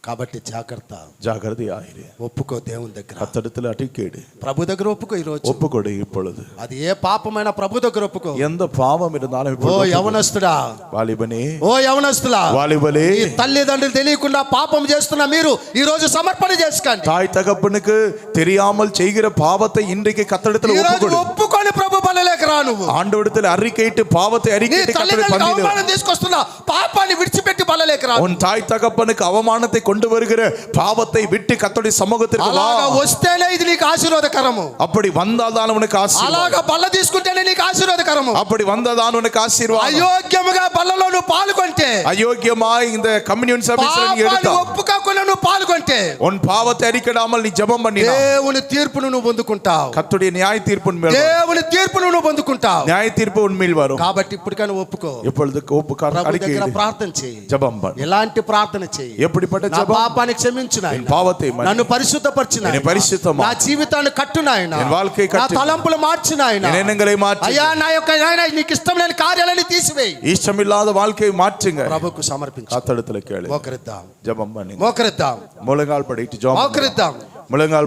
A: కాబట్టి జాగ్రత్త.
B: ஜாகிரதையாயிரு.
A: ఒప్పుకో దేవుని దగ్గర.
B: கர்த்தரிடத்தில் அறிக்கையிடு.
A: ప్రభు దగ్గర ఒప్పుకో ఈ రోజు.
B: ஒப்புக்கொடு இப்பொழுது.
A: అది ఏ పాపమైన ప్రభు దగ్గర ఒప్పుకో.
B: எந்த பாவம் இருந்தாலும்
A: ఓ
B: இப்பொழுது
A: యవనస్తుడా,
B: வாலிபனே,
A: ఓ యవనస్తులా,
B: வாலிபலே,
A: ఈ తల్లిదండ్రులు తెలియకుండా పాపం చేస్తున్న మీరు ఈ రోజు సమర్పణ చేసుకోండి.
B: தாய் தகப்பனுக்கு தெரியாமல் செய்கிற பாவத்தை இன்றைக்கு கர்த்தரிடத்தில்
A: ఈ రోజు
B: ஒப்புக்கொடு.
A: ఒప్పుకొని ప్రభు బలలోకి రా. నువ్వు
B: ஆண்டவரிடத்தில் அறிக்கையிட்டு பாவத்தை
A: నీ
B: அறிக்கையிட்டு கர்த்தருடைய
A: తల్లిదండ్రులకు
B: பந்தியிலே
A: అవమానం తీసుకొస్తున్నా పాపాన్ని విడిచిపెట్టి బలలోకి రా.
B: உன் தாய் தகப்பனுக்கு அவமானத்தை கொண்டு வருகிற பாவத்தை விட்டு கர்த்தருடைய சமூகத்திற்கு வா.
A: అలాగా వస్తేనే ఇది నీకు ఆశీర్వాదకరము.
B: அப்படி வந்தால் தான் உனக்கு ஆசீர்வாதம்.
A: అలాగా బల్ల తీసుకుంటేనే నీకు ఆశీర్వాదకరము.
B: அப்படி வந்தால் தான் உனக்கு ஆசீர்வாதம்.
A: అయోగ్యముగా బల్లలో నువ్వు పాల్గొంటే,
B: அயோக்கியமாய் இந்த கம்யூனியன் சர்வீஸ்ல நீ
A: పాపాన్ని
B: எடுத்தா,
A: ఒప్పుకోకుండా నువ్వు పాల్గొంటే
B: உன் பாவத்தை அறிக்கையிடாமல் நீ ஜெபம் பண்ணினா
A: దేవుని తీర్పును నువ్వు పొందుకుంటావు.
B: கர்த்தருடைய நியாய தீர்ப்பு உன் மேல் வரும்.
A: దేవుని తీర్పును నువ్వు పొందుకుంటావు.
B: நியாய தீர்ப்பு உன் மேல் வரும்.
A: కాబట్టి ఇప్పటికైనా ఒప్పుకో.
B: எப்பொழுது
A: ప్రభు
B: அறிக்கை
A: దగ్గర ప్రార్థన చేయి.
B: ஜெபம் பண்ணு.
A: ఎలాంటి ప్రార్థన చేయి?
B: எப்படிப்பட்ட
A: నా
B: ஜெபம்?
A: పాపాన్ని క్షమించు నాయనా.
B: என் பாவத்தை மன்னி.
A: నన్ను పరిశుద్ధపరచు నాయనా.
B: என்னை பரிசுத்தமா.
A: నా జీవితాన్ని కట్టు నాయనా.
B: என் வாழ்க்கையை
A: నా
B: கட்டு.
A: తలంపులు మార్చు నాయనా.
B: என் எண்ணங்களை மாற்று.
A: అయ్యా నా యొక్క నాయనా నీకు ఇష్టం లేని కార్యాలని తీసివేయి,
B: இஷ்டமில்லாத வாழ்க்கையை மாற்றுங்க.
A: ప్రభుకు సమర్పించు.
B: கர்த்தரிடத்தில் கேளு.
A: మోకరిద్దాం,
B: ஜெபம் பண்ணுங்க.
A: మోకరిద్దాం,
B: முழங்கால் படிட்டு ஜெபம்
A: మోకరిద్దాం.
B: முழங்கால்